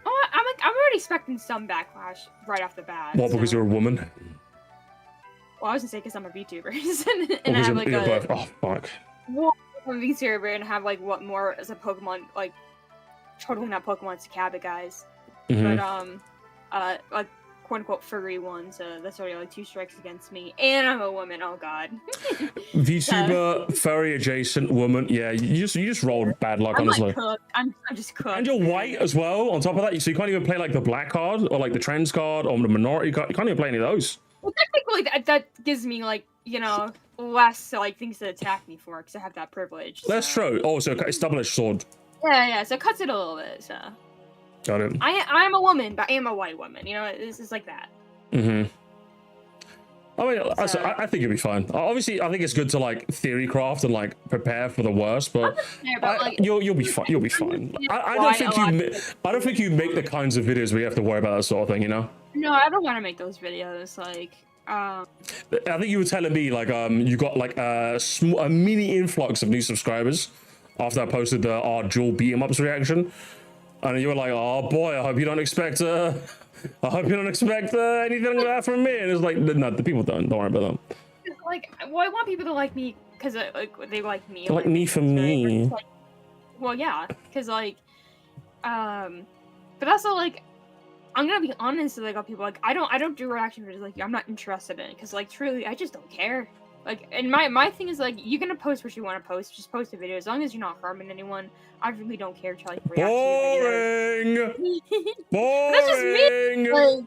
Oh, I'm already expecting some backlash right off the bat. What? So. Because you're a woman? Well, I was gonna say because I'm a VTuber and I have like oh fuck. Well, I'm a VTuber and have like what more as a Pokemon like totally not Pokemon Sakaba guys, but like quote unquote furry one, so that's already like 2 strikes against me, and I'm a woman. Oh god. VTuber, furry adjacent woman. Yeah, you just rolled bad luck, honestly. Like I'm just cooked. And you're white as well. On top of that, so you can't even play like the black card or like the trans card or the minority card. You can't even play any of those. Well, technically, that gives me like less like things to attack me for because I have that privilege. So. That's true. Oh, so it's double-edged sword. Yeah. So it cuts it a little bit. So. Got it. I'm a woman, but I am a white woman. You know, it's like that. Mm-hmm. I mean, I think you'll be fine. Obviously, I think it's good to like theory craft and like prepare for the worst, but you'll be fine. You'll be fine. I don't think you make the kinds of videos where you have to worry about that sort of thing. You know? No, I don't want to make those videos. Like, I think you were telling me like you got like a mini influx of new subscribers after I posted the our dual beat 'em ups reaction. And you were like, oh boy, I hope you don't expect anything like that from me. And it's like, no, the people don't worry about them. Like, well, I want people to like me because like they like me. They like me for me. Like, well, yeah, because like, but also like, I'm gonna be honest with like people. Like, I don't do reaction videos. Like, I'm not interested in it because like truly, I just don't care. Like, and my thing is like, you're gonna post what you want to post. Just post a video as long as you're not harming anyone. I really don't care to like react to your videos. Boring. That's just me. Like,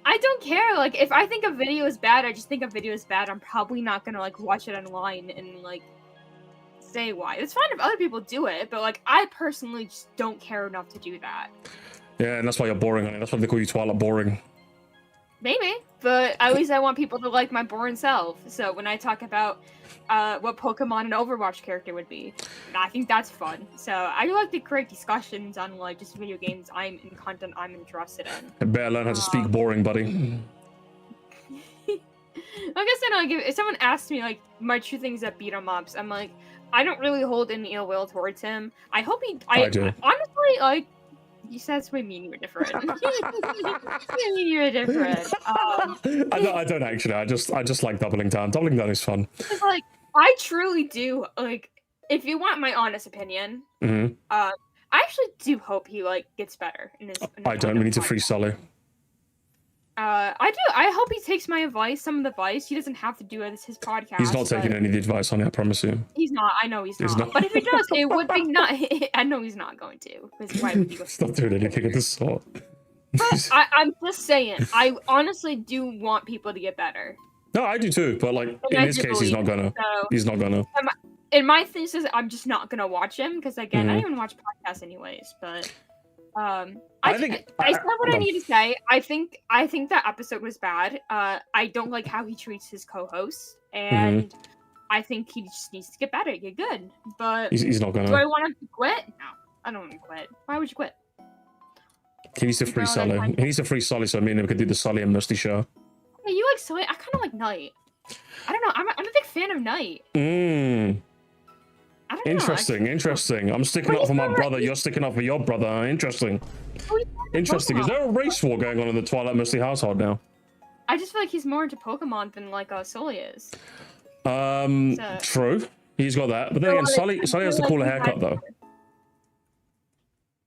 I don't care. Like, if I think a video is bad, I just think a video is bad. I'm probably not gonna like watch it online and like say why. It's fine if other people do it, but like I personally just don't care enough to do that. Yeah, and that's why you're boring. Honey. That's why they call you Twilight boring. Maybe, but at least I want people to like my boring self. So when I talk about what Pokemon and Overwatch character would be, I think that's fun. So I like to create discussions on like just video games and content I'm interested in. I better learn how to speak boring, buddy. Like I said, like if someone asks me like my true things that beat 'em ups, I'm like, I don't really hold any ill will towards him. I hope he. I do. Honestly, like. You said it's way mean you're different. You're different. I don't actually. I just like doubling down. Doubling down is fun. It's like I truly do. Like, if you want my honest opinion, I actually do hope he like gets better in his. I don't. We need to free Sully. I do. I hope he takes my advice, some of the advice. He doesn't have to do it. It's his podcast. He's not taking any of the advice on it, I promise you. He's not. I know he's not. But if he does, it would be not. I know he's not going to. Why would he go? He's not doing anything of the sort. I'm just saying. I honestly do want people to get better. No, I do too. But like in his case, he's not gonna. So, he's not gonna. And my thing is, I'm just not gonna watch him because again, I don't even watch podcasts anyways. But I said what I need to say. I think that episode was bad. I don't like how he treats his co-hosts, and I think he just needs to get better, get good. But he's not gonna. Do I want him to quit? No, I don't want him to quit. Why would you quit? He needs to free Sully. He needs to free Sully so me and him could do the Sully and Misty show. Yeah, you like Sully? I kind of like Knight. I don't know. I'm a big fan of Knight. I don't know. Interesting. I'm sticking up for my brother. You're sticking up for your brother. Interesting. Interesting. Is there a race war going on in the Twilight Misty household now? I just feel like he's more into Pokemon than like Sully is. True. He's got that. But then again, Sully has the cooler haircut though.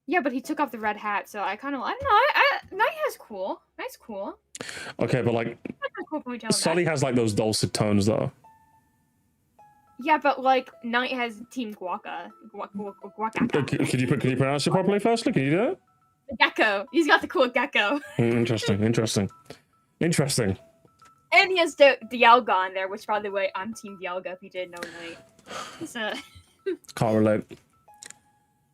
Yeah, but he took off the red hat, so I don't know. Knight has cool. Knight's cool. Okay, but like, Sully has like those dulcet tones though. Yeah, but like Knight has Team Guaca. Could you pronounce it properly firstly? Can you do that? The gecko. He's got the cool gecko. Interesting. And he has Dialga on there, which by the way, I'm Team Dialga if you didn't know Knight. So... Can't relate.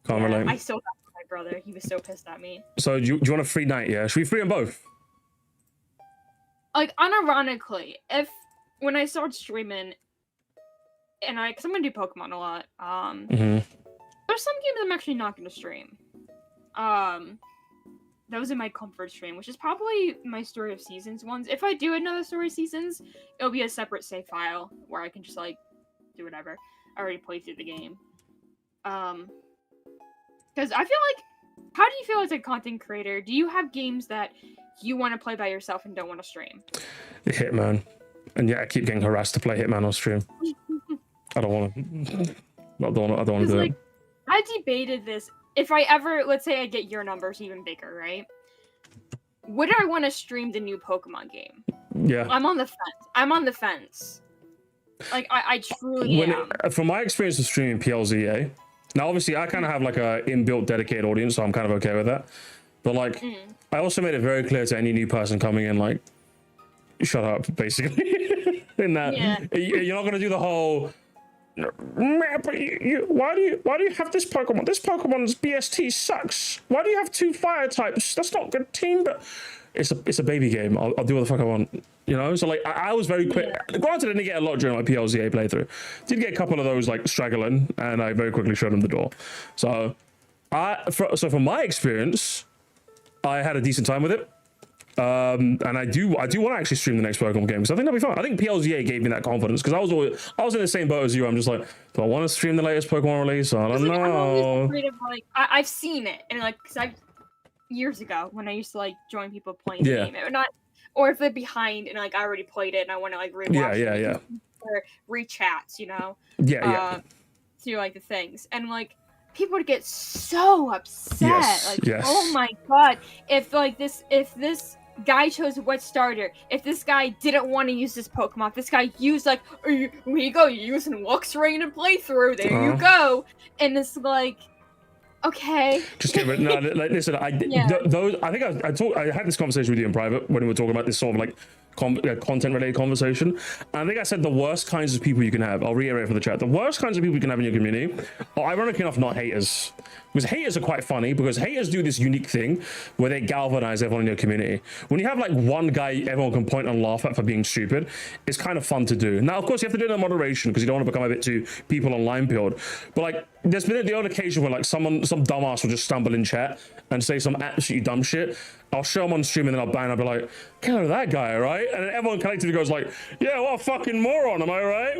I still got my brother. He was so pissed at me. So do you want a free Knight? Yeah, should we free them both? Like unironically, when I start streaming, and because I'm gonna do Pokemon a lot, there's some games I'm actually not gonna stream. Those are my comfort stream, which is probably my Story of Seasons ones. If I do another Story of Seasons, it'll be a separate save file where I can just like do whatever. I already played through the game. Because I feel like, how do you feel as a content creator? Do you have games that you want to play by yourself and don't want to stream? Hitman. And yeah, I keep getting harassed to play Hitman on stream. I don't want to. I don't want to do it. I debated this. If I ever, let's say I get your numbers even bigger, right? Would I want to stream the new Pokemon game? Yeah. I'm on the fence. Like, I truly am. From my experience of streaming PLZA, now obviously I kind of have like a inbuilt dedicated audience, so I'm kind of okay with that. But like, I also made it very clear to any new person coming in, like, shut up, basically. In that, you're not going to do the whole... But why do you have this Pokemon? This Pokemon's BST sucks. Why do you have 2 fire types? That's not a good team. But it's a baby game. I'll do what the fuck I want. You know. So like I was very quick. Granted, I didn't get a lot during my PLZA playthrough. Did get a couple of those like straggling, and I very quickly showed them the door. So from my experience, I had a decent time with it. And I do want to actually stream the next Pokemon game because I think that'll be fun. I think PLZA gave me that confidence because I was in the same boat as you. I'm just like, do I want to stream the latest Pokemon release? I don't know. I'm always afraid of like I've seen it and like because years ago when I used to like join people playing the game, or if they're behind and like I already played it and I want to like rewatch or re-chats, you know, to like the things and like. People would get so upset. Oh my god! If this guy chose what starter, if this guy didn't want to use this Pokemon, if this guy used like, here you go, you're using Luxray in playthrough. There you go. And it's like, okay. Just give it. No, like, listen. Those. I think I had this conversation with you in private when we were talking about this sort of like. Content-related conversation. I think I said the worst kinds of people you can have. I'll reiterate for the chat. The worst kinds of people you can have in your community are, ironically enough, not haters. Because haters are quite funny, because haters do this unique thing where they galvanize everyone in your community. When you have like one guy everyone can point and laugh at for being stupid, it's kind of fun to do. Now, of course, you have to do it in moderation because you don't want to become a bit too people online pilled. But like, there's been the odd occasion where like some dumbass will just stumble in chat and say some absolutely dumb shit. I'll show them on stream and then I'll ban. I'll be like, get out of that guy, right? And then everyone collectively goes like, yeah, what a fucking moron, am I right?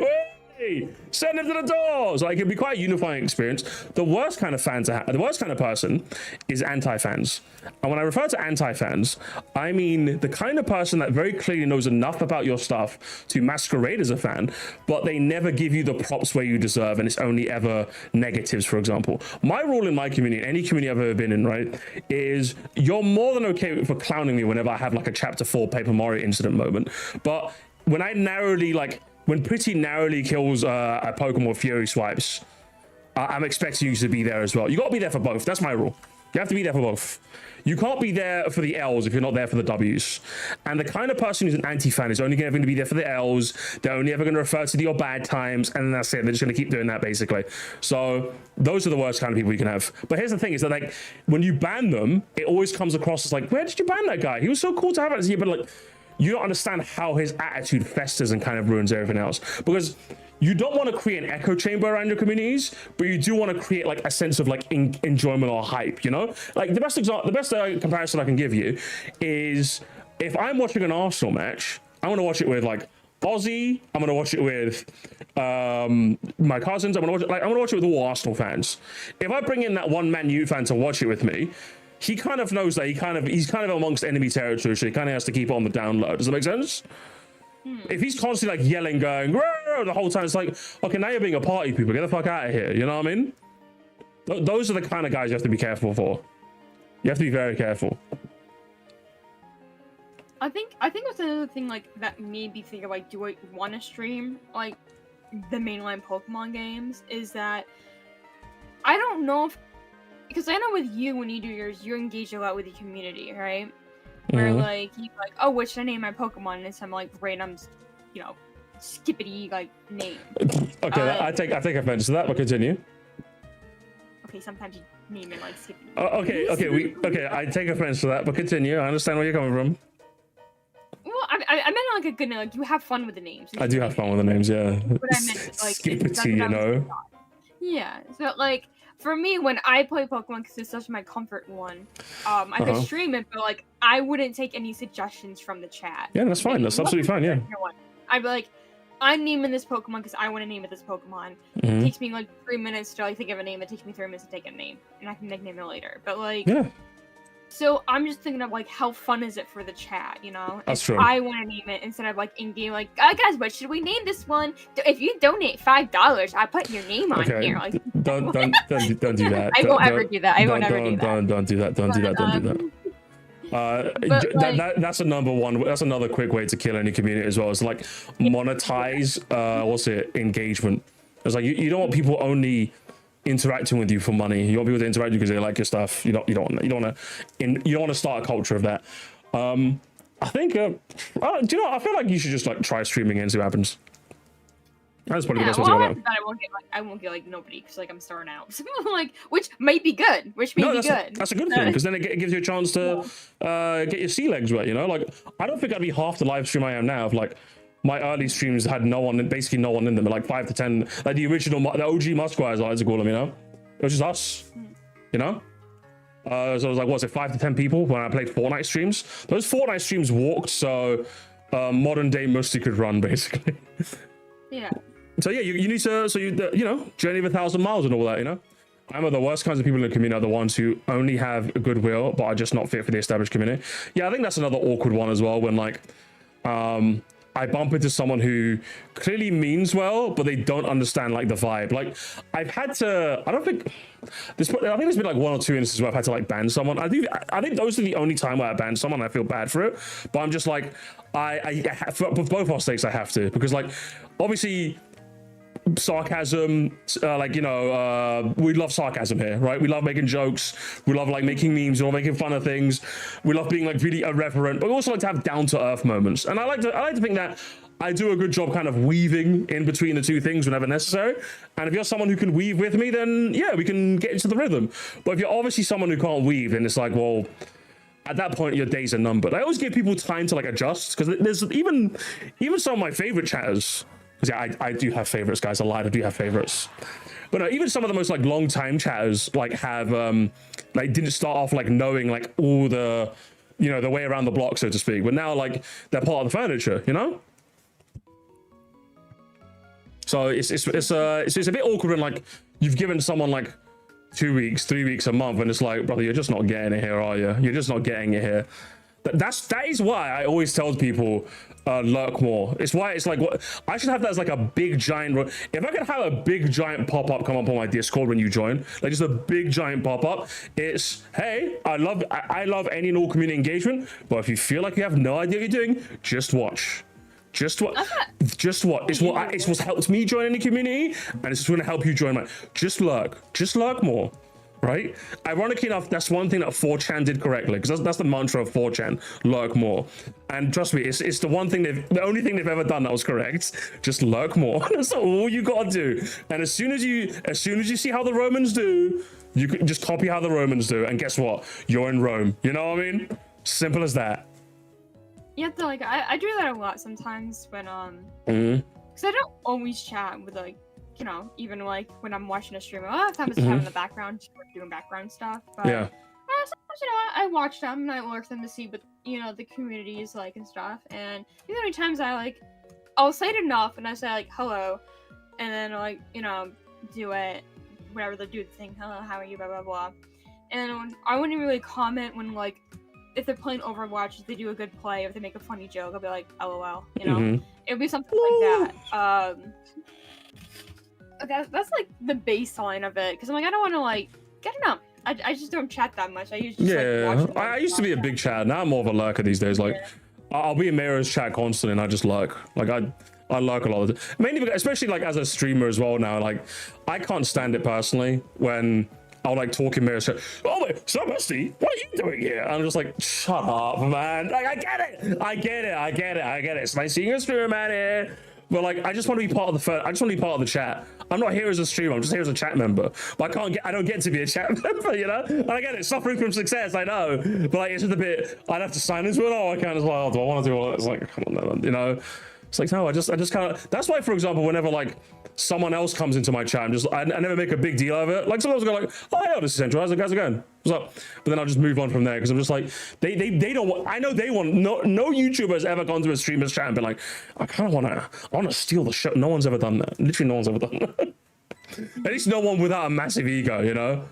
Hey, send him to the doors. Like, it'd be quite a unifying experience. The worst kind of fan to have, the worst kind of person is anti-fans. And when I refer to anti-fans, I mean the kind of person that very clearly knows enough about your stuff to masquerade as a fan, but they never give you the props where you deserve, and it's only ever negatives, for example. My rule in my community, any community I've ever been in, right, is you're more than okay for clowning me whenever I have like a Chapter 4 Paper Mario incident moment. But when I when pretty narrowly kills a Pokemon with Fury Swipes, I'm expecting you to be there as well. You got to be there for both. That's my rule. You have to be there for both. You can't be there for the L's if you're not there for the W's. And the kind of person who's an anti-fan is only going to be there for the L's. They're only ever going to refer to your bad times, and that's it. They're just going to keep doing that, basically. So those are the worst kind of people you can have. But here's the thing, is that like when you ban them, it always comes across as like, where did you ban that guy? He was so cool to have at here, but like, you don't understand how his attitude festers and kind of ruins everything else. Because you don't want to create an echo chamber around your communities, but you do want to create like a sense of like enjoyment or hype, you know? Like the best comparison I can give you is if I'm watching an Arsenal match, I'm going to watch it with like Ozzy, I'm going to watch it with my cousins, I'm going to watch it with all Arsenal fans. If I bring in that one Man U fan to watch it with me, he kind of knows that he's kind of amongst enemy territory, so he kind of has to keep it on the down low. Does that make sense? If he's constantly like yelling, going the whole time, it's like, okay, now you're being a party people. Get the fuck out of here. You know what I mean? Those are the kind of guys you have to be careful for. You have to be very careful. I think that's another thing like that made me think of like, do I want to stream like the mainline Pokemon games? Is that I don't know if, because I know with you when you do yours, you engage a lot with the community, right? Where like you like, oh, what should I name my Pokemon? And some like random, you know, skippity like name. Okay, I take offense to that, but continue. Okay, sometimes you name it like skippity. Okay, I take offense to that, but continue. I understand where you're coming from. Well, I meant like a good name, like you have fun with the names. I do have fun with the names, yeah. But I meant like skippity, you know. Yeah, so like. For me, when I play Pokemon, because it's such my comfort one, I could stream it, but like I wouldn't take any suggestions from the chat. Yeah, that's fine. That's absolutely fine. Yeah. I'd be like, I'm naming this Pokemon because I want to name it this Pokemon. It takes me like 3 minutes to like think of a name. It takes me 3 minutes to take a name, and I can nickname it later. But like, yeah. So I'm just thinking of like how fun is it for the chat, you know? That's true. I want to name it instead of like in game, like, guys, what should we name this one? If you donate $5, I put your name on here. Like, don't do that. I won't ever do that. I won't ever do that. Don't do that. Don't do that. That's a number one. That's another quick way to kill any community as well. It's like monetize. Engagement. It's like you don't want people only interacting with you for money. You want people to interact with you because they like your stuff. You don't want to start a culture of that. I think do you know, I feel like you should just like try streaming and see what happens. That's probably the best way to go about it. I won't get like nobody because like I'm starting out. So, like, which might be good. That's a good thing because then it gives you a chance to get your sea legs wet, you know? Like I don't think I'd be half the live stream I am now if like my early streams had basically no one in them, like 5 to 10, like the original, the OG Musquires, I like to call them, you know? It was just us, you know? So it was like, what's it, 5 to 10 people when I played Fortnite streams? Those Fortnite streams walked, so modern day Musty could run, basically. Yeah. So yeah, you need to, you know, journey of 1,000 miles and all that, you know? I know the worst kinds of people in the community are the ones who only have goodwill, but are just not fit for the established community. Yeah, I think that's another awkward one as well, when like, I bump into someone who clearly means well, but they don't understand like the vibe. Like I've had to, I think there's been like 1 or 2 instances where I've had to like ban someone. I think those are the only time where I ban someone. I feel bad for it, but I'm just like, for both our sakes, I have to, because like, obviously sarcasm, like, you know, we love sarcasm here, right? We love making jokes, we love like making memes or making fun of things, we love being like really irreverent, but we also like to have down-to-earth moments. And I like to think that I do a good job kind of weaving in between the two things whenever necessary. And if you're someone who can weave with me, then yeah, we can get into the rhythm. But if you're obviously someone who can't weave, then it's like, well, at that point your days are numbered. I always give people time to like adjust, because there's even some of my favorite chatters. Yeah, I do have favorites, guys. I lied. I do have favorites. But no, even some of the most like long time chatters like have like didn't start off like knowing like all the, you know, the way around the block, so to speak. But now like they're part of the furniture, you know. So it's a bit awkward when like you've given someone like 2 weeks, 3 weeks, a month, and it's like, brother, you're just not getting it here, are you? You're just not getting it here. That is why I always tell people lurk more. It's why it's like, what I should have that as like a big giant. If I could have a big giant pop-up come up on my Discord when you join, like just a big giant pop-up, it's, hey, I love any and all community engagement, but if you feel like you have no idea what you're doing, just watch. Just what? It's what's helped me join any community, and it's going to help you join mine. Just lurk more. right? Ironically enough, that's one thing that 4chan did correctly, because that's the mantra of 4chan: lurk more. And trust me, it's the one thing the only thing they've ever done that was correct. Just lurk more. That's all you gotta do. And as soon as you see how the Romans do, you can just copy how the Romans do, and guess what? You're in Rome. You know what I mean? Simple as that. You have to like I do that a lot sometimes when because I don't always chat with like, you know, even like when I'm watching a stream. A lot of times it's in the background, just doing background stuff. But Yeah. sometimes, you know, I watch them and I lurk them to see what, you know, the community is like and stuff. And the many times I'll say it enough and I say like hello, and then like, you know, do it, whatever they do the thing, hello, how are you, blah blah blah. And I wouldn't really comment when like, if they're playing Overwatch, if they do a good play, if they make a funny joke, I'll be like, LOL, you know? It would be something like that. That's like the baseline of it, because I'm like, I don't want to like, I don't know. I just don't chat that much. I usually just, like, I used to be a big chat. Now I'm more of a lurker these days. Like, I'll be in Mira's chat constantly, and I just lurk. Like, I lurk a lot of it. Mainly, especially like as a streamer as well now. Like, I can't stand it personally when I'll like talk in Mira's chat. Oh my, so Musty, what are you doing here? And I'm just like, shut up, man. Like, I get it. It's nice seeing you, streamer, man. Here. But like, I just want to be part of the chat. I'm not here as a streamer. I'm just here as a chat member. But I don't get to be a chat member, you know. And I get it, suffering from success. I know, but like, it's just a bit. I'd have to sign into it. Oh, I can't as well. Do I want to do all that? It's like, come on, you know. It's like, no, I just kind of. That's why, for example, whenever like someone else comes into my chat, I never make a big deal of it. Like, sometimes I go like, oh yeah, this is Central. How's it going? What's up? But then I'll just move on from there, because I'm just like, they don't want. I know they want. No YouTuber has ever gone to a streamer's chat and been like, I want to steal the show. No one's ever done that. Literally, no one's ever done that. At least no one without a massive ego, you know.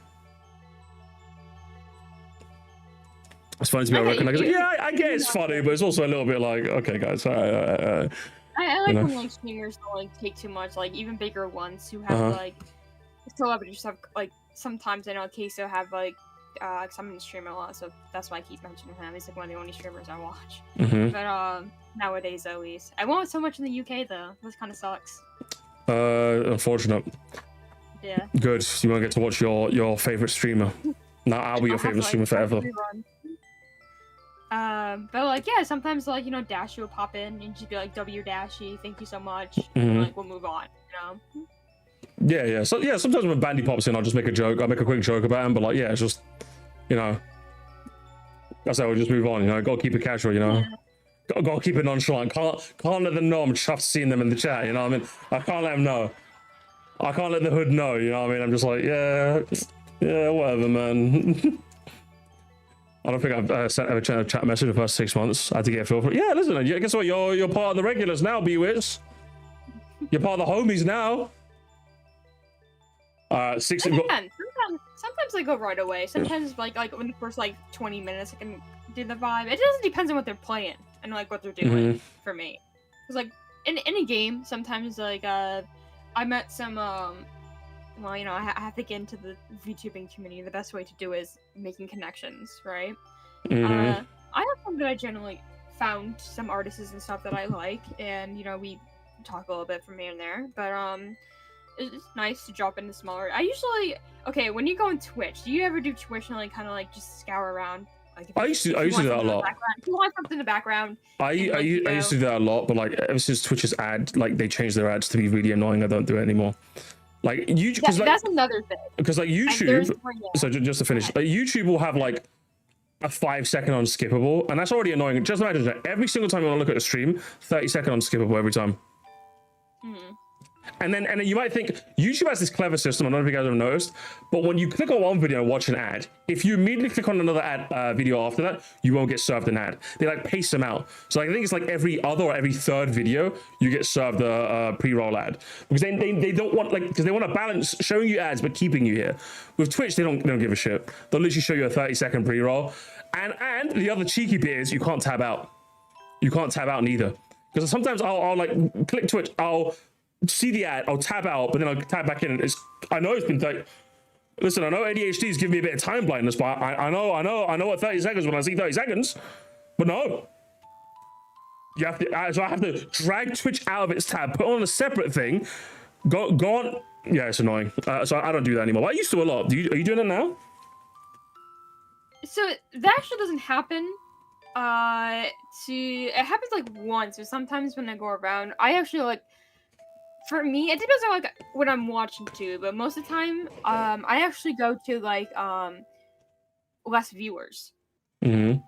It's funny to me. I reckon. Like, yeah, I get it's funny, but it's also a little bit like, okay, guys. I like when like streamers don't like take too much, like even bigger ones who have like celebrity stuff. Like sometimes I know Queso have like, cause I'm in the stream a lot, so that's why I keep mentioning him. He's like one of the only streamers I watch. But nowadays at least, I won't so much in the UK though. This kind of sucks. Unfortunate. Yeah. Good. You won't get to watch your favorite streamer. Now I'll be your favorite streamer forever. But like, yeah, sometimes like, you know, Dashy will pop in and just be like, W Dashy, thank you so much. And like, we'll move on, you know? Yeah. So yeah, sometimes when Bandy pops in, I'll just make a joke. I'll make a quick joke about him, but like, yeah, it's just, you know, that's how we'll just move on, you know. Gotta keep it casual, you know. Gotta keep it nonchalant. Can't let them know I'm chuffed seeing them in the chat, you know what I mean? I can't let them know. I can't let the hood know, you know what I mean? I'm just like, yeah, whatever, man. I don't think I've sent a chat message the first 6 months. I had to get a feel for it. Yeah, listen, guess what? You're part of the regulars now, B-Wits. You're part of the homies now. Sometimes I go right away. Sometimes like in the first like 20 minutes I can do the vibe. It doesn't depend on what they're playing and like what they're doing for me. Because like in any game, sometimes like I met some well, you know, I have to get into the VTubing community. The best way to do is making connections, right? I have some that I generally found some artists and stuff that I like, and you know, we talk a little bit from here and there. But it's nice to drop into smaller. I usually when you go on Twitch, do you ever do Twitch and like kind of like just scour around? Like I used to do that a lot. If you want something in the background, I used to do that a lot, but like ever since Twitch's they changed their ads to be really annoying, I don't do it anymore. Like YouTube, that's another thing. Because like YouTube, so just to finish, like YouTube will have like a 5-second unskippable, and that's already annoying. Just imagine that every single time you want to look at a stream, 30-second unskippable every time. And then you might think YouTube has this clever system. I don't know if you guys have noticed, but when you click on one video and watch an ad, if you immediately click on another ad video after that, you won't get served an ad. They like pace them out. So I think it's like every other or every third video you get served a pre-roll ad, because they don't want because they want to balance showing you ads but keeping you here. With Twitch, they don't give a shit. They'll literally show you a 30-second pre-roll, and the other cheeky bit is you can't tab out. You can't tab out neither, because sometimes I'll like click Twitch, I'll see the ad, I'll tab out, but then I'll tab back in. And I know it's been 30. Listen, I know ADHD is giving me a bit of time blindness, but I know what 30 seconds when I see 30 seconds. But no, you have to. So I have to drag Twitch out of its tab, put on a separate thing, go on Yeah, it's annoying. So I don't do that anymore. I used to a lot. Are you doing it now? So that actually doesn't happen. It happens like once, or sometimes when I go around, I actually like. For me, it depends on like what I'm watching too, but most of the time, I actually go to like less viewers. Mm-hmm.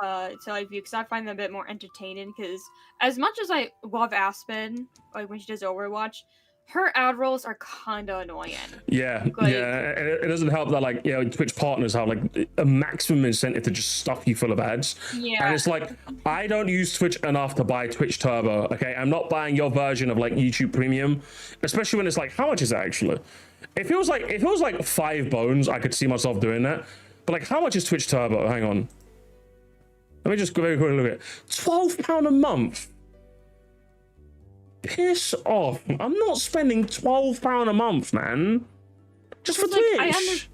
To like view, because I find them a bit more entertaining. Because as much as I love Aspen, like when she does Overwatch, her ad rolls are kind of annoying. Yeah, like, yeah. And it doesn't help that like Twitch partners have like a maximum incentive to just stuff you full of ads. Yeah. And it's like I don't use Twitch enough to buy Twitch Turbo. Okay, I'm not buying your version of like YouTube Premium, especially when it's like how much is it actually? If it was like 5 bones, I could see myself doing that. But like how much is Twitch Turbo? Hang on. Let me just go very quickly look at it. £12 a month. Piss off. I'm not spending £12 a month, man. Just for Twitch.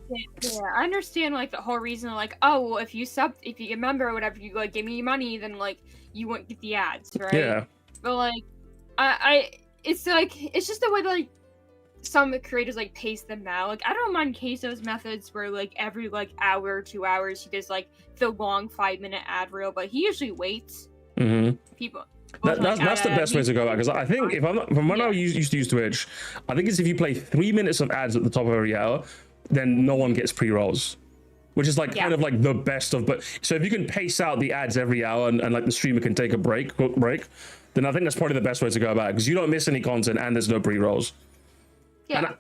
I understand like the whole reason, like, oh, well, if you get a member or whatever, you like give me money, then like you won't get the ads, right? Yeah. But like, it's just the way that like some creators like pace them out. Like I don't mind Queso's methods where like every like hour or 2 hours he does like the long 5-minute ad reel, but he usually waits. Mm-hmm. People. That's the best way to go about, because I think from when I used to use Twitch, I think it's if you play 3 minutes of ads at the top of every hour, then no one gets pre-rolls, which is like kind of like the best of. But so if you can pace out the ads every hour and like the streamer can take a break, then I think that's probably the best way to go about it, because you don't miss any content and there's no pre-rolls. Yeah.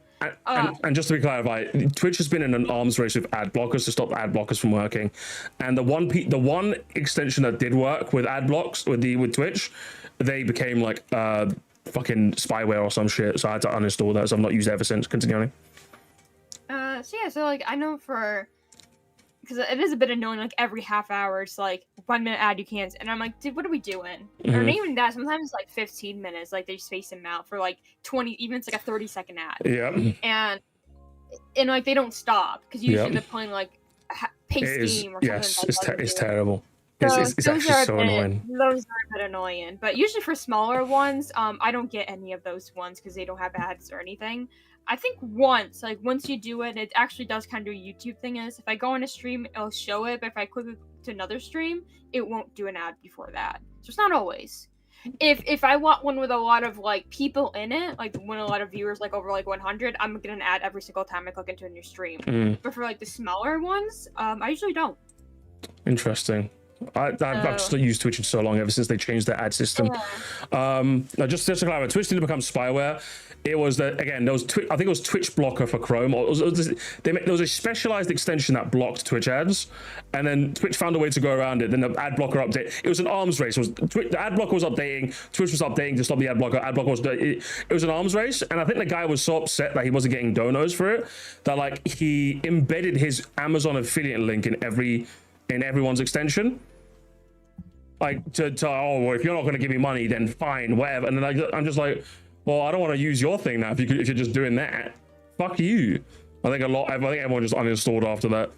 And just to be clarified, Twitch has been in an arms race with ad blockers to stop ad blockers from working. And the one extension that did work with ad blocks with Twitch, they became like fucking spyware or some shit. So I had to uninstall that. So I've not used it ever since. Continuing. So like I know because it is a bit annoying. Like every half hour, it's like 1 minute ad you can't, and I'm like, dude, what are we doing? Mm-hmm. Or not even that. Sometimes it's like 15 minutes. Like they space them out for like 20. Even it's like a 30-second ad. Yeah. And like they don't stop, because usually they're playing like pace game or something. Yes, it's terrible. So it's actually so annoying. Those are a bit annoying. But usually for smaller ones, I don't get any of those ones because they don't have ads or anything. I think once you do it, it actually does kind of do a YouTube thing. Is if I go on a stream, it'll show it, but if I click to another stream, it won't do an ad before that. So it's not always. If I want one with a lot of like people in it, like when a lot of viewers like over like 100, I'm gonna get an ad every single time I click into a new stream. But for like the smaller ones, I usually don't. Interesting. I've just used Twitch in so long, ever since they changed their ad system. Now just to clarify, Twitch didn't become spyware. It was that, again, there was I think it was Twitch Blocker for Chrome. There was a specialized extension that blocked Twitch ads, and then Twitch found a way to go around it. Then the ad blocker update. It was an arms race. The ad blocker was updating. Twitch was updating to stop the ad blocker. Ad blocker was it was an arms race, and I think the guy was so upset that he wasn't getting donos for it that like he embedded his Amazon affiliate link in everyone's extension. Like oh, well, if you're not going to give me money, then fine, whatever. And then I'm just like, well, I don't want to use your thing now if you're just doing that. Fuck you. I think everyone just uninstalled after that.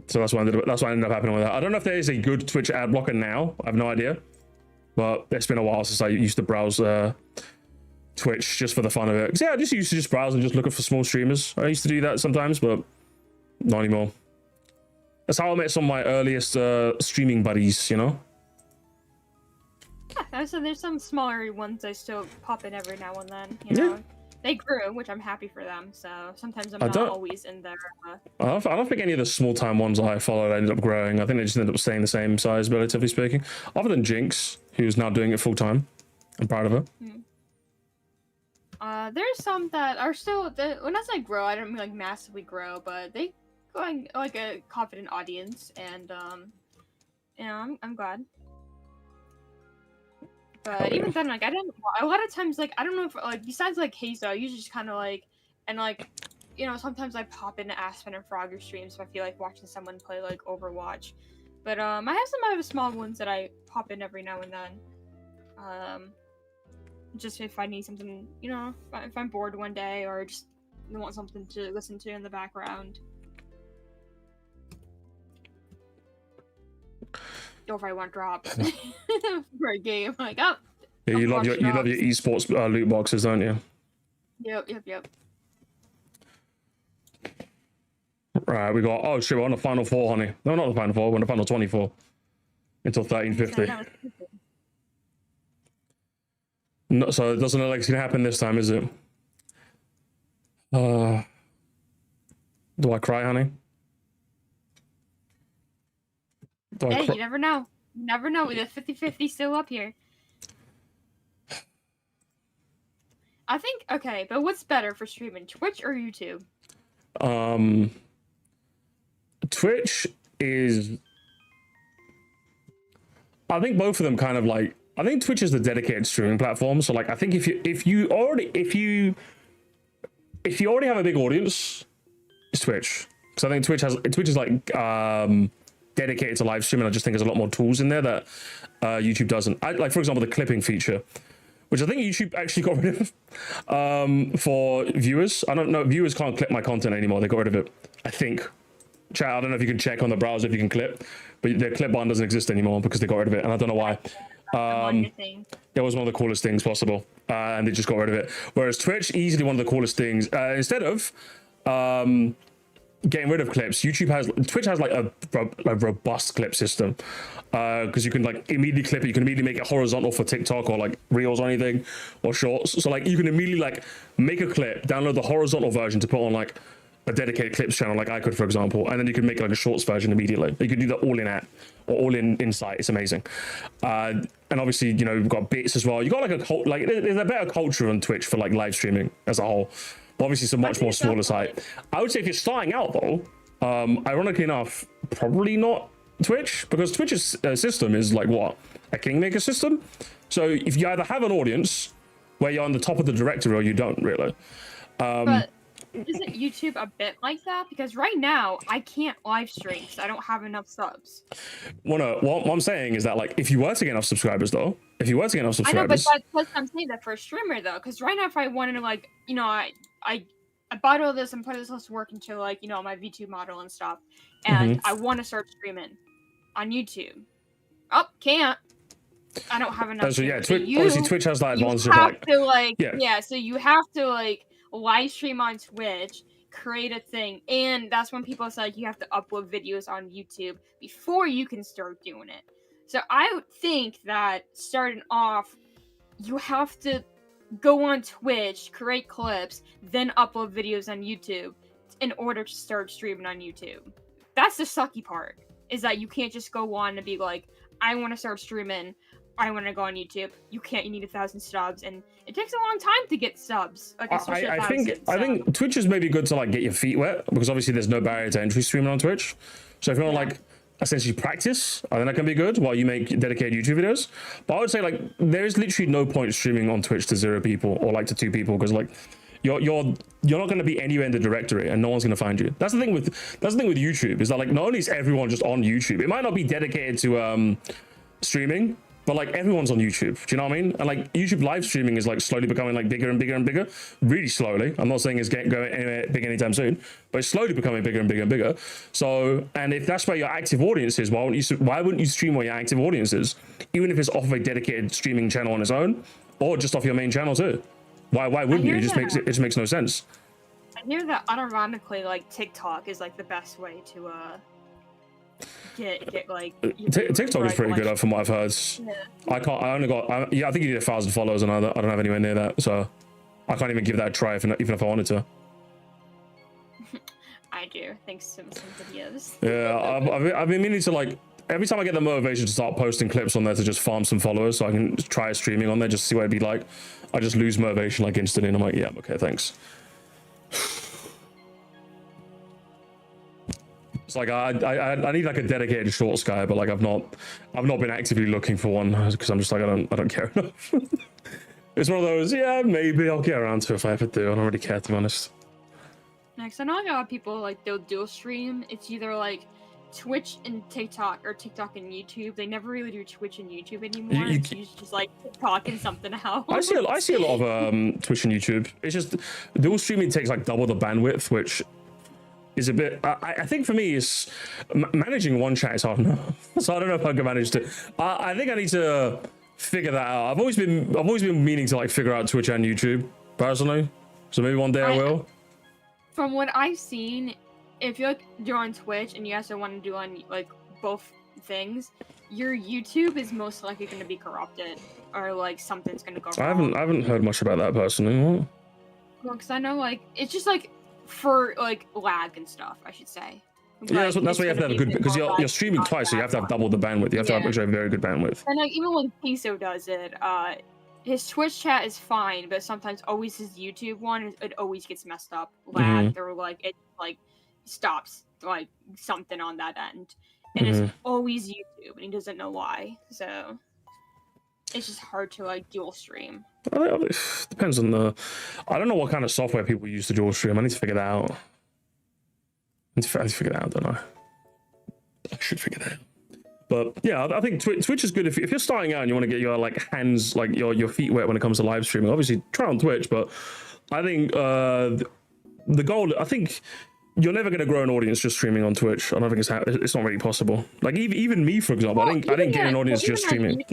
So that's what ended up happening with that. I don't know if there is a good Twitch ad blocker now. I have no idea. But it's been a while since I used to browse Twitch just for the fun of it. 'Cause, yeah, I just used to just browse and just looking for small streamers. I used to do that sometimes, but not anymore. That's how I met some of my earliest streaming buddies, you know? Yeah, so there's some smaller ones I still pop in every now and then, you know? They grew, which I'm happy for them, so sometimes I'm not always in there. I don't think any of the small-time ones I followed ended up growing. I think they just ended up staying the same size, relatively speaking. Other than Jinx, who's now doing it full-time. I'm proud of her. There's some that are still, when I say grow, I don't mean like massively grow, but they going like a confident audience, and you know, I'm glad. But even then, like, I didn't. A lot of times, like, I don't know if, like, besides like Hazo, I usually just kind of like, and like, you know, sometimes I pop into Aspen and Frogger streams if I feel like watching someone play like Overwatch. But I have some other small ones that I pop in every now and then. Just if I need something, you know, if I'm bored one day or just want something to listen to in the background. Or if I want drops for a game, like, oh, Yeah, you love your esports loot boxes, don't you? Yep. Right, we got. Oh shit, we're on the final 4, honey. No, not the final 4. We're on the final 24 until 1350. No, so it doesn't look like it's gonna happen this time, is it? Do I cry, honey? Hey, you never know. You never know. The 50-50 still up here. I think, okay, but what's better for streaming, Twitch or YouTube? Twitch is... I think both of them kind of like... I think Twitch is the dedicated streaming platform. So like, I think if you already have a big audience, it's Twitch. Because I think Twitch is like dedicated to live streaming. I just think there's a lot more tools in there that YouTube doesn't. Like for example, the clipping feature, which I think YouTube actually got rid of for viewers. I don't know. Viewers can't clip my content anymore. They got rid of it, I think. Chat, I don't know if you can check on the browser if you can clip, but the clip button doesn't exist anymore because they got rid of it, and I don't know why. It was one of the coolest things possible, and they just got rid of it. Whereas Twitch, easily one of the coolest things. Instead of getting rid of clips, Twitch has like a robust clip system, because you can like immediately clip it. You can immediately make it horizontal for TikTok or like Reels or anything or Shorts. So like you can immediately like make a clip, download the horizontal version to put on like a dedicated clips channel, like I could, for example, and then you can make like a Shorts version immediately. You can do that all in app or all in sight. It's amazing. And obviously, you know, you've got bits as well. You got like there's a better culture on Twitch for like live streaming as a whole. But obviously, it's a much more smaller site. I would say if you're starting out though, ironically enough, probably not Twitch, because Twitch's system is like what, a kingmaker system. So if you either have an audience where you're on the top of the directory or you don't really. But isn't YouTube a bit like that? Because right now I can't live stream because I don't have enough subs. Well, no, what I'm saying is that like if you were to get enough subscribers though, I know, but that's I'm saying that for a streamer though, because right now if I wanted to like, you know, I bought all this and put this to work into like, you know, my VTube model and stuff, and I want to start streaming on YouTube. Oh, can't. I don't have enough. So yeah, obviously Twitch has that advantage of like, so you have to like live stream on Twitch, create a thing, and that's when people say like, you have to upload videos on YouTube before you can start doing it. So I would think that starting off, you have to go on Twitch, create clips, then upload videos on YouTube in order to start streaming on YouTube. That's the sucky part, is that you can't just go on and be like, I want to start streaming, I want to go on YouTube. You can't. You need 1,000 subs, and it takes a long time to get subs. Like I think Twitch is maybe good to like get your feet wet, because obviously there's no barrier to entry streaming on Twitch. So if you want to like essentially practice, I think that can be good while you make dedicated YouTube videos. But I would say like there is literally no point streaming on Twitch to 0 people or like to 2 people, because like you're not going to be anywhere in the directory and no one's going to find you. That's the thing with YouTube, is that like not only is everyone just on YouTube, it might not be dedicated to streaming, but like everyone's on YouTube. Do you know what I mean? And like YouTube live streaming is like slowly becoming like bigger and bigger and bigger, really slowly. I'm not saying it's going anywhere big anytime soon, but it's slowly becoming bigger and bigger and bigger. So, and if that's where your active audience is, why wouldn't you stream where your active audience is, even if it's off of a dedicated streaming channel on its own, or just off your main channel too? Why wouldn't you? It just makes no sense. I hear that unironically, like TikTok is like the best way to get like TikTok is pretty good from what I've heard. Yeah. I think you need 1,000 followers, and I don't have anywhere near that, so I can't even give that a try even if I wanted to. I do. Thanks to some videos. Yeah, I've been meaning to like, every time I get the motivation to start posting clips on there to just farm some followers so I can try streaming on there just to see what it'd be like, I just lose motivation like instantly, and I'm like, yeah, okay, thanks. It's like I need like a dedicated Shorts guy, but like I've not been actively looking for one, because I'm just like I don't care enough. It's one of those, yeah, maybe I'll get around to it if I ever do. I don't really care, to be honest. Next, I know a lot of people like they'll dual stream. It's either like Twitch and TikTok or TikTok and YouTube. They never really do Twitch and YouTube anymore. It's just like TikTok and something else. I see a lot of Twitch and YouTube. It's just dual streaming takes like double the bandwidth, which is a bit. I think for me, is managing one chat is hard enough. So I don't know if I can manage to. I think I need to figure that out. I've always been meaning to like figure out Twitch and YouTube personally. So maybe one day I will. From what I've seen, if you're on Twitch and you also want to do on like both things, your YouTube is most likely going to be corrupted or like something's going to go wrong. I haven't heard much about that personally. What? Well, because I know like it's just like for like lag and stuff, I should say. Yeah, that's why you have to have a good, because you're streaming twice, so you have to have double the bandwidth. You have to have actually a very good bandwidth. And like even when Piso does it, his Twitch chat is fine, but sometimes always his YouTube one, it always gets messed up, lagged, or like it like stops like something on that end, and it's always YouTube, and he doesn't know why. So it's just hard to like dual stream. Depends on the. I don't know what kind of software people use to dual stream. I need to figure that out. I need to figure that out, don't I? I should figure that out. But yeah, I think Twitch is good if you're starting out and you want to get your like hands, like your feet wet when it comes to live streaming. Obviously, try on Twitch, but I think the goal. I think you're never going to grow an audience just streaming on Twitch. I don't think it's not really possible. Like even me, for example, I didn't get an audience just streaming.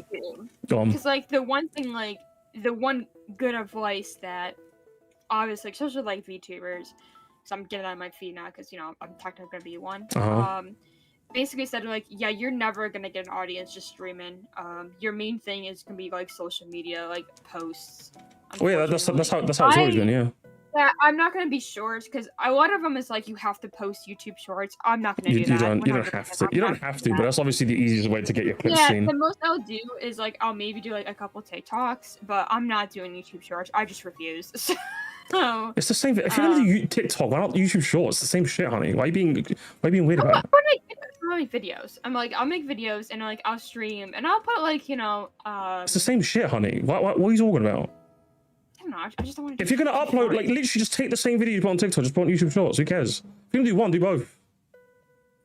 Because like the one thing, like the one good advice that obviously, especially like VTubers, so I'm getting on my feet now because you know I'm technically gonna be one. Basically said like, yeah, you're never gonna get an audience just streaming. Your main thing is gonna be like social media, like posts. Oh yeah, that's how it's always been, yeah. Yeah, I'm not gonna be shorts because a lot of them is like you have to post YouTube shorts. I'm not gonna do that. You don't have to. You don't have to, but that's obviously the easiest way to get your clips seen. Yeah, the most I'll do is like I'll maybe do like a couple TikToks, but I'm not doing YouTube shorts. I just refuse. So it's the same thing. If you're gonna do TikTok, why not YouTube Shorts? It's the same shit, honey. Why are you being weird about it? I'll make videos. I'll make videos and like I'll stream and I'll put like, you know, it's the same shit, honey. What are you talking about? I don't know. I just don't want to. If you're gonna upload, like literally just take the same video you put on TikTok, just put on YouTube Shorts. Who cares? If you're gonna do one, do both.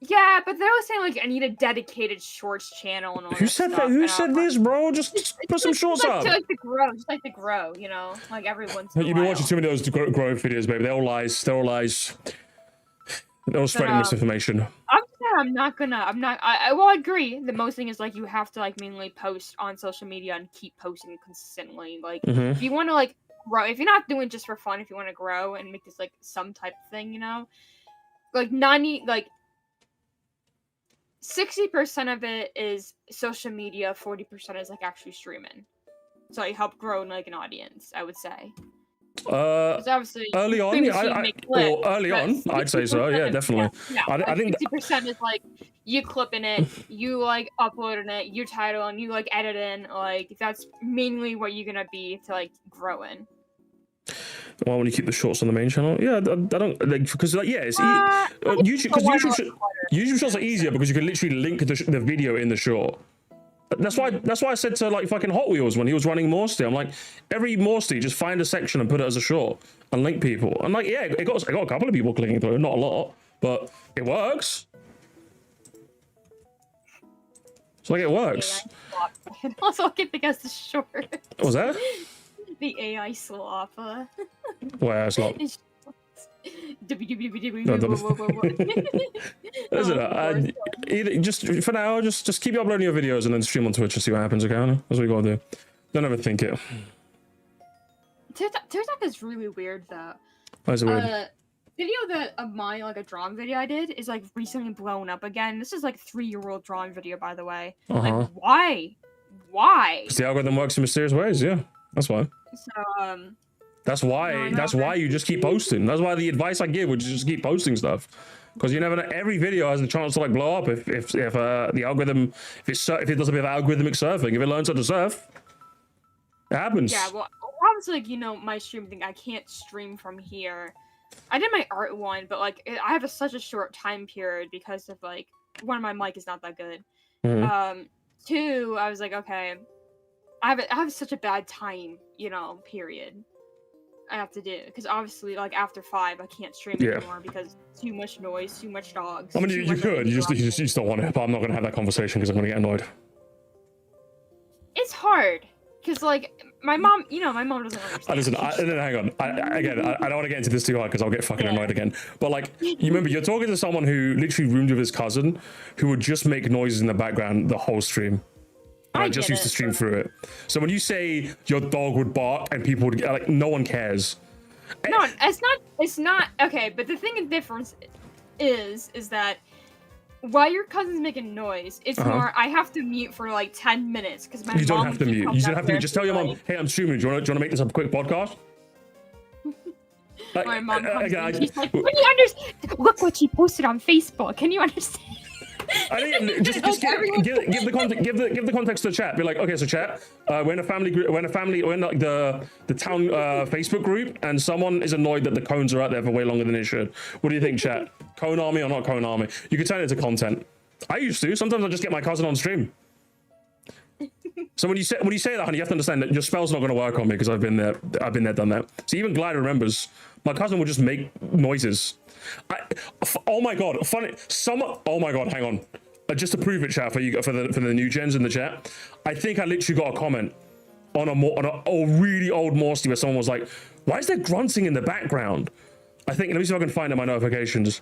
Yeah, but they're always saying like I need a dedicated shorts channel and all. Who said that? Who said this, bro? Just put some shorts up. Just like to grow, you know, like every once in a while. You've been watching too many of those growth videos, baby. They're all lies. They're all spreading misinformation. I will agree. The most thing is like you have to like mainly post on social media and keep posting consistently. Like if you want to like grow, if you're not doing it just for fun, if you want to grow and make this like some type of thing, you know, like 60% of it is social media, 40% is like actually streaming. So you help grow like an audience, I would say. Obviously early on, I'd say so. Yeah, definitely. Yeah. I think 60% is like you clipping it, you like uploading it, you titling, you like editing. Like that's mainly what you're gonna be to like grow in. Well, when you keep the shorts on the main channel, yeah, I don't like because like it's YouTube shorts are easier because you can literally link the video in the short. That's why I said to like fucking Hot Wheels when he was running Morsty, I'm like, every Morsty just find a section and put it as a short and link people. And like, yeah, it got a couple of people clicking through, not a lot, but it works. So like it works. Also, I can think as the short. What was that? The AI slop. Where slop? Just for now, just keep uploading your videos and then stream on Twitch and see what happens. Okay, that's what you gotta do. Don't overthink it. TikTok is really weird though. Why is it weird? Video that of mine, like a drawing video I did, is like recently blown up again. This is like a 3-year-old drawing video, by the way. Like why? Because the algorithm works in mysterious ways. Yeah, that's why. So That's why you just keep posting. That's why the advice I give would just keep posting stuff, because you never know. Every video has a chance to like blow up if the algorithm if it does a bit of algorithmic surfing, if it learns how to surf, it happens. Yeah, well, obviously, like, you know, my stream thing, I can't stream from here. I did my art one, but like I have such a short time period because of like one, my mic is not that good. Two, I was like, okay, I have such a bad time, you know, period. I have to do because obviously, like after 5, I can't stream anymore because too much noise, too much dogs. I mean, you could. You just don't want it. But I'm not going to have that conversation because I'm going to get annoyed. It's hard because, like, my mom, you know, my mom doesn't understand. Listen, hang on. I don't want to get into this too hard because I'll get fucking annoyed again. But like, you remember, you're talking to someone who literally roomed with his cousin, who would just make noises in the background the whole stream. And I just used to stream through it. So when you say your dog would bark and people would like, no one cares. No, it's not okay. But the thing of difference is that while your cousin's making noise, it's more I have to mute for like 10 minutes because my You don't have to mute. You don't have to mute. Just tell your mom, hey, I'm streaming. Do you want to make this a quick podcast? Like, my mom comes in, she's like, "Can you understand? Look what she posted on Facebook. Can you understand?" I think just give the context to the chat. Be like, okay, so chat, we're in a family group, we're in like the town Facebook group, and someone is annoyed that the cones are out there for way longer than it should. What do you think, chat? Cone army or not cone army? You can turn it into content. I used to. Sometimes I just get my cousin on stream. So when you say that, honey, you have to understand that your spell's not going to work on me because I've been there, done that. So even Glide remembers. My cousin would just make noises. Oh my god, funny. Oh my god, hang on. Just to prove it, chat, for the new gens in the chat. I think I literally got a comment on a really old Morsti where someone was like, "Why is there grunting in the background?" I think. Let me see if I can find it in my notifications.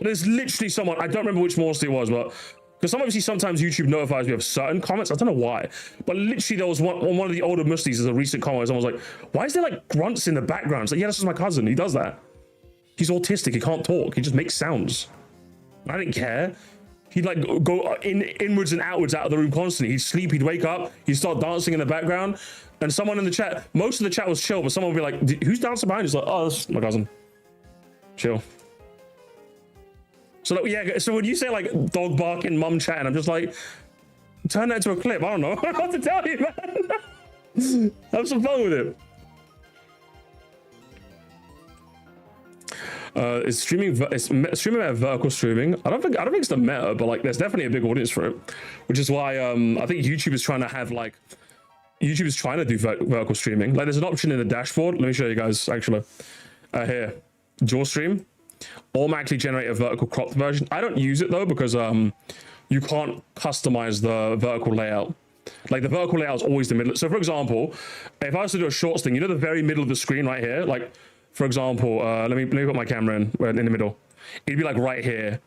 There's literally someone. I don't remember which Morsti it was, but. Because obviously sometimes YouTube notifies me of certain comments. I don't know why. But literally there was one of the older Musties as a recent comment. Someone was like, why is there like grunts in the background? It's like, yeah, this is my cousin. He does that. He's autistic. He can't talk. He just makes sounds. I didn't care. He'd like go inwards and outwards out of the room constantly. He'd sleep. He'd wake up. He'd start dancing in the background. And someone in the chat, most of the chat was chill, but someone would be like, who's dancing behind? He's like, oh, that's my cousin. Chill. So like, yeah, so when you say like dog barking, mum chatting, I'm just like, turn that into a clip. I don't know. I don't know what to tell you, man. Have some fun with it. It's streaming about vertical streaming. I don't think it's the meta, but like there's definitely a big audience for it, which is why I think YouTube is trying to do vertical streaming. Like there's an option in the dashboard. Let me show you guys actually. Here, jaw stream. Automatically generate a vertical cropped version. I don't use it though because you can't customize the vertical layout. Like the vertical layout is always the middle. So for example, if I was to do a shorts thing, you know the very middle of the screen right here. Like for example, let me put my camera in the middle. It'd be like right here.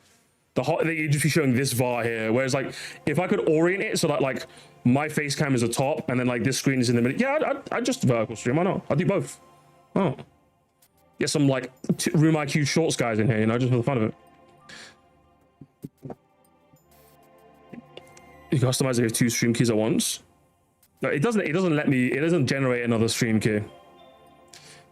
You'd just be showing this var here. Whereas like if I could orient it so that like my face cam is the top and then like this screen is in the middle. Yeah, I'd just vertical stream. Why not? I'll do both. Oh. Get some like room IQ shorts guys in here, you know, just for the fun of it. You customize it with 2 stream keys at once. No, it doesn't generate another stream key.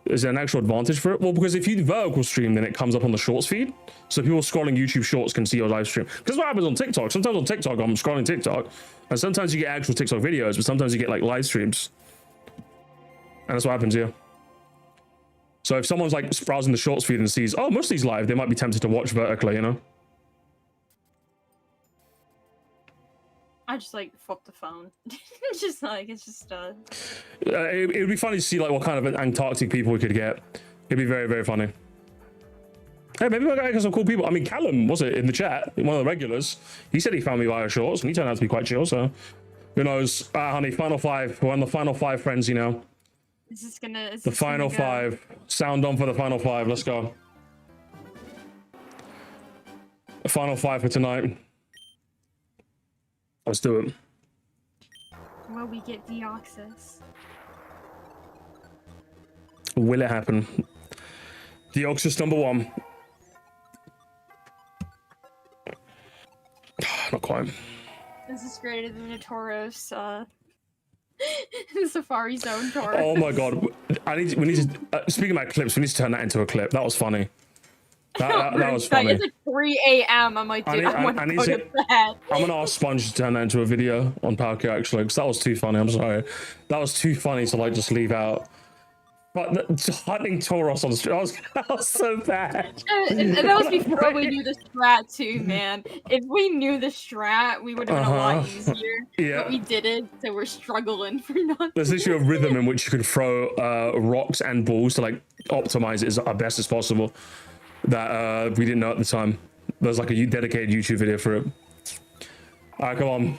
Is there an actual advantage for it? Well, because if you vertical stream, then it comes up on the shorts feed. So people scrolling YouTube shorts can see your live stream. Because what happens on TikTok, sometimes on TikTok, I'm scrolling TikTok, and sometimes you get actual TikTok videos, but sometimes you get like live streams. And that's what happens here. So if someone's like browsing the shorts feed and sees, oh, most of these live, they might be tempted to watch vertically, you know? I just like flip the phone. It's just like, it's just it would be funny to see like what kind of Antarctic people we could get. It'd be very, very funny. Hey, maybe we're gonna get some cool people. I mean, Callum, was it, in the chat, one of the regulars, he said he found me via shorts and he turned out to be quite chill, so who knows? Honey, final 5. We're on the final 5 friends, you know. The final 5. Sound on for the final 5. Let's go. The final 5 for tonight. Let's do it. Well, we get Deoxys. Will it happen? Deoxys number 1. Not quite. This is greater than the Tauros, Safari Zone Tauros. Oh my god. We need to speaking about clips, we need to turn that into a clip. That was funny. That was funny. It's like 3 a.m. I'm like, dude, I want to go to bed. I'm gonna ask Sponge to turn that into a video on Palkia actually, because that was too funny. I'm sorry. That was too funny to like just leave out. But hunting Tauros on the street, that was so bad. And that was before we knew the strat too, man. If we knew the strat, we would have been a lot easier. Yeah. But we didn't, so we're struggling for nothing. There's literally a rhythm in which you can throw rocks and balls to like optimize it as best as possible. That we didn't know at the time. There's like a dedicated YouTube video for it. Alright, come on.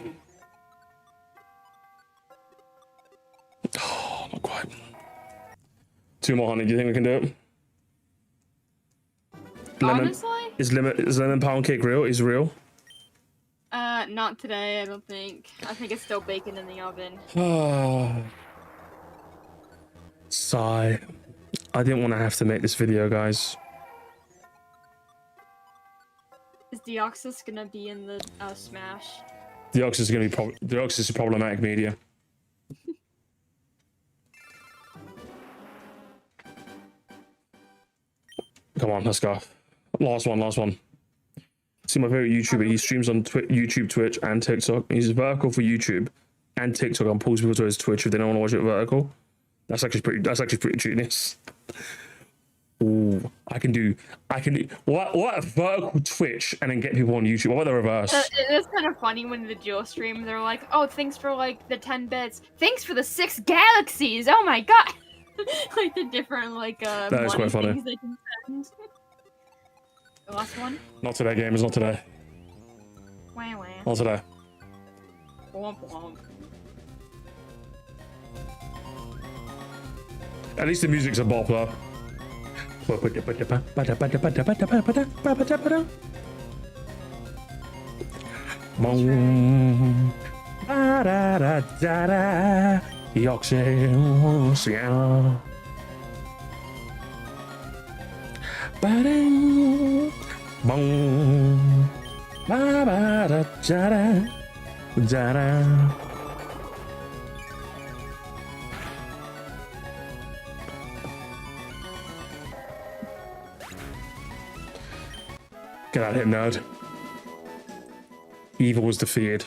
Oh, not quite. 2 more, honey. Do you think we can do it? Honestly? Is lemon pound cake real? Is real? Not today, I don't think. I think it's still baking in the oven. Sigh. I didn't want to have to make this video, guys. Is Deoxys gonna be in the Smash? Deoxys is gonna be Deoxys is problematic media. Come on, let's go. Last one. See my favorite YouTuber. He streams on YouTube, Twitch, and TikTok. He's vertical for YouTube and TikTok. And pulls people to his Twitch if they don't want to watch it vertical. That's actually pretty genius. Ooh, I can do what vertical Twitch and then get people on YouTube. What about the reverse? It's kind of funny when the dual stream, they're like, "Oh, thanks for like the 10 bits. Thanks for the 6 galaxies. Oh my god!" Like the different like that is quite funny. things they can send. The last one. Not today, gamers. Not today. Wah, wah. Not today. Womp womp. At least the music's a bop, though. Get out of here, nerd. Evil was defeated.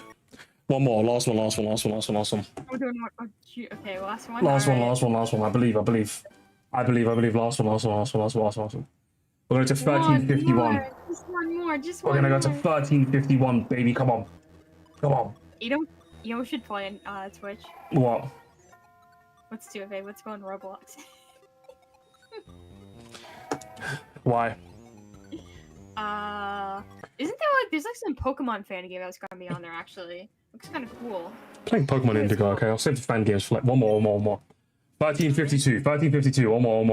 One more, last one. We're doing what? Oh, okay, last one. Last one. I believe. Last one. We're going to 1351. Just one more. We're gonna go to 1351, baby. Come on. You know we should play on Twitch. What? Let's do it, babe. Let's go on Roblox. Why? Isn't there like there's like some Pokemon fan game that's gonna be on there actually? Looks kind of cool. Playing Pokemon Indigo, okay? I'll save the fan games for like one more. 1352. One more.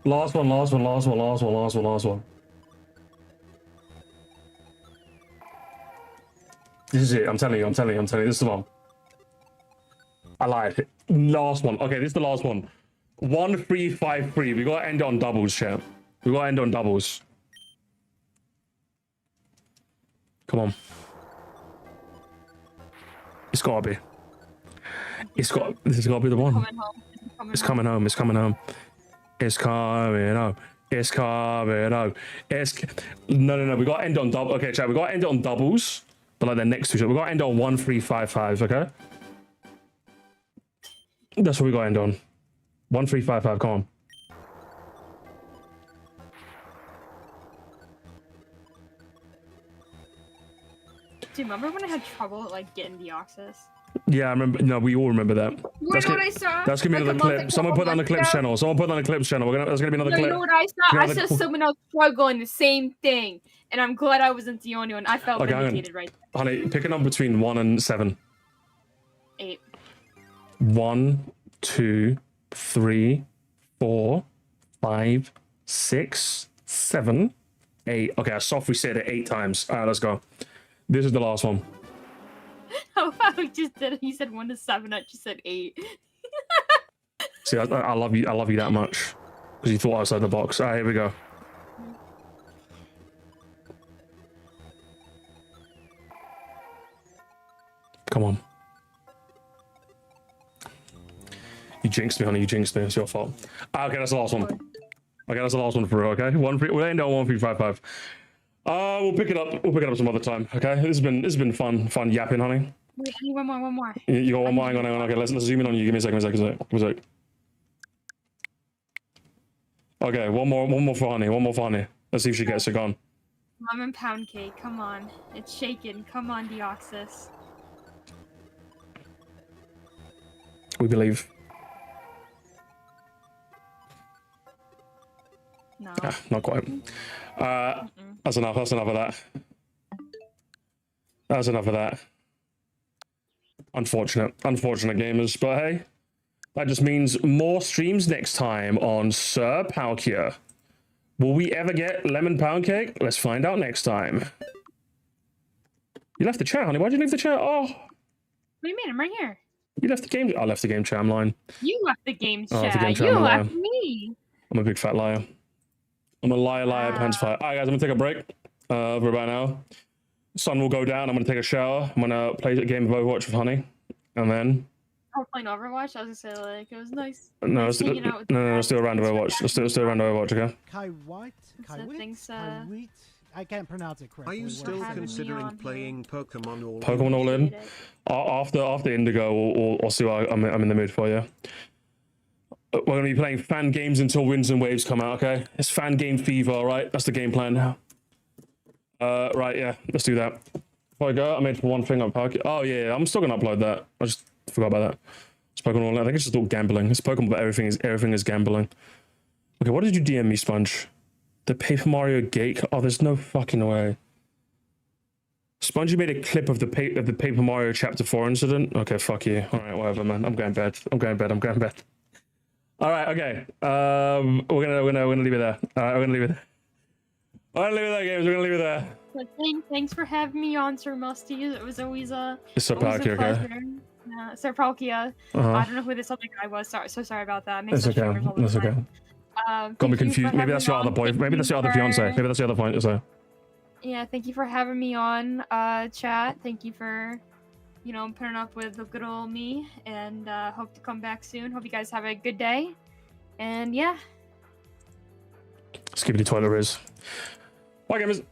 Last one. This is it. I'm telling you. This is the one. I lied. Last one. Okay, this is the last one. 1353. We gotta end it on doubles, chat. We gotta end on doubles. Come on. It's gotta be. This has gotta be the one. It's coming home. No. We gotta end on double. Okay, chat. We gotta end it on doubles, but like they're next to each other. We gotta end on 1355. Okay. That's what we gotta end on. 1355. Come on. Do you remember when I had trouble like getting Deoxys? Yeah, I remember. No, we all remember that. What I saw? That's gonna be another clip. Someone put that on the clips channel. That's gonna be another clip. You know what I saw? I saw someone else struggling the same thing, and I'm glad I wasn't the only one. I felt vindicated right there. Honey, pick a number between 1 and 7. 8. 1, 2, 3, 4, 5, 6, 7, 8. Okay, I softly said it 8 times. All right, let's go. This is the last one. How about we just did it? He said 1 to 7. I just said 8. See, I love you. I love you that much because you thought outside the box. All right, here we go. Come on. You jinxed me, honey. You jinxed me. It's your fault. Okay, that's the last one. Okay, that's the last one for real. Okay, we'll end on 1355. We'll pick it up. We'll pick it up some other time. Okay, this has been fun yapping, honey. Wait, I need one more. You got one more. Hang on. Okay, let's zoom in on you. Give me a second. Okay, one more for honey. Let's see if she gets it gone. Lemon pound cake. Come on, it's shaking. Come on, Deoxys. We believe. No. Not quite. That's enough of that. Unfortunate gamers, but hey, that just means more streams next time on Sir Palkia. Will we ever get lemon pound cake? Let's find out next time. You left the chat, honey. Why'd you leave the chat? Oh, What do you mean? I'm right here. you left the game. I left the game chat. I'm lying. You left the game Oh, the chat. game chat, You I'm a liar. left me. I'm a big fat liar. I'm a liar, pants fire. All right, guys, I'm gonna take a break for about an hour. Sun will go down. I'm gonna take a shower. I'm gonna play a game of Overwatch with honey, and then. Oh, playing Overwatch. I was gonna say like it was nice. No, nice let's do, hanging out with no, you let's do a guys. round of Overwatch. Let's do a round of Overwatch, okay? Kai White? Kai So Wit? thanks, Kai Wheat? I can't pronounce it Are correctly. you What still is it? having me considering on playing Pokemon All Pokemon All In. Appreciate it. After Indigo, we'll see what I'm in the mood for you. We're gonna be playing fan games until Winds and Waves come out, okay? It's fan game fever, all right? That's the game plan now. Right, yeah, let's do that. Before I go, I made one thing up Park. Oh yeah, I'm still gonna upload that. I just forgot about that. It's Pokemon All In. I think it's just all gambling. It's Pokemon, but everything is gambling. Okay, what did you DM me, Sponge? The Paper Mario gate? Oh, there's no fucking way. Spongy made a clip of the Paper Mario Chapter 4 incident. Okay, fuck you. All right, whatever, man. I'm going bed. I'm going bed. All right, okay. We're gonna leave it there. All right, we're gonna leave it there. We're gonna leave it there, games. We're gonna leave it there. But thanks for having me on, Sir Musty. It was always It's so always a Parky, okay? pleasure. Sir Palkia. I don't know who this other guy was. So sorry about that. I make It's such okay. favors all the It's time. okay. Got Thank me you for confused. Maybe having that's me your other on. boy. Thank Maybe that's your other you fiance. for- Maybe that's the other point. So. Yeah, thank you for having me on, chat. Thank you for, putting up with the good old me, and hope to come back soon. Hope you guys have a good day, and yeah. Skibbity toilet riz. Bye, gamers.